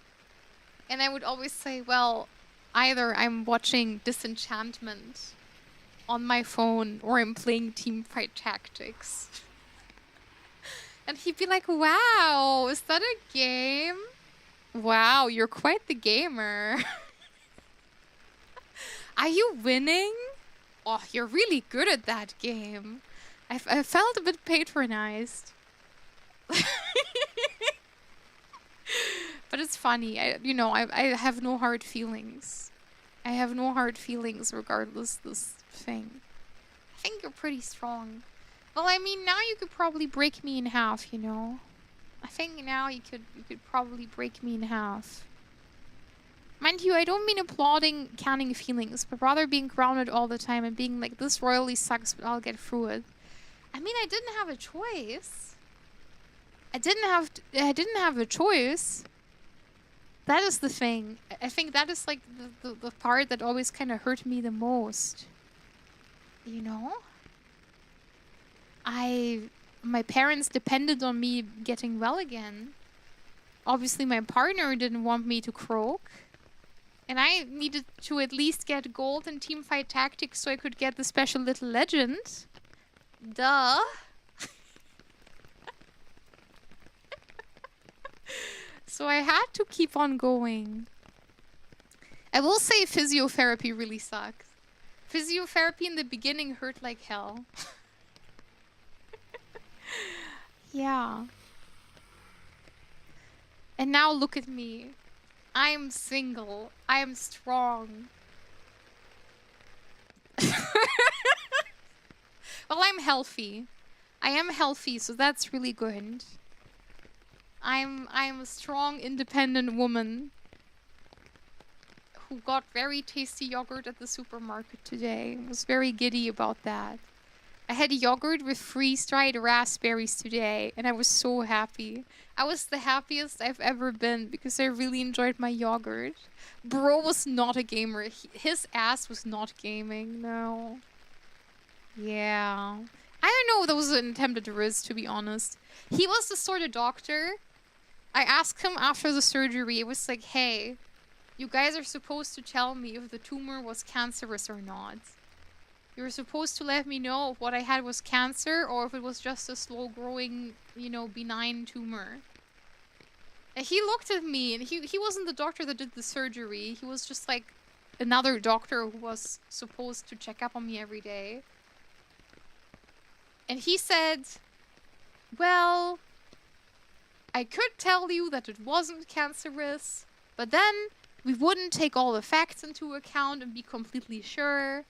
And I would always say, well, either I'm watching Disenchantment on my phone or I'm playing Teamfight Tactics. And he'd be like, "Wow, is that a game? Wow, you're quite the gamer." "Are you winning? Oh, you're really good at that game." I felt a bit patronized. But it's funny. I have no hard feelings. I have no hard feelings regardless this thing. I think you're pretty strong. Well, I mean, now you could probably break me in half, you know? I think now you could probably break me in half. Mind you, I don't mean applauding canning feelings, but rather being grounded all the time and being like, this royally sucks, but I'll get through it. I mean, I didn't have a choice. I didn't have a choice. That is the thing. I think that is like the part that always kind of hurt me the most. You know? My parents depended on me getting well again. Obviously, my partner didn't want me to croak. And I needed to at least get gold in Teamfight Tactics so I could get the special little legend. Duh. So I had to keep on going. I will say physiotherapy really sucks. Physiotherapy in the beginning hurt like hell. Yeah. And now look at me. I am single. I am strong. Well, I'm healthy. I am healthy, so that's really good. I'm a strong, independent woman who got very tasty yogurt at the supermarket today. I was very giddy about that. I had yogurt with freeze-dried raspberries today, and I was so happy. I was the happiest I've ever been because I really enjoyed my yogurt. Bro was not a gamer. His ass was not gaming, no. Yeah. I don't know if that was an attempted riz, to be honest. He was the sort of doctor. I asked him after the surgery, it was like, hey, you guys are supposed to tell me if the tumor was cancerous or not. You were supposed to let me know if what I had was cancer or if it was just a slow-growing, benign tumor. And he looked at me, and he wasn't the doctor that did the surgery. He was just like another doctor who was supposed to check up on me every day. And he said, well, I could tell you that it wasn't cancerous, but then we wouldn't take all the facts into account and be completely sure.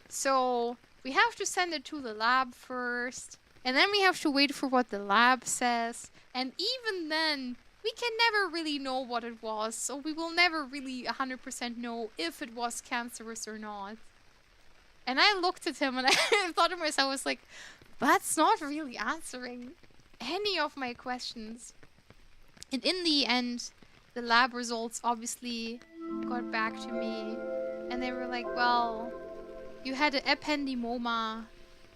So we have to send it to the lab first, and then we have to wait for what the lab says. And even then, we can never really know what it was, so we will never really 100% know if it was cancerous or not. And I looked at him and I thought to myself, I was like, that's not really answering any of my questions. And in the end, the lab results obviously got back to me, and they were like, well, you had an ependymoma.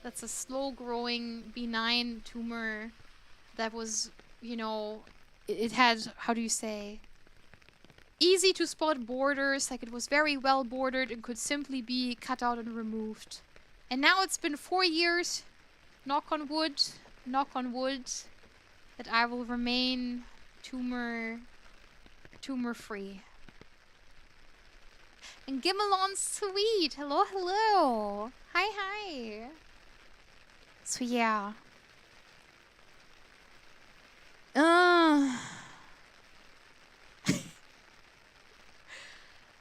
That's a slow-growing, benign tumor that was, it had, how do you say, easy to spot borders, like it was very well bordered and could simply be cut out and removed. And now it's been 4 years, knock on wood, that I will remain tumor-free. And Gimelon Sweet, hello. Hi. So yeah.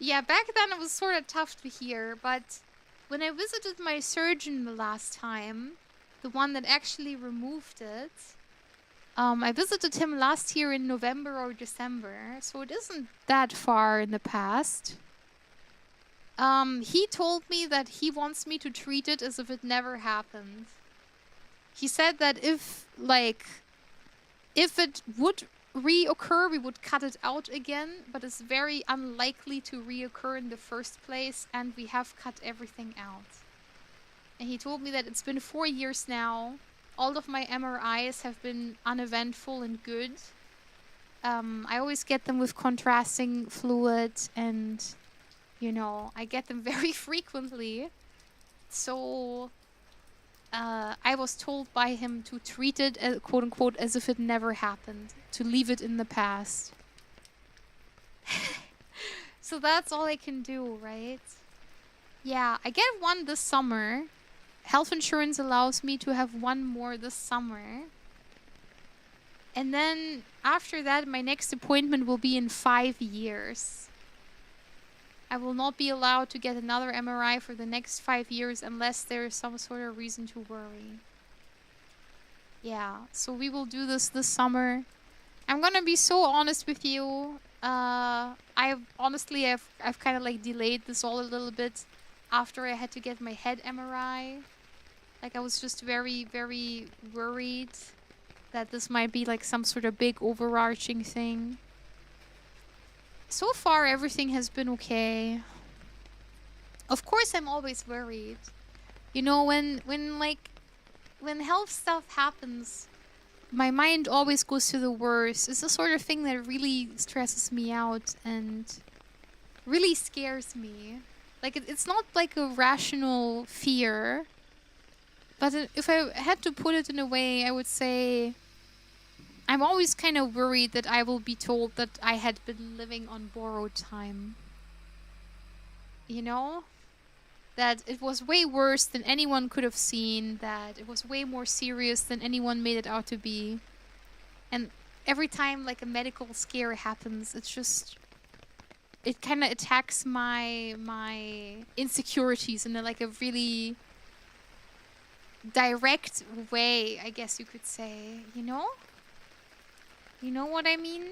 Yeah, back then it was sort of tough to hear, but when I visited my surgeon the last time, the one that actually removed it, I visited him last year in November or December, so it isn't that far in the past. He told me that he wants me to treat it as if it never happened. He said that if it would reoccur, we would cut it out again, but it's very unlikely to reoccur in the first place, and we have cut everything out. And he told me that it's been 4 years now. All of my MRIs have been uneventful and good. I always get them with contrasting fluid, and, you know, I get them very frequently. So I was told by him to treat it, quote unquote, as if it never happened, to leave it in the past. So that's all I can do, right? Yeah, I get one this summer. Health insurance allows me to have one more this summer. And then after that, my next appointment will be in 5 years. I will not be allowed to get another MRI for the next 5 years unless there is some sort of reason to worry. Yeah, so we will do this summer. I'm gonna be so honest with you. I've kind of like delayed this all a little bit after I had to get my head MRI. Like, I was just very, very worried that this might be like some sort of big overarching thing. So far, everything has been okay. Of course, I'm always worried. You know, when health stuff happens, my mind always goes to the worst. It's the sort of thing that really stresses me out and really scares me. Like, it's not like a rational fear. But if I had to put it in a way, I would say I'm always kind of worried that I will be told that I had been living on borrowed time. You know? That it was way worse than anyone could have seen, that it was way more serious than anyone made it out to be. And every time like a medical scare happens, it's just... it kind of attacks my insecurities in a really direct way, I guess you could say, you know? You know what I mean?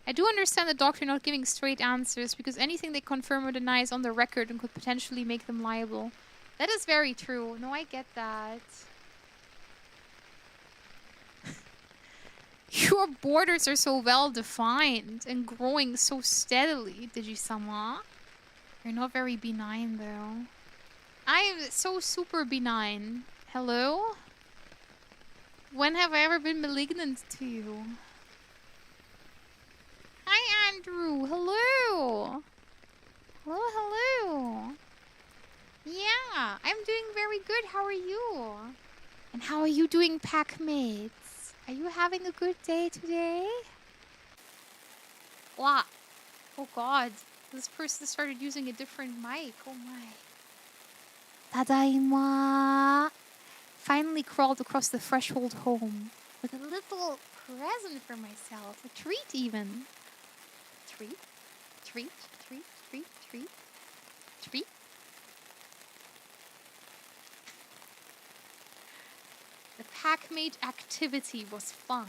I do understand the doctor not giving straight answers because anything they confirm or deny is on the record and could potentially make them liable. That is very true. No, I get that. Your borders are so well defined and growing so steadily, Digi-sama. You're not very benign, though. I'm so super benign. Hello? When have I ever been malignant to you? Hi, Andrew. Hello. Hello, hello. Yeah, I'm doing very good. How are you? And how are you doing, packmates? Are you having a good day today? What? Oh god. This person started using a different mic. Oh my. Tadaima. Finally crawled across the threshold home with a little present for myself. A treat even. Treat, treat, treat, treat, treat, treat. The packmate activity was fun.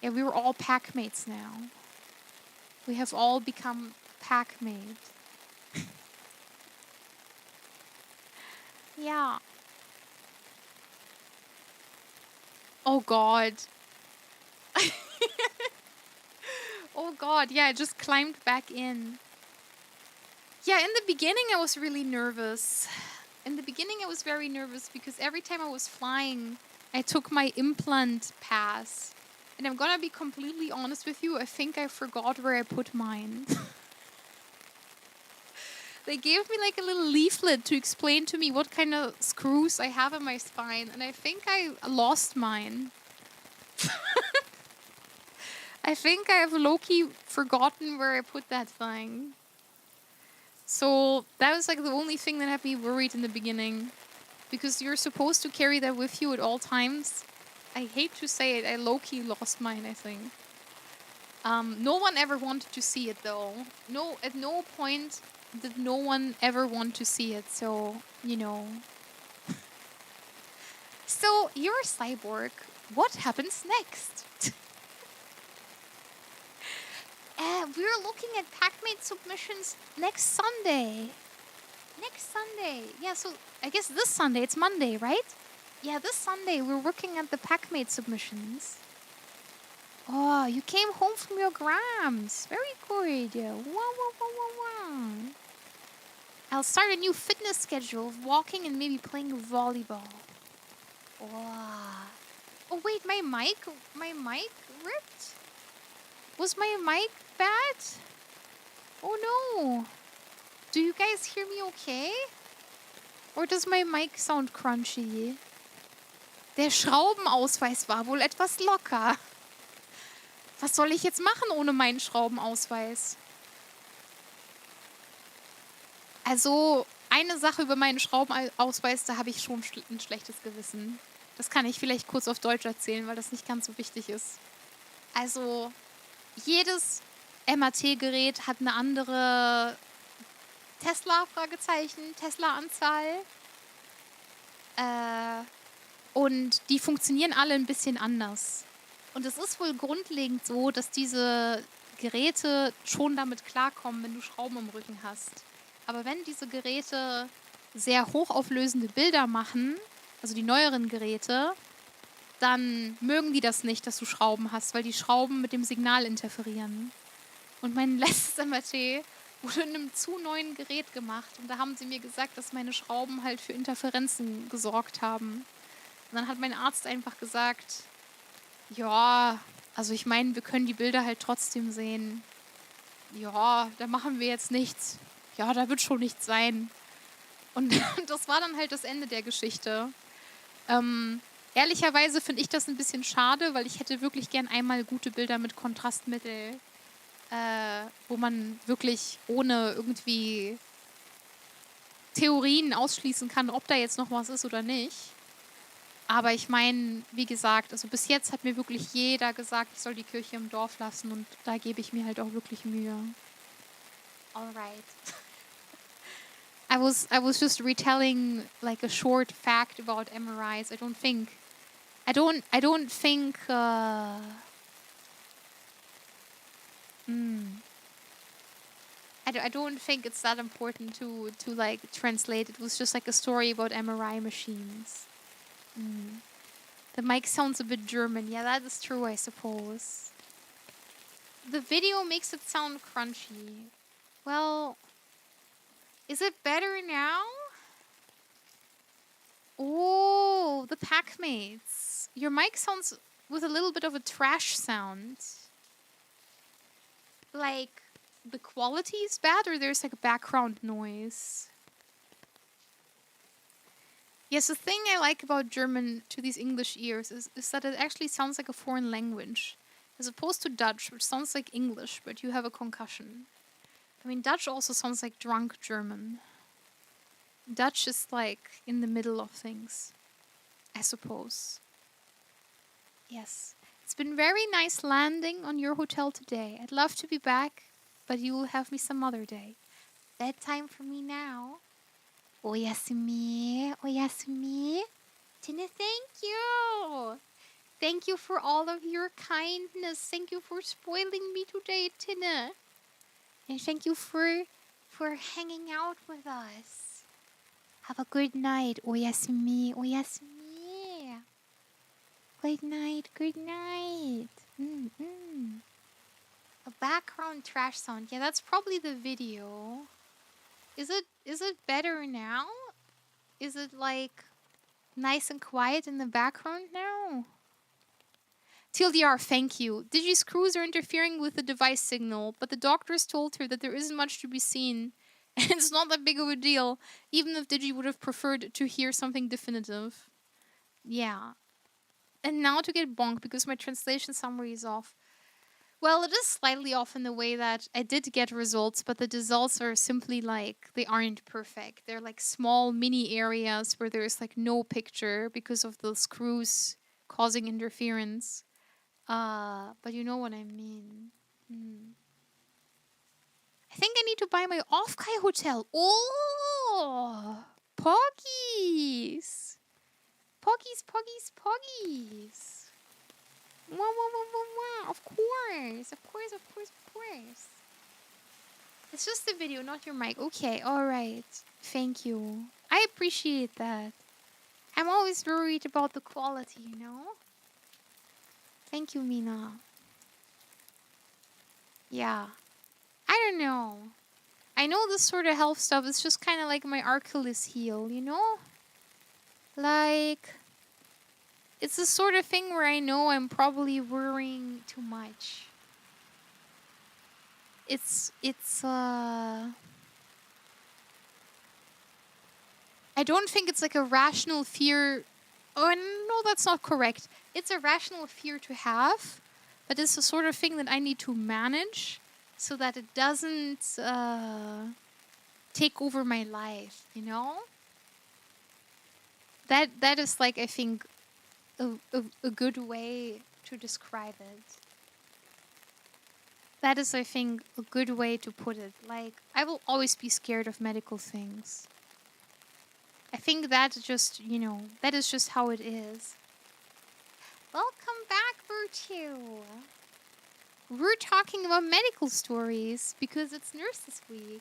Yeah, we were all packmates now. We have all become packmates. Yeah. Oh god. Oh god, yeah, I just climbed back in. Yeah, in the beginning I was really nervous. In the beginning I was very nervous because every time I was flying, I took my implant pass. And I'm gonna be completely honest with you, I think I forgot where I put mine. They gave me like a little leaflet to explain to me what kind of screws I have in my spine, and I think I lost mine. I think I have low-key forgotten where I put that thing. So that was like the only thing that had me worried in the beginning. Because you're supposed to carry that with you at all times. I hate to say it, I low-key lost mine, I think. No one ever wanted to see it, though. No, at no point did no one ever want to see it, so, you know. So, you're a cyborg. What happens next? We're looking at Packmate submissions next Sunday. Next Sunday. Yeah, so I guess this Sunday. It's Monday, right? Yeah, this Sunday we're working at the Packmate submissions. Oh, you came home from your grams. Very good. Wow. I'll start a new fitness schedule of walking and maybe playing volleyball. Wow. Oh, wait, my mic ripped? Was my mic bad? Oh, no. Do you guys hear me okay? Or does my mic sound crunchy? Der Schraubenausweis war wohl etwas locker. Was soll ich jetzt machen ohne meinen Schraubenausweis? Also, eine Sache über meinen Schraubenausweis, da habe ich schon ein schlechtes Gewissen. Das kann ich vielleicht kurz auf Deutsch erzählen, weil das nicht ganz so wichtig ist. Also, jedes MAT-Gerät hat eine andere Tesla-Anzahl. Und die funktionieren alle ein bisschen anders. Und es ist wohl grundlegend so, dass diese Geräte schon damit klarkommen, wenn du Schrauben im Rücken hast. Aber wenn diese Geräte sehr hochauflösende Bilder machen, also die neueren Geräte, dann mögen die das nicht, dass du Schrauben hast, weil die Schrauben mit dem Signal interferieren. Und mein letztes MRT wurde in einem zu neuen Gerät gemacht. Und da haben sie mir gesagt, dass meine Schrauben halt für Interferenzen gesorgt haben. Und dann hat mein Arzt einfach gesagt, ja, also ich meine, wir können die Bilder halt trotzdem sehen. Ja, da machen wir jetzt nichts. Ja, da wird schon nichts sein. Und das war dann halt das Ende der Geschichte. Ehrlicherweise finde ich das ein bisschen schade, weil ich hätte wirklich gern einmal gute Bilder mit Kontrastmittel, wo man wirklich ohne irgendwie Theorien ausschließen kann, ob da jetzt noch was ist oder nicht. Aber ich meine, wie gesagt, also bis jetzt hat mir wirklich jeder gesagt, ich soll die Kirche im Dorf lassen und da gebe ich mir halt auch wirklich Mühe. Alright. I was just retelling like a short fact about MRIs. I don't think I don't think it's that important to like translate. It was just like a story about MRI machines. The mic sounds a bit German. Yeah, that is true, I suppose. The video makes it sound crunchy. Well, is it better now? Oh, the Packmates. Your mic sounds with a little bit of a trash sound. Like, the quality is bad or there's like a background noise? Yes, the thing I like about German to these English ears is that it actually sounds like a foreign language. As opposed to Dutch, which sounds like English, but you have a concussion. I mean, Dutch also sounds like drunk German. Dutch is like in the middle of things, I suppose. Yes. It's been very nice landing on your hotel today. I'd love to be back, but you will have me some other day. Bedtime for me now. Oyasumi. Tina, thank you. Thank you for all of your kindness. Thank you for spoiling me today, Tina. And thank you for hanging out with us. Have a good night. Oyasumi. Good night. A background trash sound. Yeah, that's probably the video. Is it better now? Is it like nice and quiet in the background now? TLDR, thank you. Digi-screws are interfering with the device signal, but the doctors told her that there isn't much to be seen, and it's not that big of a deal, even if Digi would have preferred to hear something definitive. Yeah. And now to get bonked because my translation summary is off. Well, it is slightly off in the way that I did get results, but the results are simply like, they aren't perfect. They're like small mini areas where there's like no picture because of the screws causing interference. But you know what I mean. I think I need to buy my off-Kai hotel. Oh! Poggies! Poggies, poggies, poggies! Wow, wow, wow, wow, wow. Of course. Of course, of course, of course. It's just the video, not your mic. Okay, alright. Thank you. I appreciate that. I'm always worried about the quality, you know? Thank you, Mina. Yeah. I don't know. I know this sort of health stuff is just kind of like my Achilles heel, you know? Like, it's the sort of thing where I know I'm probably worrying too much. I don't think it's like a rational fear. Oh, no, that's not correct. It's a rational fear to have, but it's the sort of thing that I need to manage so that it doesn't take over my life, you know? That is like, I think, a good way to describe it. That is, I think, a good way to put it. Like, I will always be scared of medical things. I think that's just, you know, that is just how it is. Welcome back, Virtue. We're talking about medical stories because it's Nurses Week.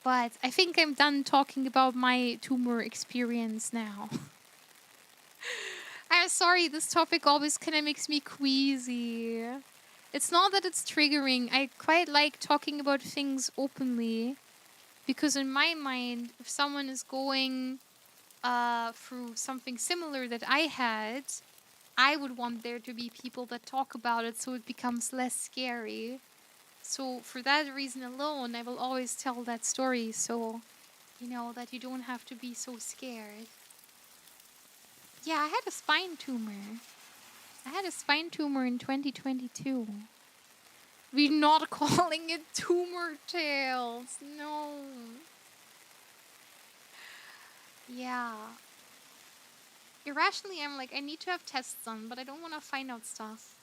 But I think I'm done talking about my tumor experience now. I'm sorry, this topic always kind of makes me queasy. It's not that it's triggering. I quite like talking about things openly. Because in my mind, if someone is going through something similar that I had, I would want there to be people that talk about it so it becomes less scary. So for that reason alone, I will always tell that story so, you know, that you don't have to be so scared. Yeah, I had a spine tumor. I had a spine tumor in 2022. We're not calling it tumor tales. No. Yeah. Irrationally, I'm like, I need to have tests done, but I don't want to find out stuff.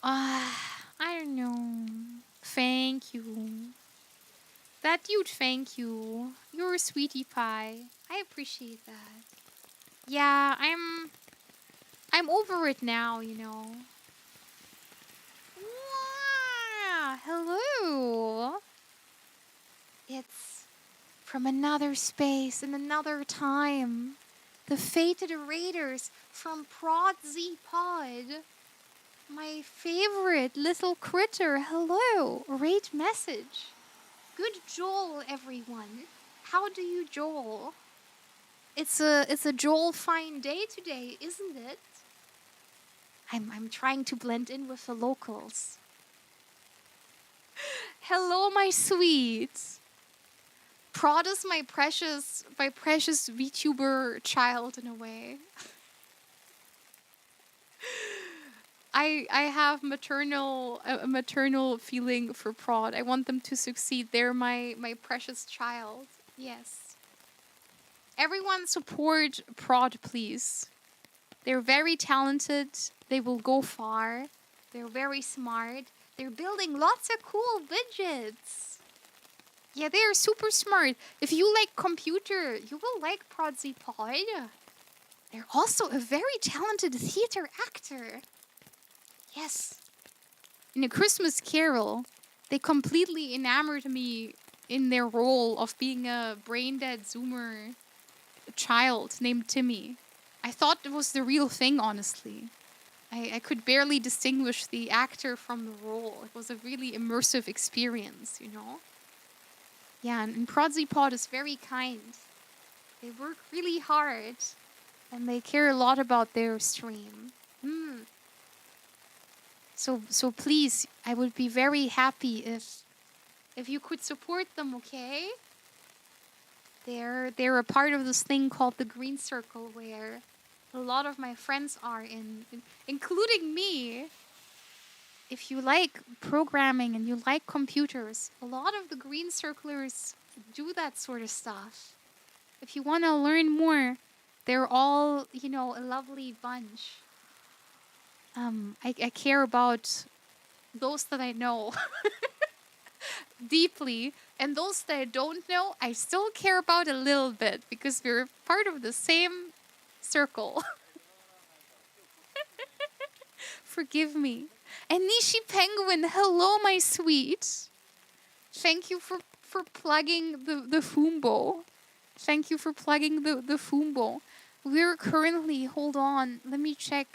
I don't know. Thank you. That dude, thank you. You're a sweetie pie. I appreciate that. Yeah, I'm over it now, you know. Wow, hello. It's from another space and another time. The fated raiders from Prod Z Pod. My favorite little critter. Hello. Rate message. Good Joel, everyone. How do you Joel? It's a Joel fine day today, isn't it? I'm trying to blend in with the locals. Hello, my sweet. Prod is my precious VTuber child in a way. I have a maternal feeling for Prod. I want them to succeed. They're my precious child. Yes. Everyone support Prod, please. They're very talented. They will go far. They're very smart. They're building lots of cool widgets. Yeah, they are super smart. If you like computer, you will like Prod Z Pod. They're also a very talented theater actor. Yes. In A Christmas Carol, they completely enamored me in their role of being a brain-dead Zoomer child named Timmy. I thought it was the real thing, honestly. I could barely distinguish the actor from the role. It was a really immersive experience, you know? Yeah, and Prod Z Pod is very kind. They work really hard, and they care a lot about their stream. So please, I would be very happy if you could support them, okay? They're a part of this thing called the Green Circle where a lot of my friends are in including me. If you like programming and you like computers, a lot of the Green Circlers do that sort of stuff. If you want to learn more, they're all, you know, a lovely bunch. I care about those that I know deeply, and those that I don't know, I still care about a little bit because we're part of the same circle. Forgive me. And Nishi Penguin, hello, my sweet. Thank you for plugging the Fumbo. Thank you for plugging the Fumbo. We're currently, hold on, let me check.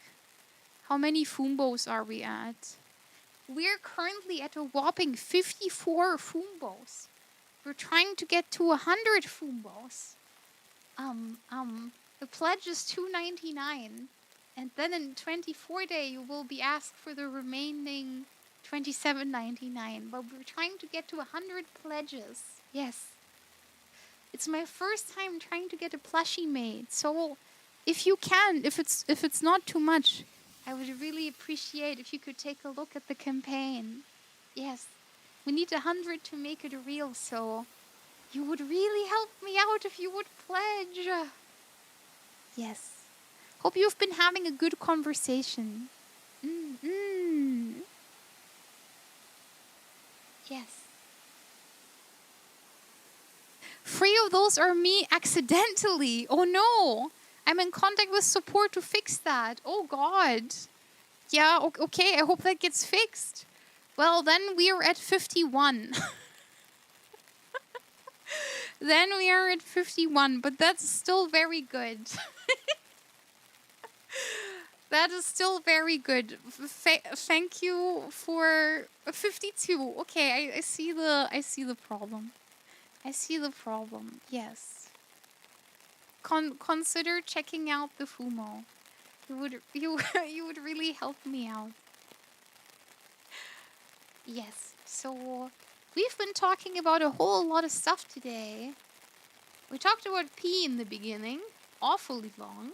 How many Fumbos are we at? We're currently at a whopping 54 Fumbos. We're trying to get to 100 Fumbos. The pledge is $2.99. And then in 24 day, you will be asked for the remaining $27.99. But we're trying to get to 100 pledges. Yes. It's my first time trying to get a plushie made. So if you can, if it's not too much, I would really appreciate if you could take a look at the campaign. Yes. We need 100 to make it real, so you would really help me out if you would pledge. Yes. Hope you've been having a good conversation. Yes. 3 of those are me accidentally. Oh no. I'm in contact with support to fix that. Oh god. Yeah, okay. I hope that gets fixed. Well, then we are at 51. Then we are at 51, but that's still very good. That is still very good. Thank you for 52. Okay, I see the problem. I see the problem. Yes. Consider checking out the Fumo. You would really help me out. Yes. So we've been talking about a whole lot of stuff today. We talked about pee in the beginning, awfully long.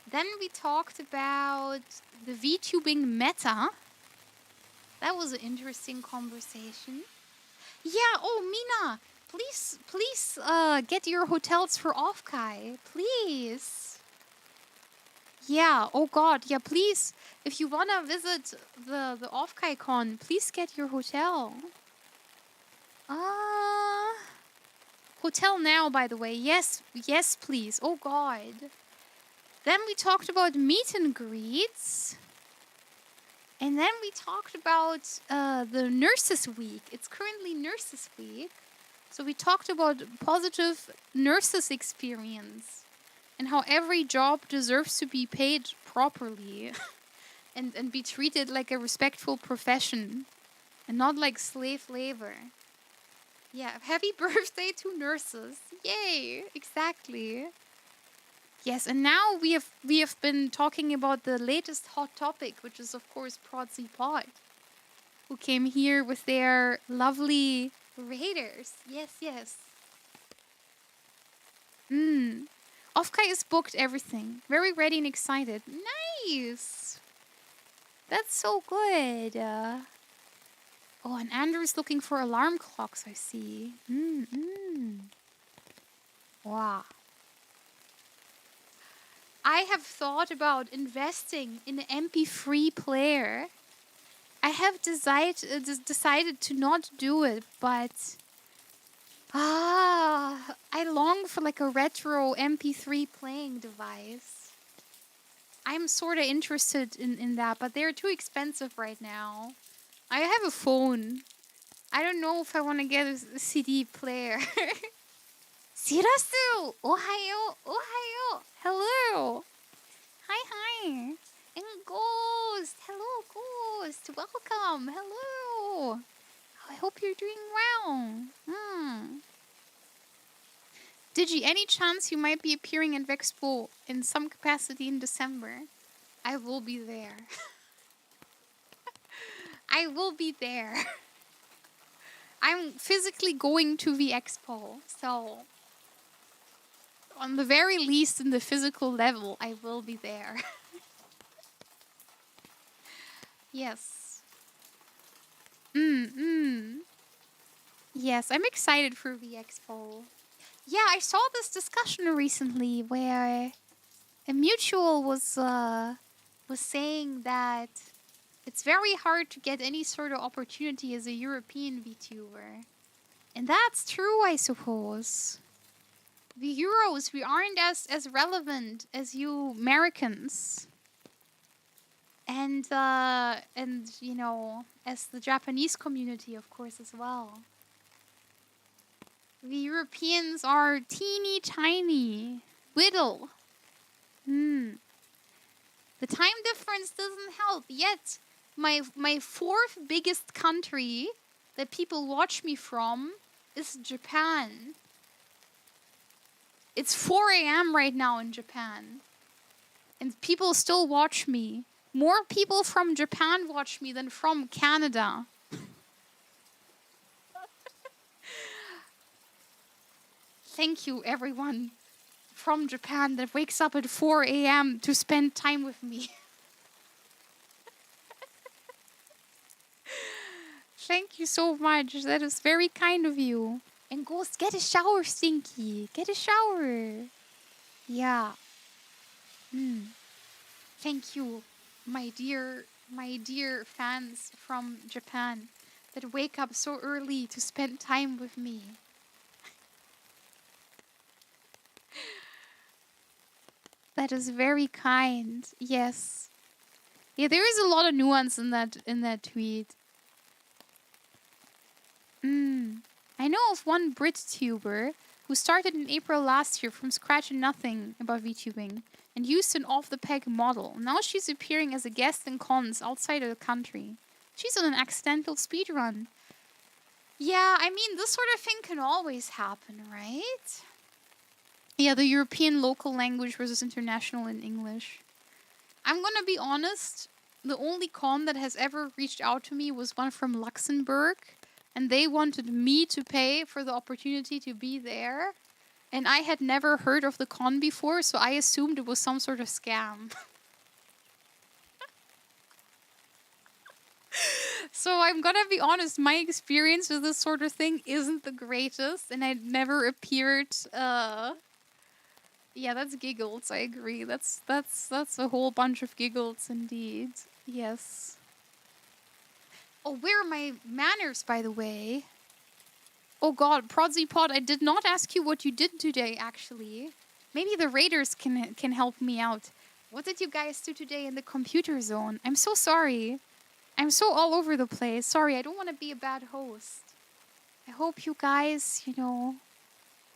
Then we talked about the VTubing meta. That was an interesting conversation. Yeah, oh Mina, please get your hotels for Offkai, please. Yeah, oh god, yeah, please, if you wanna visit the Offkai con, please get your hotel. Hotel now, by the way. Yes, please. Oh god. Then we talked about meet and greets. And then we talked about the Nurses Week. It's currently Nurses Week. So we talked about positive nurses experience and how every job deserves to be paid properly and be treated like a respectful profession and not like slave labor. Yeah, happy birthday to nurses. Yay, exactly. Yes, and now we have been talking about the latest hot topic, which is of course Prodsy Pod, who came here with their lovely raiders. Yes. Offkai is booked everything. Very ready and excited. Nice. That's so good. Oh, and Andrew's looking for alarm clocks, I see. Wow. I have thought about investing in an MP3 player. I have decided to not do it, but I long for like a retro MP3 playing device. I'm sort of interested in that, but they're too expensive right now. I have a phone. I don't know if I want to get a CD player. Shirasu! Ohayo! Hello! Hi! And Ghost! Hello, Ghost! Welcome! Hello! I hope you're doing well. Digi, any chance you might be appearing at Vexpo in some capacity in December? I will be there. I will be there. I'm physically going to the expo, so on the very least in the physical level, I will be there. Yes. Yes, I'm excited for the expo. Yeah, I saw this discussion recently where a mutual was was saying that it's very hard to get any sort of opportunity as a European VTuber. And that's true, I suppose. The Euros, we aren't as relevant as you Americans. And you know, as the Japanese community, of course, as well. The Europeans are teeny tiny. Whittle. The time difference doesn't help. Yet, my fourth biggest country that people watch me from is Japan. It's 4 a.m. right now in Japan. And people still watch me. More people from Japan watch me than from Canada. Thank you, everyone from Japan that wakes up at 4 a.m. to spend time with me. Thank you so much. That is very kind of you. And Ghost, get a shower, Stinky. Get a shower. Yeah. Thank you, my dear fans from Japan that wake up so early to spend time with me. That is very kind. Yes. Yeah, there is a lot of nuance in that tweet. I know of one Brit tuber who started in April last year from scratch and nothing about VTubing and used an off-the-peg model. Now she's appearing as a guest in cons outside of the country. She's on an accidental speedrun. Yeah, I mean, this sort of thing can always happen, right? Yeah, the European local language versus international in English. I'm gonna be honest, the only con that has ever reached out to me was one from Luxembourg, and they wanted me to pay for the opportunity to be there. And I had never heard of the con before, so I assumed it was some sort of scam. So I'm gonna be honest, my experience with this sort of thing isn't the greatest, and I'd never appeared... Yeah, that's giggles, I agree. That's a whole bunch of giggles indeed. Yes. Oh, where are my manners, by the way? Oh god, Prodsy-Pod, I did not ask you what you did today, actually. Maybe the raiders can help me out. What did you guys do today in the computer zone? I'm so sorry. I'm so all over the place. Sorry, I don't want to be a bad host. I hope you guys, you know,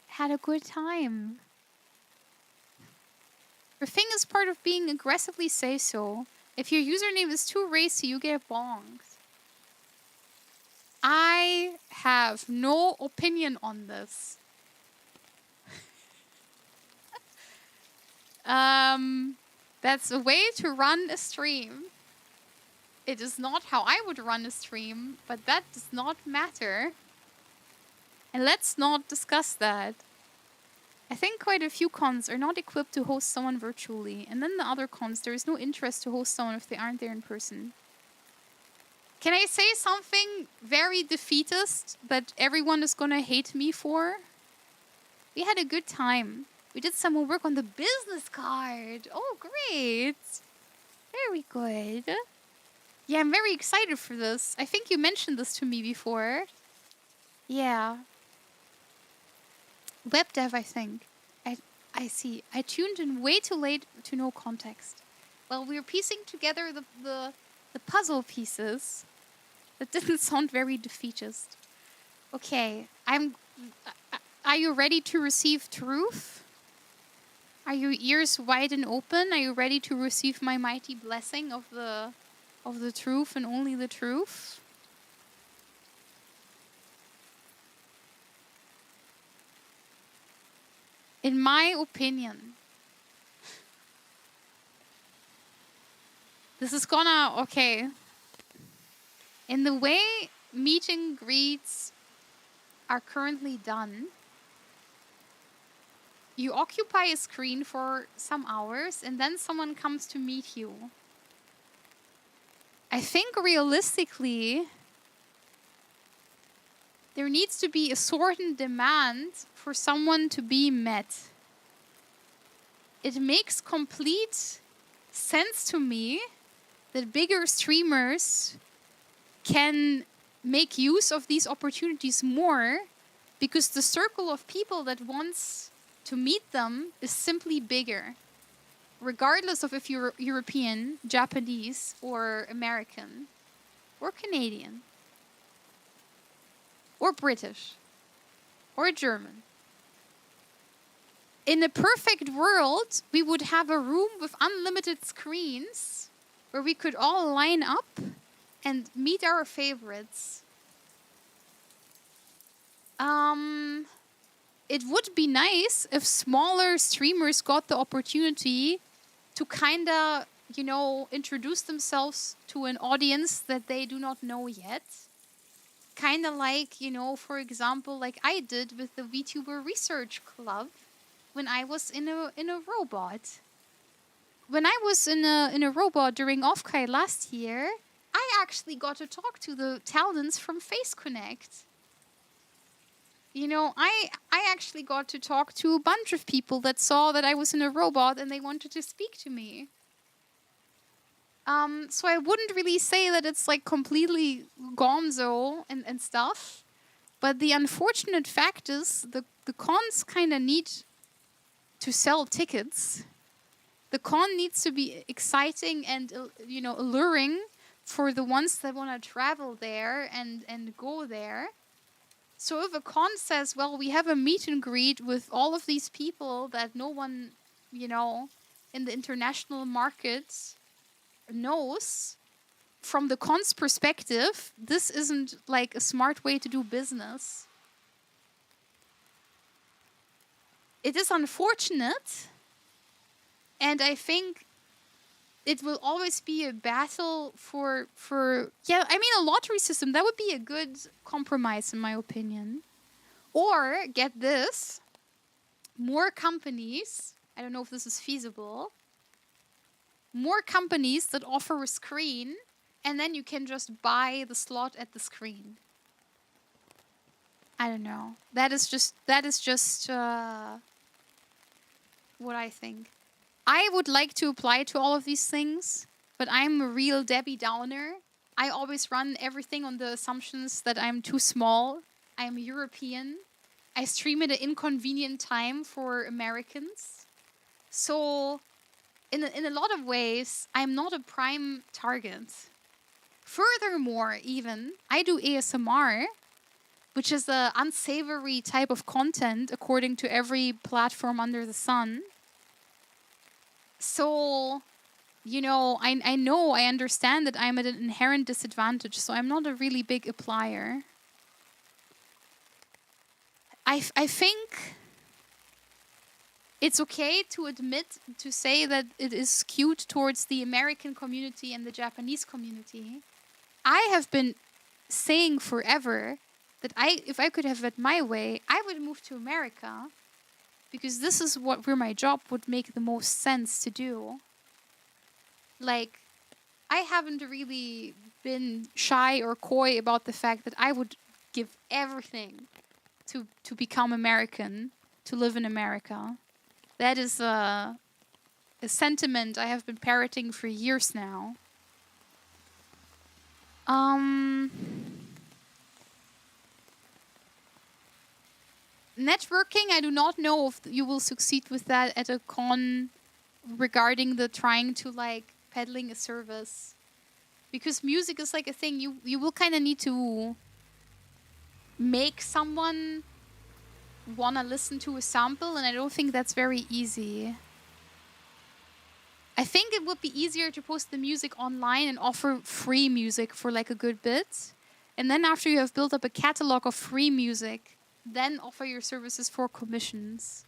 had a good time. The thing is part of being aggressively say-so. If your username is too racy, you get bonked. I have no opinion on this. That's a way to run a stream. It is not how I would run a stream, but that does not matter. And let's not discuss that. I think quite a few cons are not equipped to host someone virtually, and then the other cons, there is no interest to host someone if they aren't there in person. Can I say something very defeatist that everyone is gonna hate me for? We had a good time. We did some more work on the business card. Oh, great. Very good. Yeah, I'm very excited for this. I think you mentioned this to me before. Yeah. Web dev, I think. I see. I tuned in way too late to no context. Well, we were piecing together the puzzle pieces. That didn't sound very defeatist. Okay, are you ready to receive truth? Are your ears wide and open? Are you ready to receive my mighty blessing of the truth and only the truth? In my opinion, this is gonna, okay. In the way meet and greets are currently done, you occupy a screen for some hours and then someone comes to meet you. I think realistically, there needs to be a certain demand for someone to be met. It makes complete sense to me that bigger streamers can make use of these opportunities more because the circle of people that wants to meet them is simply bigger. Regardless of if you're European, Japanese, or American, or Canadian, or British, or German. In a perfect world, we would have a room with unlimited screens where we could all line up and meet our favorites. It would be nice if smaller streamers got the opportunity to kind of, introduce themselves to an audience that they do not know yet. Kind of like, for example, like I did with the VTuber Research Club when I was in a robot. When I was in a robot during Offkai last year, I actually got to talk to the talents from Face Connect. I actually got to talk to a bunch of people that saw that I was in a robot and they wanted to speak to me. So I wouldn't really say that it's like completely gonzo and stuff. But the unfortunate fact is the cons kind of need to sell tickets. The con needs to be exciting and, alluring for the ones that want to travel there and go there. So if a con says, well, we have a meet and greet with all of these people that no one, in the international market knows, from the con's perspective, this isn't like a smart way to do business. It is unfortunate, and I think it will always be a battle for a lottery system. That would be a good compromise, in my opinion. Or, get this, more companies, I don't know if this is feasible, more companies that offer a screen, and then you can just buy the slot at the screen. I don't know. That is just what I think. I would like to apply to all of these things, but I'm a real Debbie Downer. I always run everything on the assumptions that I'm too small. I'm European. I stream at an inconvenient time for Americans. So, in a lot of ways, I'm not a prime target. Furthermore, even, I do ASMR, which is an unsavory type of content according to every platform under the sun. So, I understand that I'm at an inherent disadvantage, so I'm not a really big applier. I think it's okay to admit, to say that it is skewed towards the American community and the Japanese community. I have been saying forever that if I could have it my way, I would move to America. Because this is where my job would make the most sense to do. Like, I haven't really been shy or coy about the fact that I would give everything to become American, to live in America. That is a sentiment I have been parroting for years now. Networking, I do not know if you will succeed with that at a con regarding the trying to peddling a service. Because music is like a thing, you will kind of need to make someone want to listen to a sample, and I don't think that's very easy. I think it would be easier to post the music online and offer free music for a good bit. And then after you have built up a catalog of free music, then offer your services for commissions.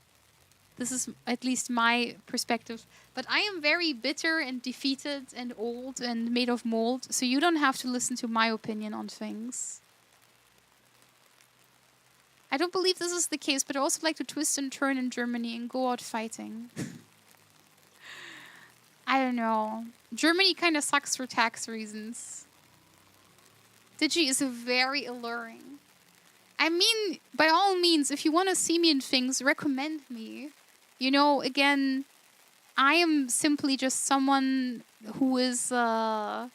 This is at least my perspective. But I am very bitter and defeated and old and made of mold, so you don't have to listen to my opinion on things. I don't believe this is the case, but I also like to twist and turn in Germany and go out fighting. I don't know. Germany kind of sucks for tax reasons. Digi is very alluring. I mean, by all means, if you want to see me in things, recommend me. Again, I am simply just someone who is I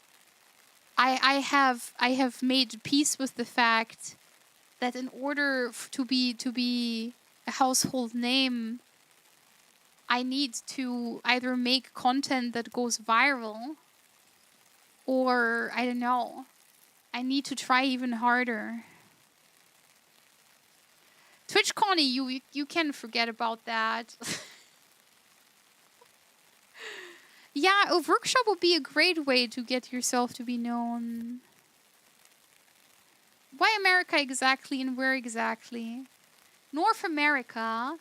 have made peace with the fact that in order to be a household name, I need to either make content that goes viral, or I don't know, I need to try even harder. Twitch Connie, you can forget about that. Yeah, a workshop would be a great way to get yourself to be known. Why America exactly and where exactly? North America.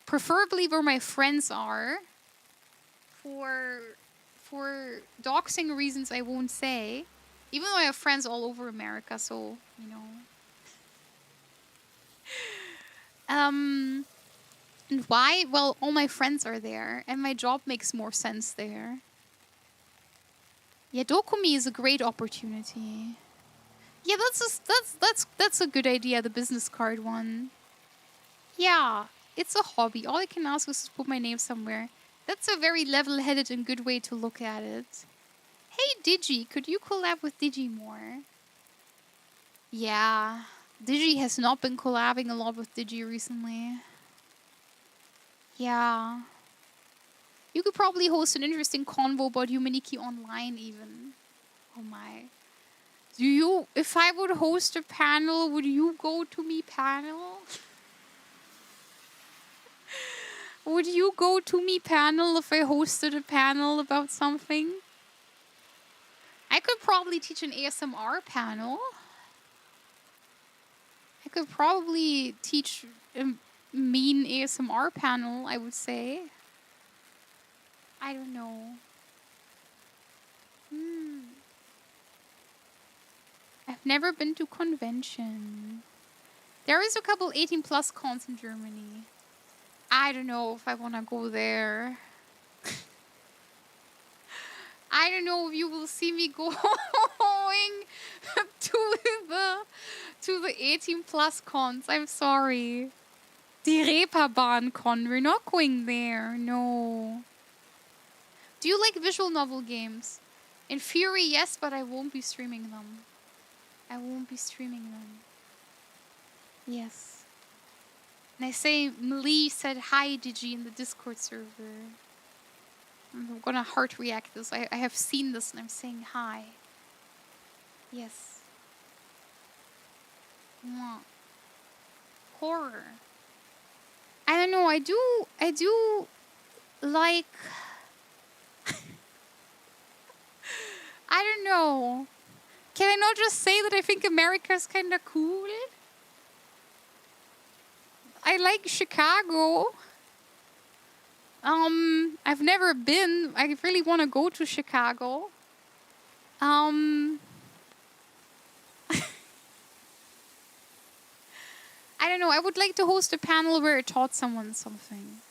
Preferably where my friends are. For doxing reasons I won't say. Even though I have friends all over America, so, you know. And why? Well, all my friends are there, and my job makes more sense there. Yeah, Dokumi is a great opportunity. Yeah, that's a good idea, the business card one. Yeah, it's a hobby. All I can ask is to put my name somewhere. That's a very level-headed and good way to look at it. Hey, Digi, could you collab with Digi more? Yeah, Digi has not been collabing a lot with Digi recently. Yeah. You could probably host an interesting convo about Humaniki online even. Oh my. If I would host a panel, would you go to me panel? Would you go to me panel if I hosted a panel about something? I could probably teach an ASMR panel. I could probably teach a mean ASMR panel, I would say. I don't know. I've never been to convention. There is a couple 18 plus cons in Germany. I don't know if I want to go there. I don't know if you will see me going to the 18 plus cons. I'm sorry. Die Reeperbahn con. We're not going there. No. Do you like visual novel games? In Fury, yes, but I won't be streaming them. I won't be streaming them. Yes. And I say, Melee said hi, Digi, in the Discord server. I'm gonna heart react this. I have seen this and I'm saying hi. Yes. Mwah. Horror. I don't know, I do like... I don't know. Can I not just say that I think America's kinda cool? I like Chicago. I've never been. I really want to go to Chicago. I don't know. I would like to host a panel where I taught someone something.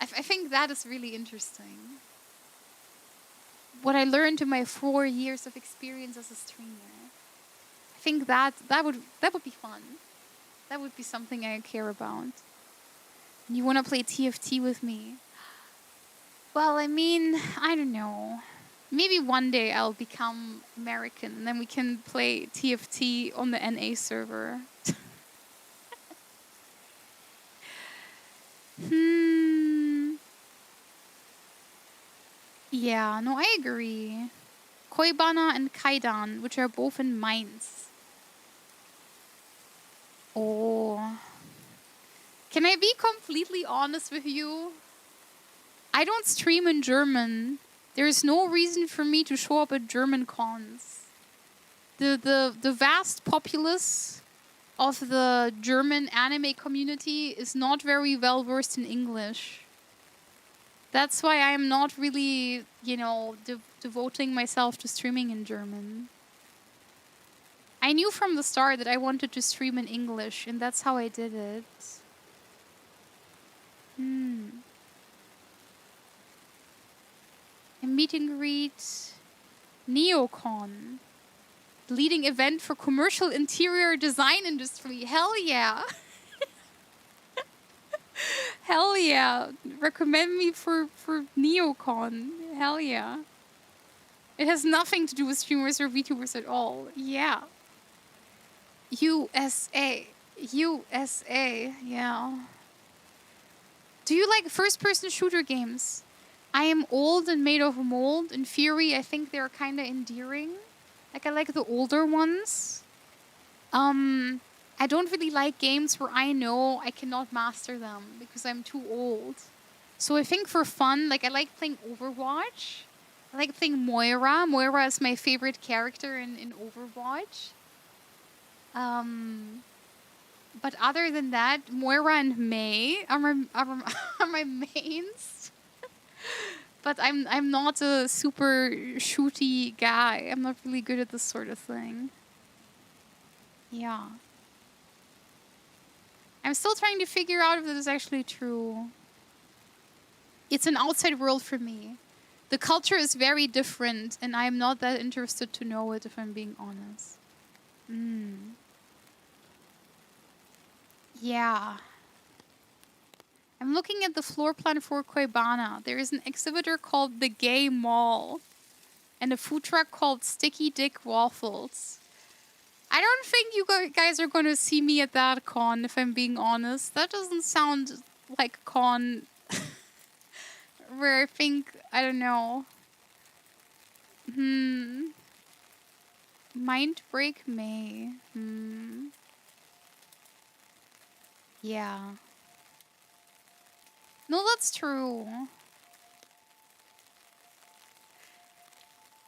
I think that is really interesting. What I learned in my 4 years of experience as a streamer. I think that would be fun. That would be something I care about. And you want to play TFT with me? Well, I mean, I don't know. Maybe one day I'll become American and then we can play TFT on the NA server. Yeah, no, I agree. Koibana and Kaidan, which are both in Mainz. Oh. Can I be completely honest with you? I don't stream in German. There is no reason for me to show up at German cons. The vast populace of the German anime community is not very well versed in English. That's why I'm not really, you know, devoting myself to streaming in German. I knew from the start that I wanted to stream in English, and that's how I did it. A meet and greet. Neocon. Leading event for commercial interior design industry. Hell yeah. Hell yeah. Recommend me for Neocon. Hell yeah. It has nothing to do with streamers or VTubers at all. Yeah. USA. USA. Yeah. Do you like first-person shooter games? I am old and made of mold. In theory, I think they're kind of endearing. Like, I like the older ones. I don't really like games where I know I cannot master them because I'm too old. So I think for fun, like, I like playing Overwatch. I like playing Moira. Moira is my favorite character in Overwatch. But other than that, Moira and Mei are my mains. But I'm not a super shooty guy. I'm not really good at this sort of thing. Yeah. I'm still trying to figure out if this is actually true. It's an outside world for me. The culture is very different, and I'm not that interested to know it, if I'm being honest. Yeah. I'm looking at the floor plan for Koibana. There is an exhibitor called The Gay Mall and a food truck called Sticky Dick Waffles. I don't think you guys are going to see me at that con, if I'm being honest. That doesn't sound like a con where I think, I don't know. Mind Break May. Yeah. No, that's true.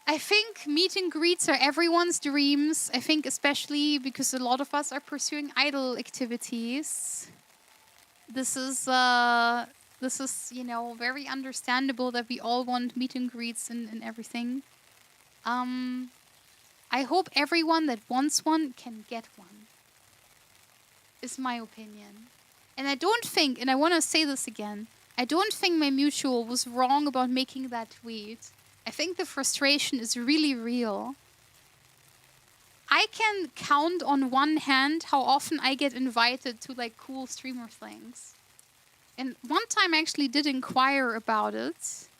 I think meet and greets are everyone's dreams. I think especially because a lot of us are pursuing idol activities. This is, you know, very understandable that we all want meet and greets and everything. I hope everyone that wants one can get one. Is my opinion. And I don't think, and I want to say this again, I don't think my mutual was wrong about making that tweet. I think the frustration is really real. I can count on one hand how often I get invited to like cool streamer things. And one time I actually did inquire about it.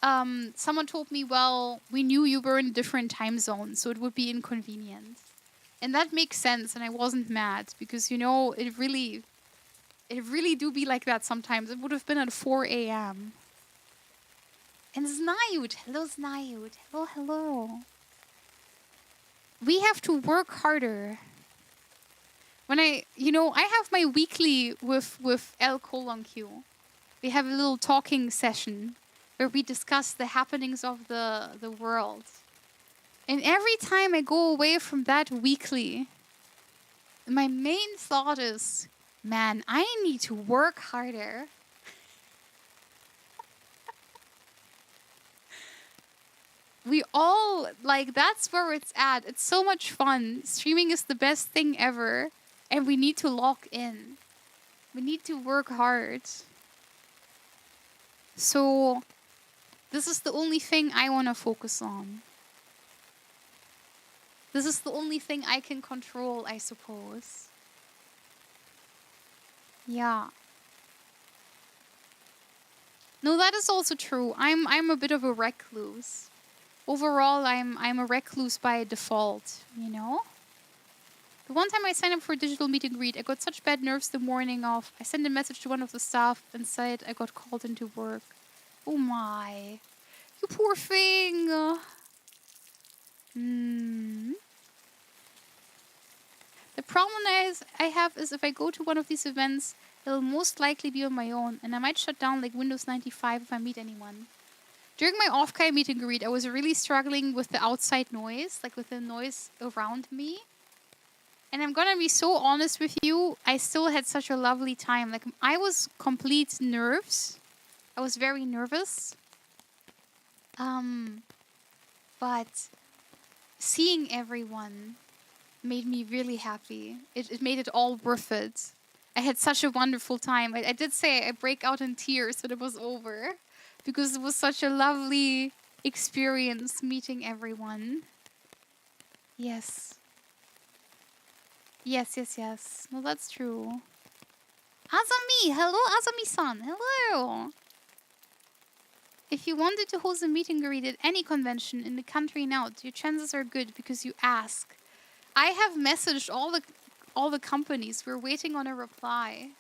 Someone told me, well, we knew you were in a different time zone, so it would be inconvenient. And that makes sense, and I wasn't mad, because, you know, it really do be like that sometimes. It would have been at 4 a.m. And Znayut, hello Znayut, hello. We have to work harder. When I have my weekly with L colon Q. We have a little talking session where we discuss the happenings of the world. And every time I go away from that weekly, my main thought is, man, I need to work harder. We all, like, that's where it's at. It's so much fun. Streaming is the best thing ever. And we need to lock in. We need to work hard. So, this is the only thing I want to focus on. This is the only thing I can control, I suppose. Yeah. No, that is also true. I'm a bit of a recluse. Overall, I'm a recluse by default, you know? The one time I signed up for a digital meet and greet, I got such bad nerves the morning of. I sent a message to one of the staff and said I got called into work. Oh my. You poor thing. The problem I have is if I go to one of these events, it'll most likely be on my own, and I might shut down like Windows 95 if I meet anyone. During my off-kai meet and greet, I was really struggling with the outside noise, like with the noise around me. And I'm gonna be so honest with you, I still had such a lovely time. Like, I was complete nerves. I was very nervous. But seeing everyone made me really happy. It made it all worth it. I had such a wonderful time. I did say I break out in tears when it was over. Because it was such a lovely experience meeting everyone. Yes. Yes. No, that's true. Azami! Hello, Azami-san! Hello! If you wanted to host a meet and greet at any convention in the country now, your chances are good because you ask. I have messaged all the companies. We're waiting on a reply.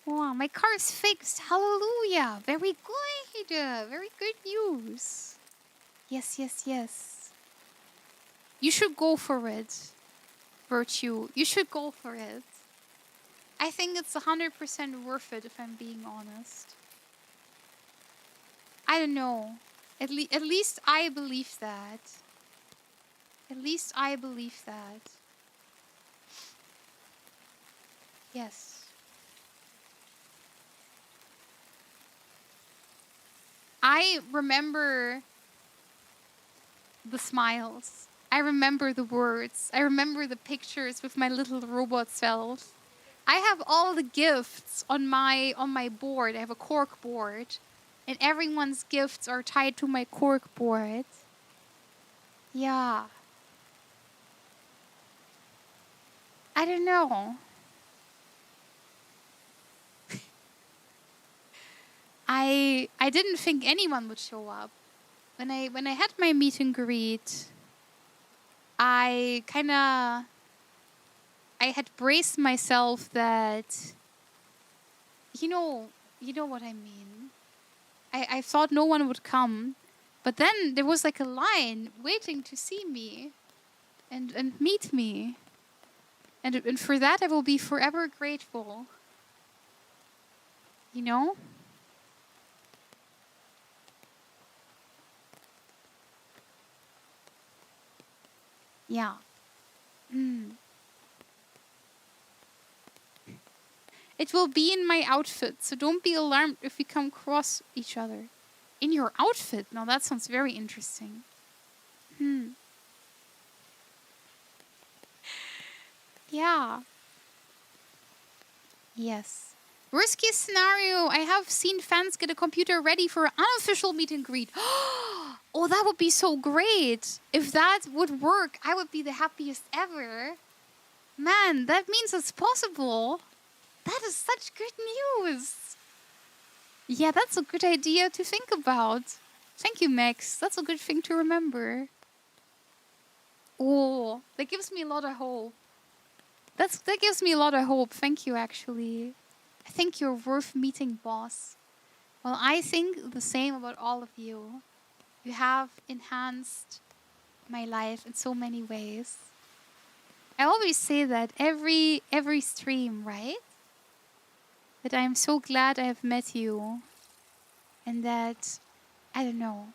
Wow, my car is fixed. Hallelujah! Very good! Very good news. Yes, yes, yes. You should go for it, Virtue. You should go for it. I think it's 100% worth it if I'm being honest. I don't know. At least I believe that. At least I believe that. Yes. I remember the smiles. I remember the words. I remember the pictures with my little robot self. I have all the gifts on my board. I have a cork board. And everyone's gifts are tied to my cork board. Yeah. I don't know. I didn't think anyone would show up. When I had my meet and greet, I had braced myself that you know what I mean. I thought no one would come, but then there was like a line waiting to see me and meet me. And for that I will be forever grateful. You know? Yeah. It will be in my outfit, so don't be alarmed if we come across each other. In your outfit? Now that sounds very interesting. Yeah. Yes. Worst case scenario, I have seen fans get a computer ready for an unofficial meet and greet. Oh, that would be so great. If that would work, I would be the happiest ever. Man, that means it's possible. That is such good news. Yeah, that's a good idea to think about. Thank you, Max. That's a good thing to remember. Oh, that gives me a lot of hope. That gives me a lot of hope. Thank you, actually. I think you're worth meeting, boss. Well, I think the same about all of you. You have enhanced my life in so many ways. I always say that every stream, right? That I'm so glad I have met you. And that, I don't know.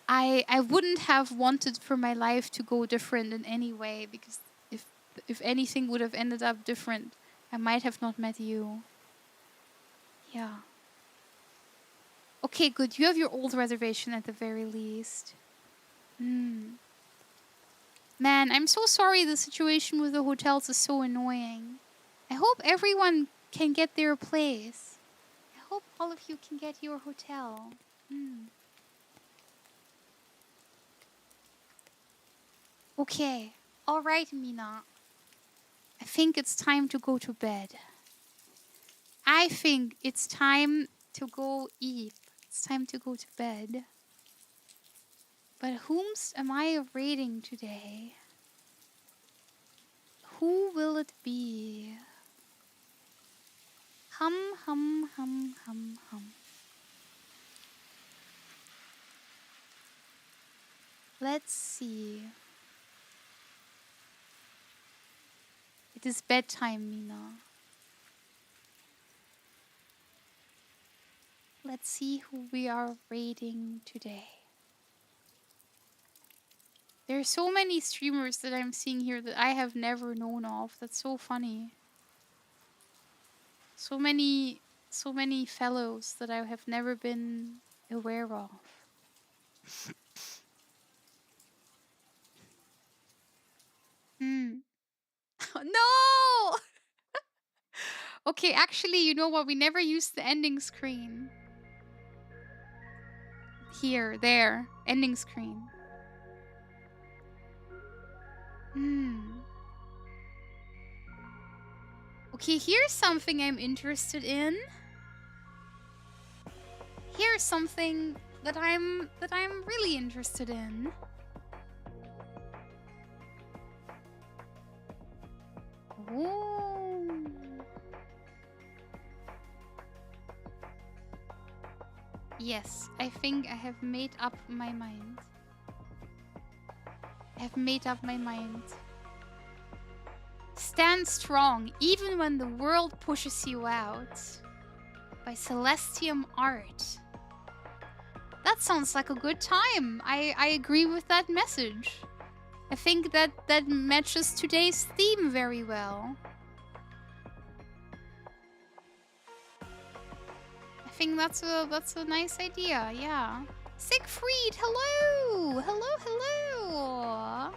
I wouldn't have wanted for my life to go different in any way, because if anything would have ended up different, I might have not met you. Yeah. Okay, good. You have your old reservation at the very least. Man, I'm so sorry the situation with the hotels is so annoying. I hope everyone can get their place. I hope all of you can get your hotel. Okay. All right, Mina. I think it's time to go to bed. I think it's time to go eat. It's time to go to bed. But whomst am I raiding today? Who will it be? Hum, hum, hum, hum, hum. Let's see. It is bedtime, Mina. Let's see who we are raiding today. There are so many streamers that I'm seeing here that I have never known of. That's so funny. So many fellows that I have never been aware of. No! Okay, actually, you know what? We never used the ending screen. Here, there. Ending screen. Okay, here's something I'm interested in. Here's something that I'm really interested in. Ooh. Yes, I think I have made up my mind. I have made up my mind. Stand strong, even when the world pushes you out. By Celestium Art. That sounds like a good time. I agree with that message. I think that matches today's theme very well. I think that's a nice idea, yeah. Siegfried, hello! Hello, hello!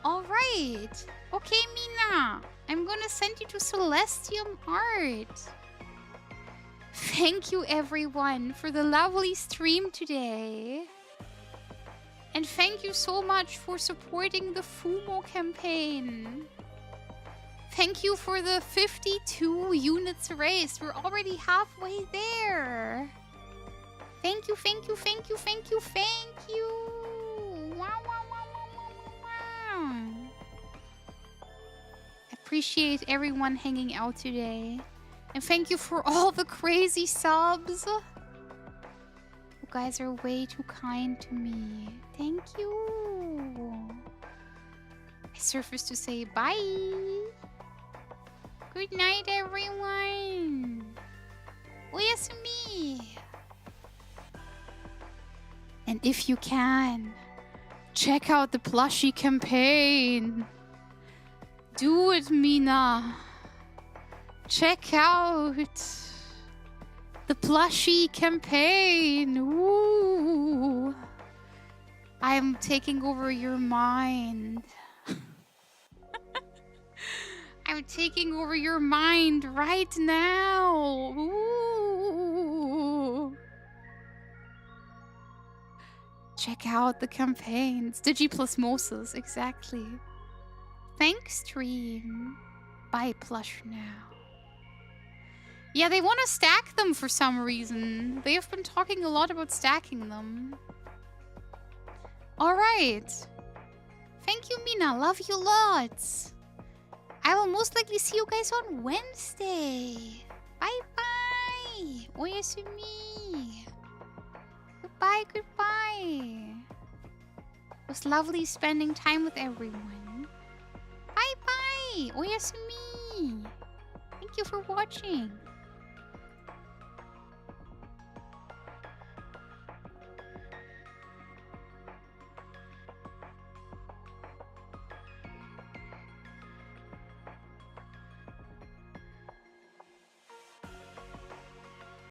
Alright. Okay, Mina. I'm gonna send you to Celestium Art. Thank you, everyone, for the lovely stream today. And thank you so much for supporting the FUMO campaign. Thank you for the 52 units raised. We're already halfway there. Thank you, thank you, thank you, thank you, thank you. Wow, wow, wow, wow, wow, wow. Appreciate everyone hanging out today. And thank you for all the crazy subs. You guys are way too kind to me. Thank you. I surfaced to say bye. Good night, everyone. Oyasumi. And if you can, check out the plushie campaign. Do it, Mina. Check out the plushie campaign. Ooh. I'm taking over your mind. I'm taking over your mind right now. Ooh. Check out the campaigns. Digiplasmosis, exactly. Thanks, stream. Buy plush now. Yeah, they want to stack them for some reason. They have been talking a lot about stacking them. Alright. Thank you, Mina. Love you lots. I will most likely see you guys on Wednesday. Bye-bye. Oyasumi. Goodbye, goodbye. It was lovely spending time with everyone. Bye-bye. Oyasumi. Thank you for watching.